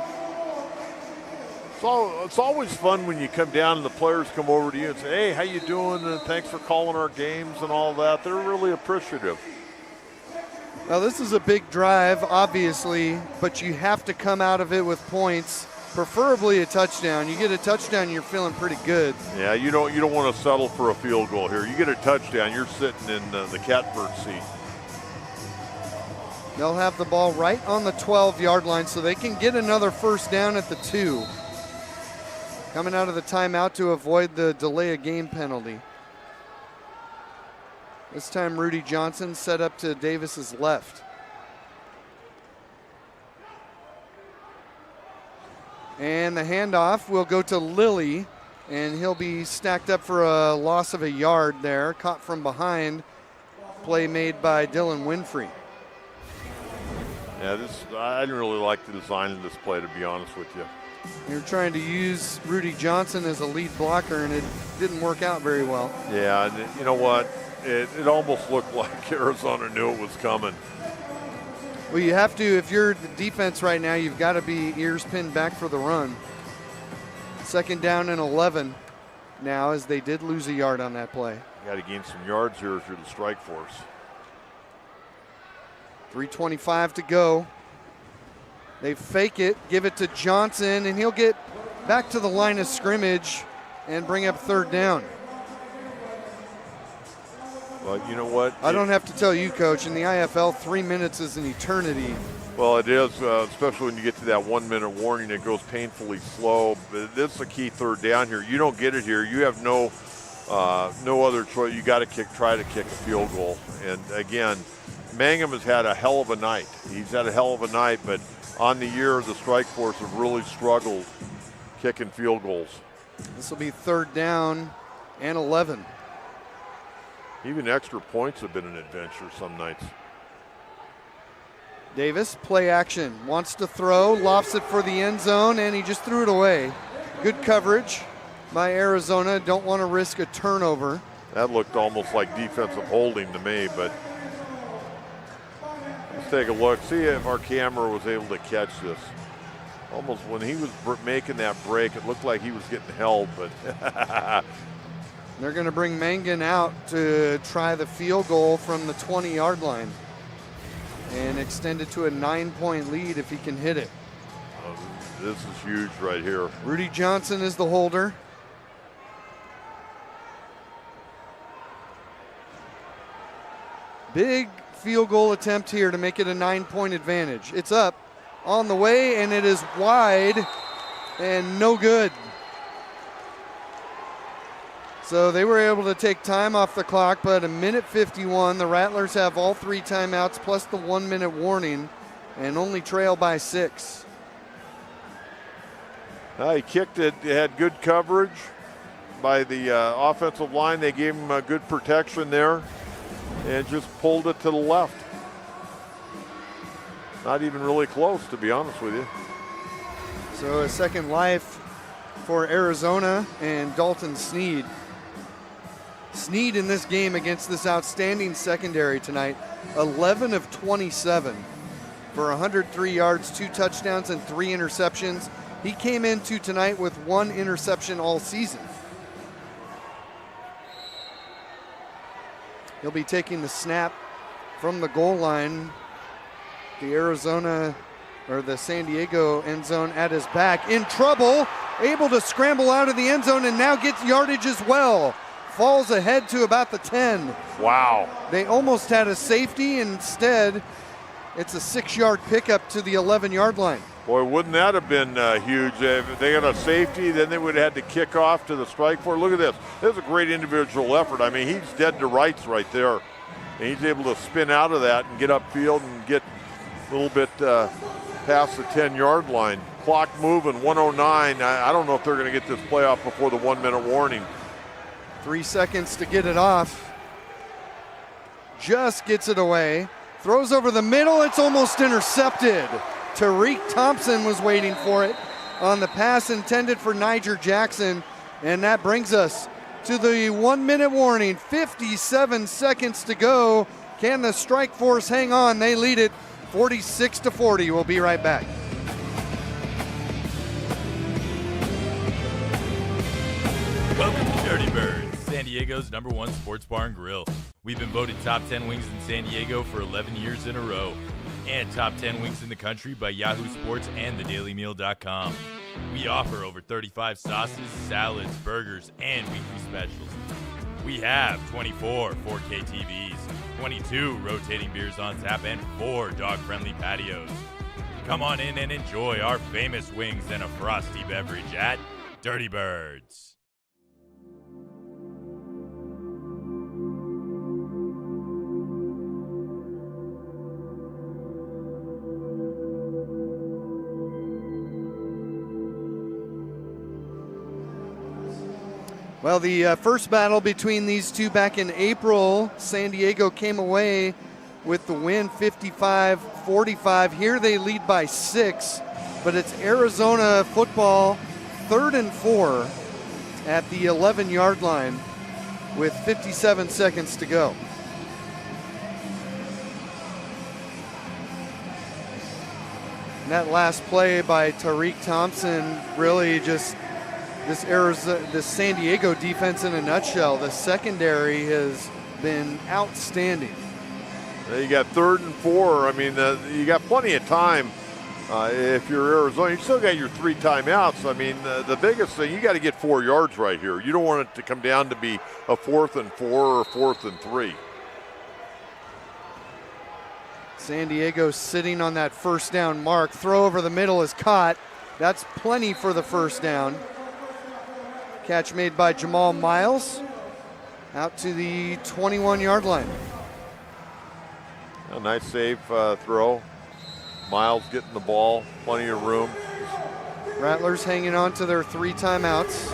It's always fun when you come down and the players come over to you and say, hey, how you doing? And thanks for calling our games and all that. They're really appreciative. Now, this is a big drive, obviously, but you have to come out of it with points, preferably a touchdown. You get a touchdown, you're feeling pretty good. Yeah, you don't want to settle for a field goal here. You get a touchdown, you're sitting in the catbird seat. They'll have the ball right on the 12-yard line, so they can get another first down at the 2. Coming out of the timeout to avoid the delay of game penalty. This time Rudy Johnson set up to Davis's left. And the handoff will go to Lilly, and he'll be stacked up for a loss of a yard there. Caught from behind. Play made by Dylan Winfrey. Yeah, I didn't really like the design of this play, to be honest with you. You're trying to use Rudy Johnson as a lead blocker, and it didn't work out very well. Yeah, and you know what? It almost looked like Arizona knew it was coming. Well, you have to, if you're the defense right now, you've got to be ears pinned back for the run. 2nd down and 11 now, as they did lose a yard on that play. You got to gain some yards here if you're the strike force. 3:25 to go. They fake it, give it to Johnson, and he'll get back to the line of scrimmage and bring up 3rd down. Well, you know what? I don't have to tell you, Coach, in the IFL, 3 minutes is an eternity. Well, it is, especially when you get to that 1-minute warning. It goes painfully slow. But this is a key 3rd down here. You don't get it here. You have no other choice. You got to try to kick a field goal. And again, Mangum has had a hell of a night. He's had a hell of a night, but on the year, the strike force have really struggled kicking field goals. This will be 3rd down and 11. Even extra points have been an adventure some nights. Davis, play action, wants to throw, lofts it for the end zone, and he just threw it away. Good coverage by Arizona. Don't want to risk a turnover. That looked almost like defensive holding to me, but let's take a look. See if our camera was able to catch this. Almost when he was making that break, it looked like he was getting held, but they're going to bring Mangan out to try the field goal from the 20-yard line and extend it to a 9-point lead if he can hit it. This is huge right here. Rudy Johnson is the holder. Big field goal attempt here to make it a 9-point advantage. It's up, on the way, and it is wide and no good. So they were able to take time off the clock, but a minute 51. The Rattlers have all 3 timeouts plus the 1-minute warning and only trail by 6. He kicked it, had good coverage by the offensive line. They gave him good protection there and just pulled it to the left. Not even really close, to be honest with you. So a second life for Arizona and Dalton Sneed. Sneed in this game against this outstanding secondary tonight, 11 of 27 for 103 yards, 2 touchdowns, and 3 interceptions. He came into tonight with 1 interception all season. He'll be taking the snap from the goal line. The Arizona or the San Diego end zone at his back. In trouble, able to scramble out of the end zone and now gets yardage as well. Falls ahead to about the 10. Wow. They almost had a safety. Instead, it's a 6-yard pickup to the 11-yard line. Boy, wouldn't that have been huge? If they got a safety, then they would have had to kick off to the strike force. Look at this. This is a great individual effort. I mean, he's dead to rights right there. And he's able to spin out of that and get upfield and get a little bit past the 10-yard line. Clock moving, 109. I don't know if they're going to get this play off before the 1-minute warning. 3 seconds to get it off. Just gets it away. Throws over the middle. It's almost intercepted. Tariq Thompson was waiting for it on the pass intended for Niger Jackson. And that brings us to the 1-minute warning. 57 seconds to go. Can the strike force hang on? They lead it 46-40. We'll be right back. Welcome to Dirty Birds, San Diego's #1 sports bar and grill. We've been voted top 10 wings in San Diego for 11 years in a row, and top 10 wings in the country by Yahoo Sports and thedailymeal.com. We offer over 35 sauces, salads, burgers, and weekly specials. We have 24 4K TVs, 22 rotating beers on tap, and 4 dog-friendly patios. Come on in and enjoy our famous wings and a frosty beverage at Dirty Birds. Well, the first battle between these two back in April, San Diego came away with the win 55-45. Here they lead by 6, but it's Arizona football 3rd and 4 at the 11-yard line with 57 seconds to go. And that last play by Tariq Thompson really just this San Diego defense in a nutshell. The secondary has been outstanding. You got 3rd and 4. I mean, you got plenty of time. If you're Arizona, you still got your 3 timeouts. I mean, the biggest thing, you got to get 4 yards right here. You don't want it to come down to be a 4th and 4 or 4th and 3. San Diego sitting on that first down mark. Throw over the middle is caught. That's plenty for the first down. Catch made by Jamal Miles out to the 21-yard line. A nice safe throw. Miles getting the ball, plenty of room. Rattlers hanging on to their 3 timeouts.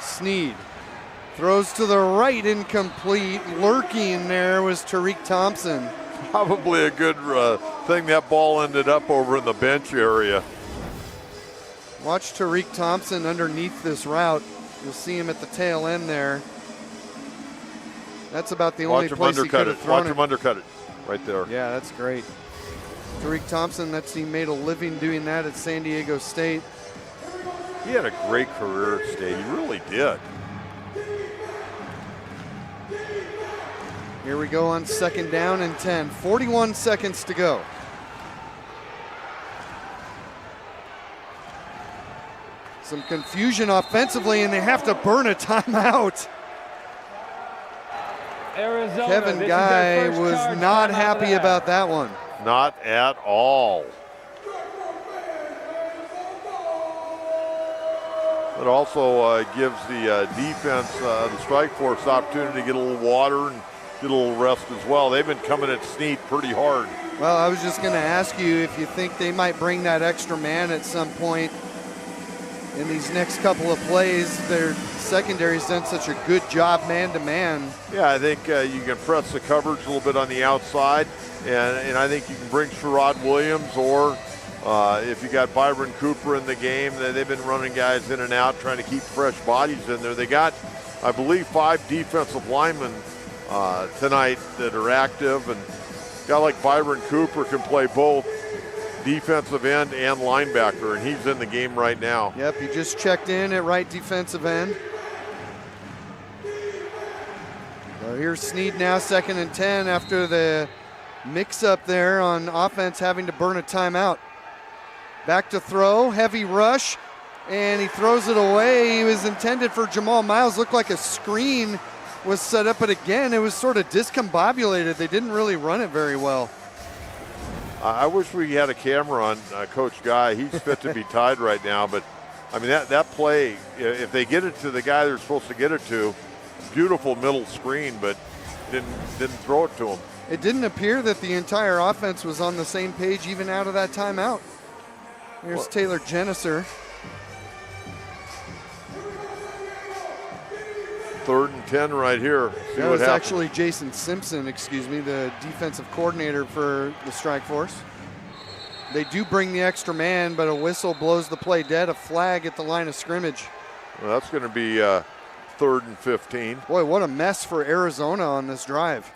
Sneed throws to the right, incomplete. Lurking there was Tariq Thompson. Probably a good thing that ball ended up over in the bench area. Watch Tariq Thompson underneath this route. You'll see him at the tail end there. That's about the only place he could have thrown it. Watch him undercut it right there. Yeah, that's great. Tariq Thompson, he made a living doing that at San Diego State. He had a great career at State. He really did. Here we go on 2nd down and 10. 41 seconds to go. Some confusion offensively, and they have to burn a timeout. Arizona, Kevin Guy was not happy about that one. Not at all. It also gives the defense, the strike force, opportunity to get a little water and get a little rest as well. They've been coming at Snead pretty hard. Well, I was just going to ask you if you think they might bring that extra man at some point in these next couple of plays. Their secondary's done such a good job man-to-man. Yeah, I think you can press the coverage a little bit on the outside, and I think you can bring Sherrod Williams, or if you got Byron Cooper in the game, they've been running guys in and out, trying to keep fresh bodies in there. They got, I believe, 5 defensive linemen tonight that are active, and a guy like Byron Cooper can play both defensive end and linebacker, and he's in the game right now. Yep, he just checked in at right defensive end. So here's Snead now, 2nd and 10 after the mix-up there on offense, having to burn a timeout. Back to throw, heavy rush, and he throws it away. He was intended for Jamal Miles. Looked like a screen was set up, but again, it was sort of discombobulated. They didn't really run it very well. I wish we had a camera on Coach Guy. He's fit to be tied right now, but I mean, that play, if they get it to the guy they're supposed to get it to, beautiful middle screen, but didn't throw it to him. It didn't appear that the entire offense was on the same page even out of that timeout. Here's Taylor Geneser. 3rd and 10 right here. See that what was happens. Actually Jason Simpson, the defensive coordinator for the Strike Force. They do bring the extra man, but a whistle blows the play dead, a flag at the line of scrimmage. Well, that's going to be 3rd and 15. Boy, what a mess for Arizona on this drive.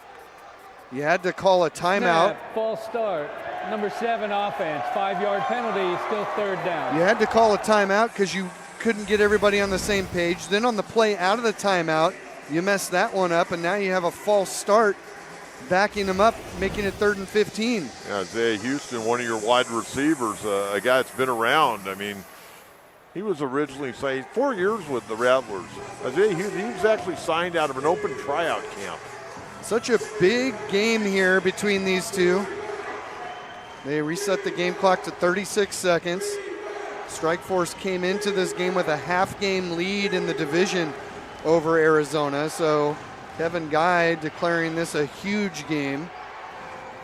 You had to call a timeout. False start. Number 7 offense, 5-yard penalty, still 3rd down. You had to call a timeout because you couldn't get everybody on the same page. Then on the play out of the timeout, you messed that one up, and now you have a false start, backing them up, making it 3rd and 15. Yeah, Isaiah Houston, one of your wide receivers, a guy that's been around. I mean, he was originally signed 4 years with the Rattlers. Isaiah Houston, he was actually signed out of an open tryout camp. Such a big game here between these two. They reset the game clock to 36 seconds. Strike Force came into this game with a half-game lead in the division over Arizona, so Kevin Guy declaring this a huge game.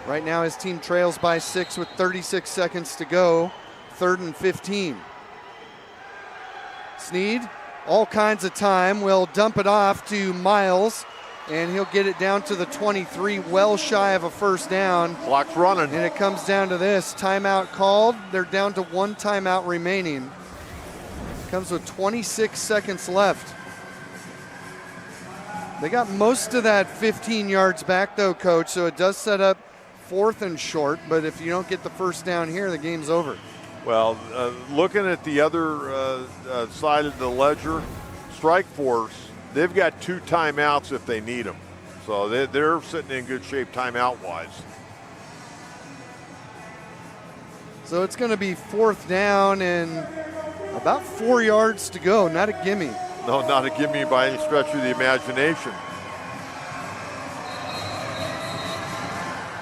Right now his team trails by 6 with 36 seconds to go, 3rd and 15. Snead, all kinds of time, will dump it off to Miles, and he'll get it down to the 23, well shy of a 1st down. Clock's running. And it comes down to this, timeout called. They're down to 1 timeout remaining. Comes with 26 seconds left. They got most of that 15 yards back though, Coach, so it does set up 4th and short, but if you don't get the 1st down here, the game's over. Well, looking at the other side of the ledger, Strike Force, they've got 2 timeouts if they need them. So they're sitting in good shape timeout-wise. So it's going to be 4th down and about 4 yards to go, not a gimme. No, not a gimme by any stretch of the imagination.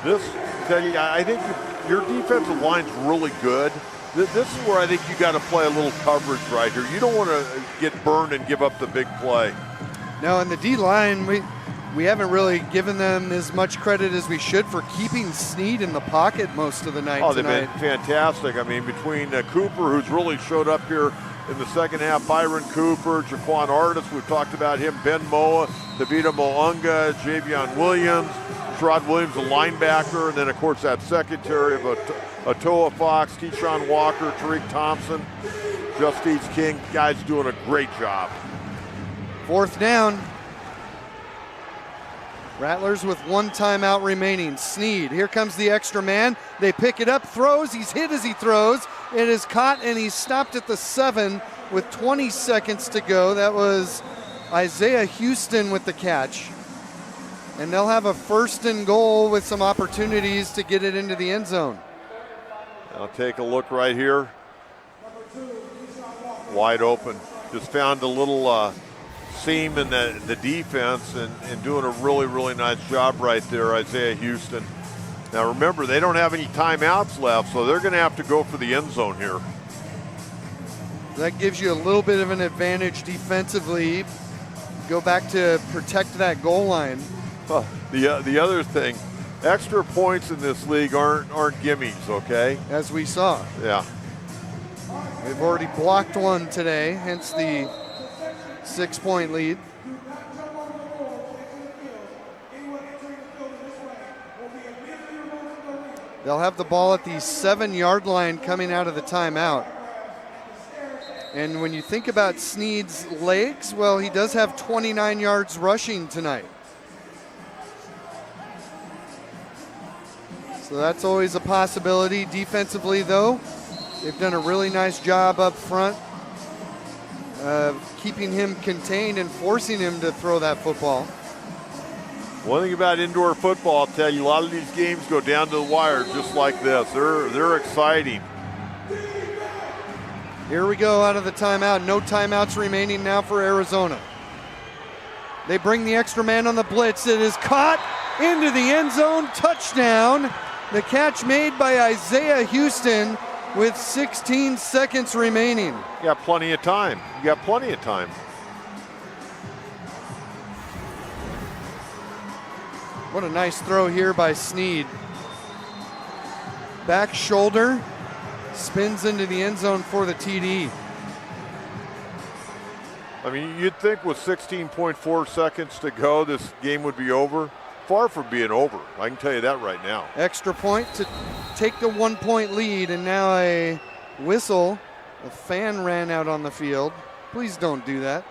This, tell you, I think your defensive line's really good. This is where I think you got to play a little coverage right here. You don't want to get burned and give up the big play. No, and the D-line, we haven't really given them as much credit as we should for keeping Snead in the pocket most of the night Oh, tonight. they've been fantastic. I mean, between Cooper, who's really showed up here in the second half, Byron Cooper, Jaquan Artis, we've talked about him, Ben Moa, Davida Mounga, Javion Williams, Sherrod Williams, a linebacker, and then, of course, that secondary of Atoa Fox, Keyshawn Walker, Tariq Thompson, Justice King. Guys doing a great job. 4th down. Rattlers with 1 timeout remaining. Snead, here comes the extra man. They pick it up, throws, he's hit as he throws. It is caught and he's stopped at the 7 with 20 seconds to go. That was Isaiah Houston with the catch. And they'll have a 1st and goal with some opportunities to get it into the end zone. I'll take a look right here. Wide open. Just found a little seam in the defense and doing a really, really nice job right there, Isaiah Houston. Now remember, they don't have any timeouts left, so they're going to have to go for the end zone here. That gives you a little bit of an advantage defensively. Go back to protect that goal line. Well, the other thing, extra points in this league aren't gimmies, okay? As we saw. Yeah. They've already blocked one today, hence the 6-point lead. They'll have the ball at the 7-yard line coming out of the timeout. And when you think about Snead's legs, well, he does have 29 yards rushing tonight. So that's always a possibility. Defensively, though, they've done a really nice job up front of keeping him contained and forcing him to throw that football. One thing about indoor football, I'll tell you, a lot of these games go down to the wire just like this. They're exciting. Here we go out of the timeout. No timeouts remaining now for Arizona. They bring the extra man on the blitz. It is caught into the end zone. Touchdown. The catch made by Isaiah Houston with 16 seconds remaining. You got plenty of time. You got plenty of time. What a nice throw here by Snead. Back shoulder, spins into the end zone for the TD. I mean, you'd think with 16.4 seconds to go, this game would be over. Far from being over. I can tell you that right now. Extra point to take the 1-point lead, and now a whistle. A fan ran out on the field. Please don't do that.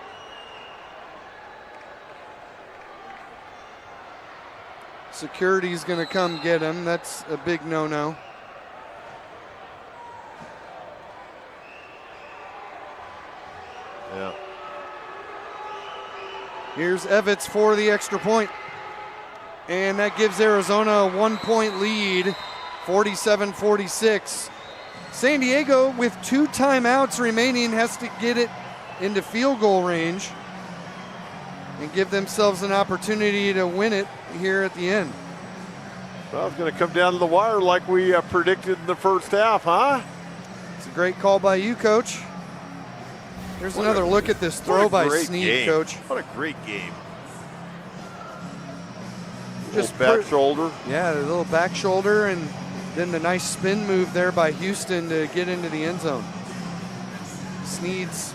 Security's going to come get him. That's a big no-no. Yeah. Here's Evitz for the extra point. And that gives Arizona a 1-point lead, 47-46. San Diego, with 2 timeouts remaining, has to get it into field goal range and give themselves an opportunity to win it here at the end. Well, it's going to come down to the wire like we predicted in the first half, huh? It's a great call by you, Coach. Here's another look at this throw by Snead, Coach. What a great game. Just back shoulder. Yeah, the little back shoulder, and then the nice spin move there by Houston to get into the end zone. Snead's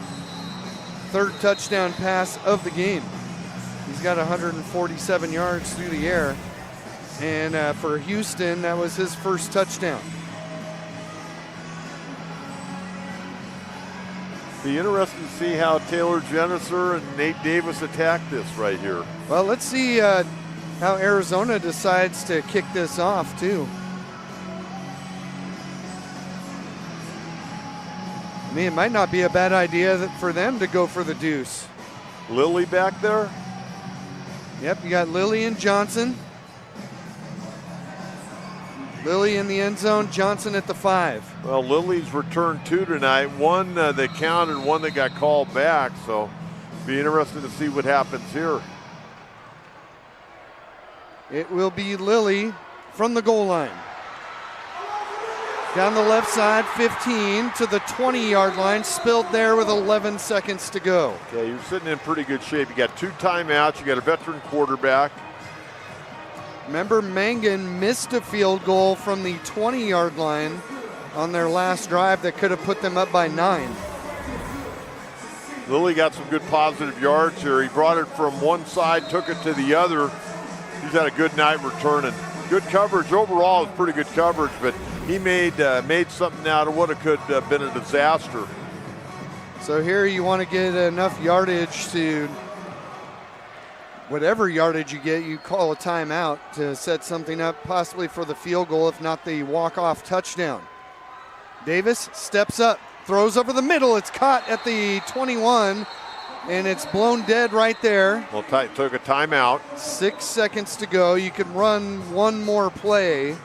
3rd touchdown pass of the game. He's got 147 yards through the air. And for Houston, that was his 1st touchdown. Be interesting to see how Taylor Jenniser and Nate Davis attack this right here. Well, let's see how Arizona decides to kick this off, too. I mean, it might not be a bad idea for them to go for the deuce. Lilly back there? Yep, you got Lilly and Johnson. Lilly in the end zone, Johnson at the 5. Well, Lilly's returned 2 tonight. One that counted, one that got called back. So be interesting to see what happens here. It will be Lilly from the goal line. Down the left side, 15 to the 20-yard line, spilled there with 11 seconds to go. Okay, you're sitting in pretty good shape. You got 2 timeouts, you got a veteran quarterback. Remember, Mangan missed a field goal from the 20-yard line on their last drive that could have put them up by 9. Lilly got some good positive yards here. He brought it from one side, took it to the other. He's had a good night returning. Good coverage overall, is pretty good coverage, but he made something out of what it could have been a disaster. So here you want to get enough yardage to, whatever yardage you get, you call a timeout to set something up possibly for the field goal, if not the walk-off touchdown. Davis steps up, throws over the middle. It's caught at the 21 and it's blown dead right there. Well, took a timeout. 6 seconds to go. You could run one more play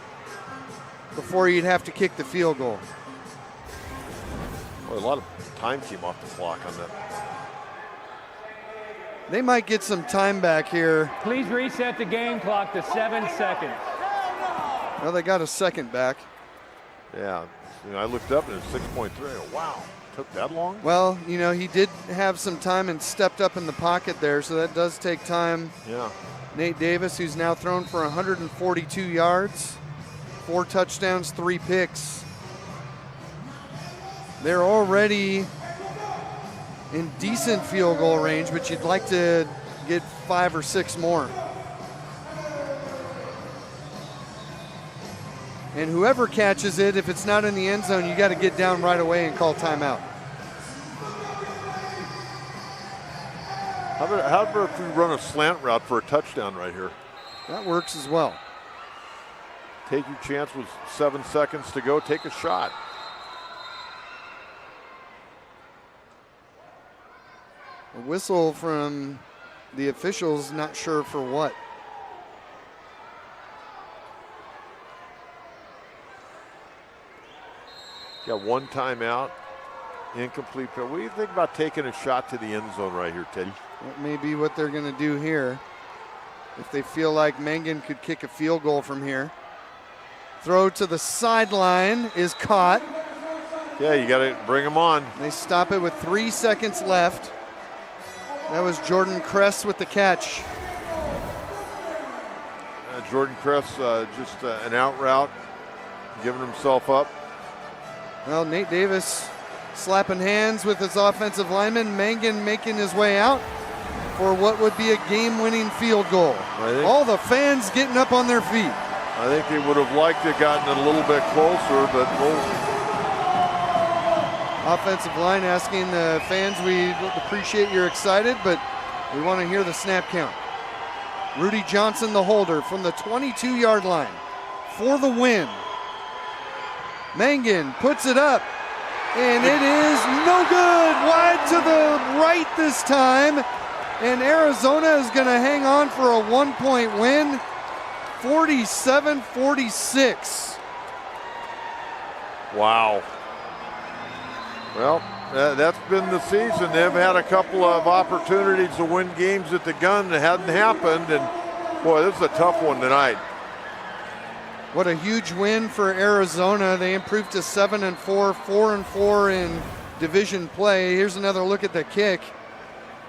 before you'd have to kick the field goal. Well, a lot of time came off the clock on that. They might get some time back here. Please reset the game clock to 7 seconds. Well, they got a second back. Yeah, I looked up and it's 6.3. Wow, took that long? Well, he did have some time and stepped up in the pocket there, so that does take time. Yeah. Nate Davis, who's now thrown for 142 yards, 4 touchdowns, 3 picks. They're already in decent field goal range, but you'd like to get 5 or 6 more. And whoever catches it, if it's not in the end zone, you got to get down right away and call timeout. How about if we run a slant route for a touchdown right here? That works as well. Take your chance with 7 seconds to go. Take a shot. A whistle from the officials, not sure for what. Got 1 timeout, incomplete. What do you think about taking a shot to the end zone right here, Teddy? That may be what they're going to do here. If they feel like Mangan could kick a field goal from here. Throw to the sideline is caught. Yeah, you got to bring them on. They stop it with 3 seconds left. That was Jordan Kress with the catch. Jordan Kress just an out route, giving himself up. Well, Nate Davis slapping hands with his offensive lineman. Mangan making his way out for what would be a game-winning field goal. All the fans getting up on their feet. I think they would have liked to gotten it a little bit closer, but offensive line asking the fans, we appreciate you're excited, but we want to hear the snap count. Rudy Johnson, the holder, from the 22-yard line for the win. Mangan puts it up, and it is no good. Wide to the right this time, and Arizona is going to hang on for a 1-point win, 47-46. Wow. Well, that's been the season. They've had a couple of opportunities to win games at the gun that hadn't happened, and boy, this is a tough one tonight. What a huge win for Arizona. They improved to 7-4, 4-4 in division play. Here's another look at the kick.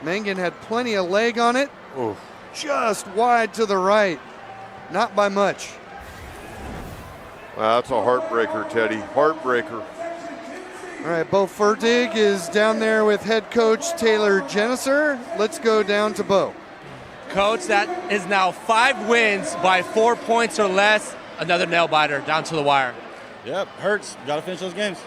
Mangan had plenty of leg on it. Oof. Just wide to the right. Not by much. Wow, that's a heartbreaker, Teddy. Heartbreaker. All right, Bo Fertig is down there with head coach Taylor Jenniser. Let's go down to Bo. Coach, that is now 5 wins by 4 points or less. Another nail biter down to the wire. Yep, hurts. Got to finish those games.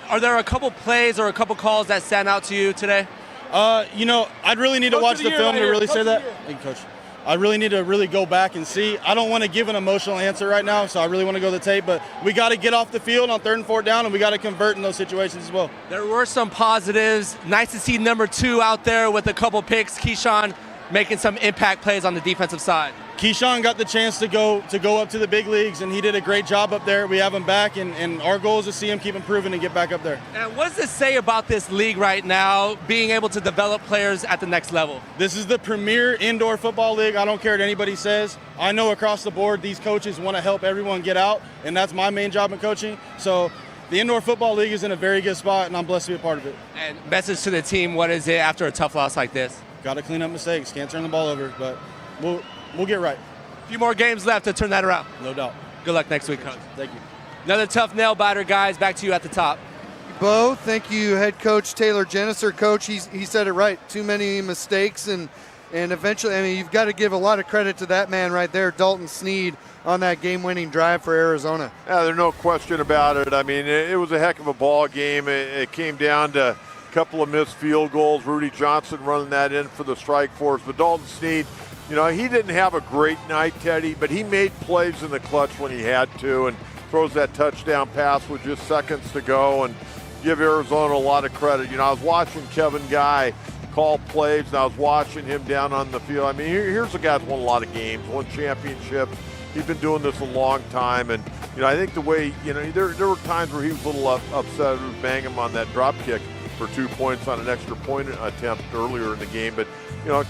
Are there a couple plays or a couple calls that stand out to you today? I'd really need to watch the film to really say that. Thank you, Coach. I really need to really go back and see. I don't want to give an emotional answer right now, so I really want to go to the tape. But we got to get off the field on 3rd and 4th down, and we got to convert in those situations as well. There were some positives. Nice to see number 2 out there with a couple picks. Keyshawn making some impact plays on the defensive side. Keyshawn got the chance to go up to the big leagues, and he did a great job up there. We have him back, and our goal is to see him keep improving and get back up there. And what does this say about this league right now, being able to develop players at the next level? This is the premier indoor football league. I don't care what anybody says. I know across the board these coaches want to help everyone get out, and that's my main job in coaching. So the indoor football league is in a very good spot, and I'm blessed to be a part of it. And message to the team, what is it after a tough loss like this? Got to clean up mistakes. Can't turn the ball over, but we'll get right. A few more games left to turn that around. No doubt. Good luck next week, Coach. Thank you. Another tough nail biter, guys. Back to you at the top. Bo, thank you, head coach Taylor Jenniser. Coach, he said it right. Too many mistakes, and eventually, you've got to give a lot of credit to that man right there, Dalton Sneed, on that game-winning drive for Arizona. Yeah, there's no question about it. It was a heck of a ball game. It came down to a couple of missed field goals. Rudy Johnson running that in for the strike force, but Dalton Sneed, he didn't have a great night, Teddy, but he made plays in the clutch when he had to and throws that touchdown pass with just seconds to go and give Arizona a lot of credit. I was watching Kevin Guy call plays. And I was watching him down on the field. I mean, here's a guy that's won a lot of games, won championships. He's been doing this a long time, and I think the way there were times where he was a little upset. He was banging him on that drop kick for 2 points on an extra point attempt earlier in the game. But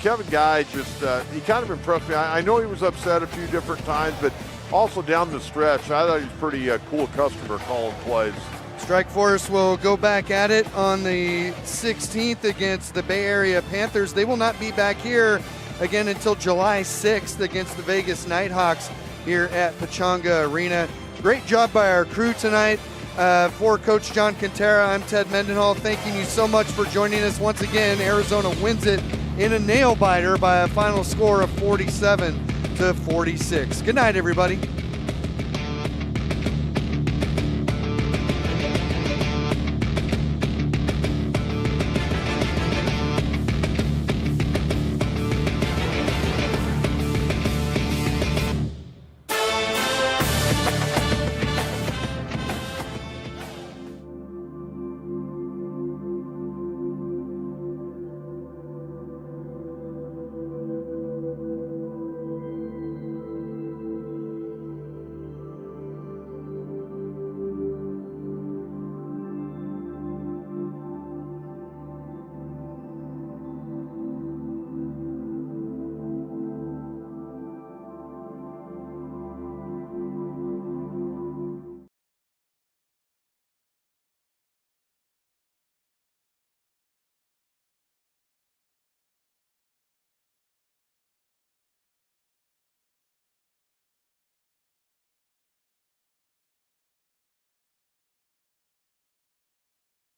Kevin Guy just he kind of impressed me. I know he was upset a few different times, but also down the stretch, I thought he was pretty cool customer calling plays. Strike Force will go back at it on the 16th against the Bay Area Panthers. They will not be back here again until July 6th against the Vegas Nighthawks here at Pechanga Arena. Great job by our crew tonight. For Coach John Quintera, I'm Ted Mendenhall. Thanking you so much for joining us once again. Arizona wins it in a nail biter by a final score of 47-46. Good night, everybody.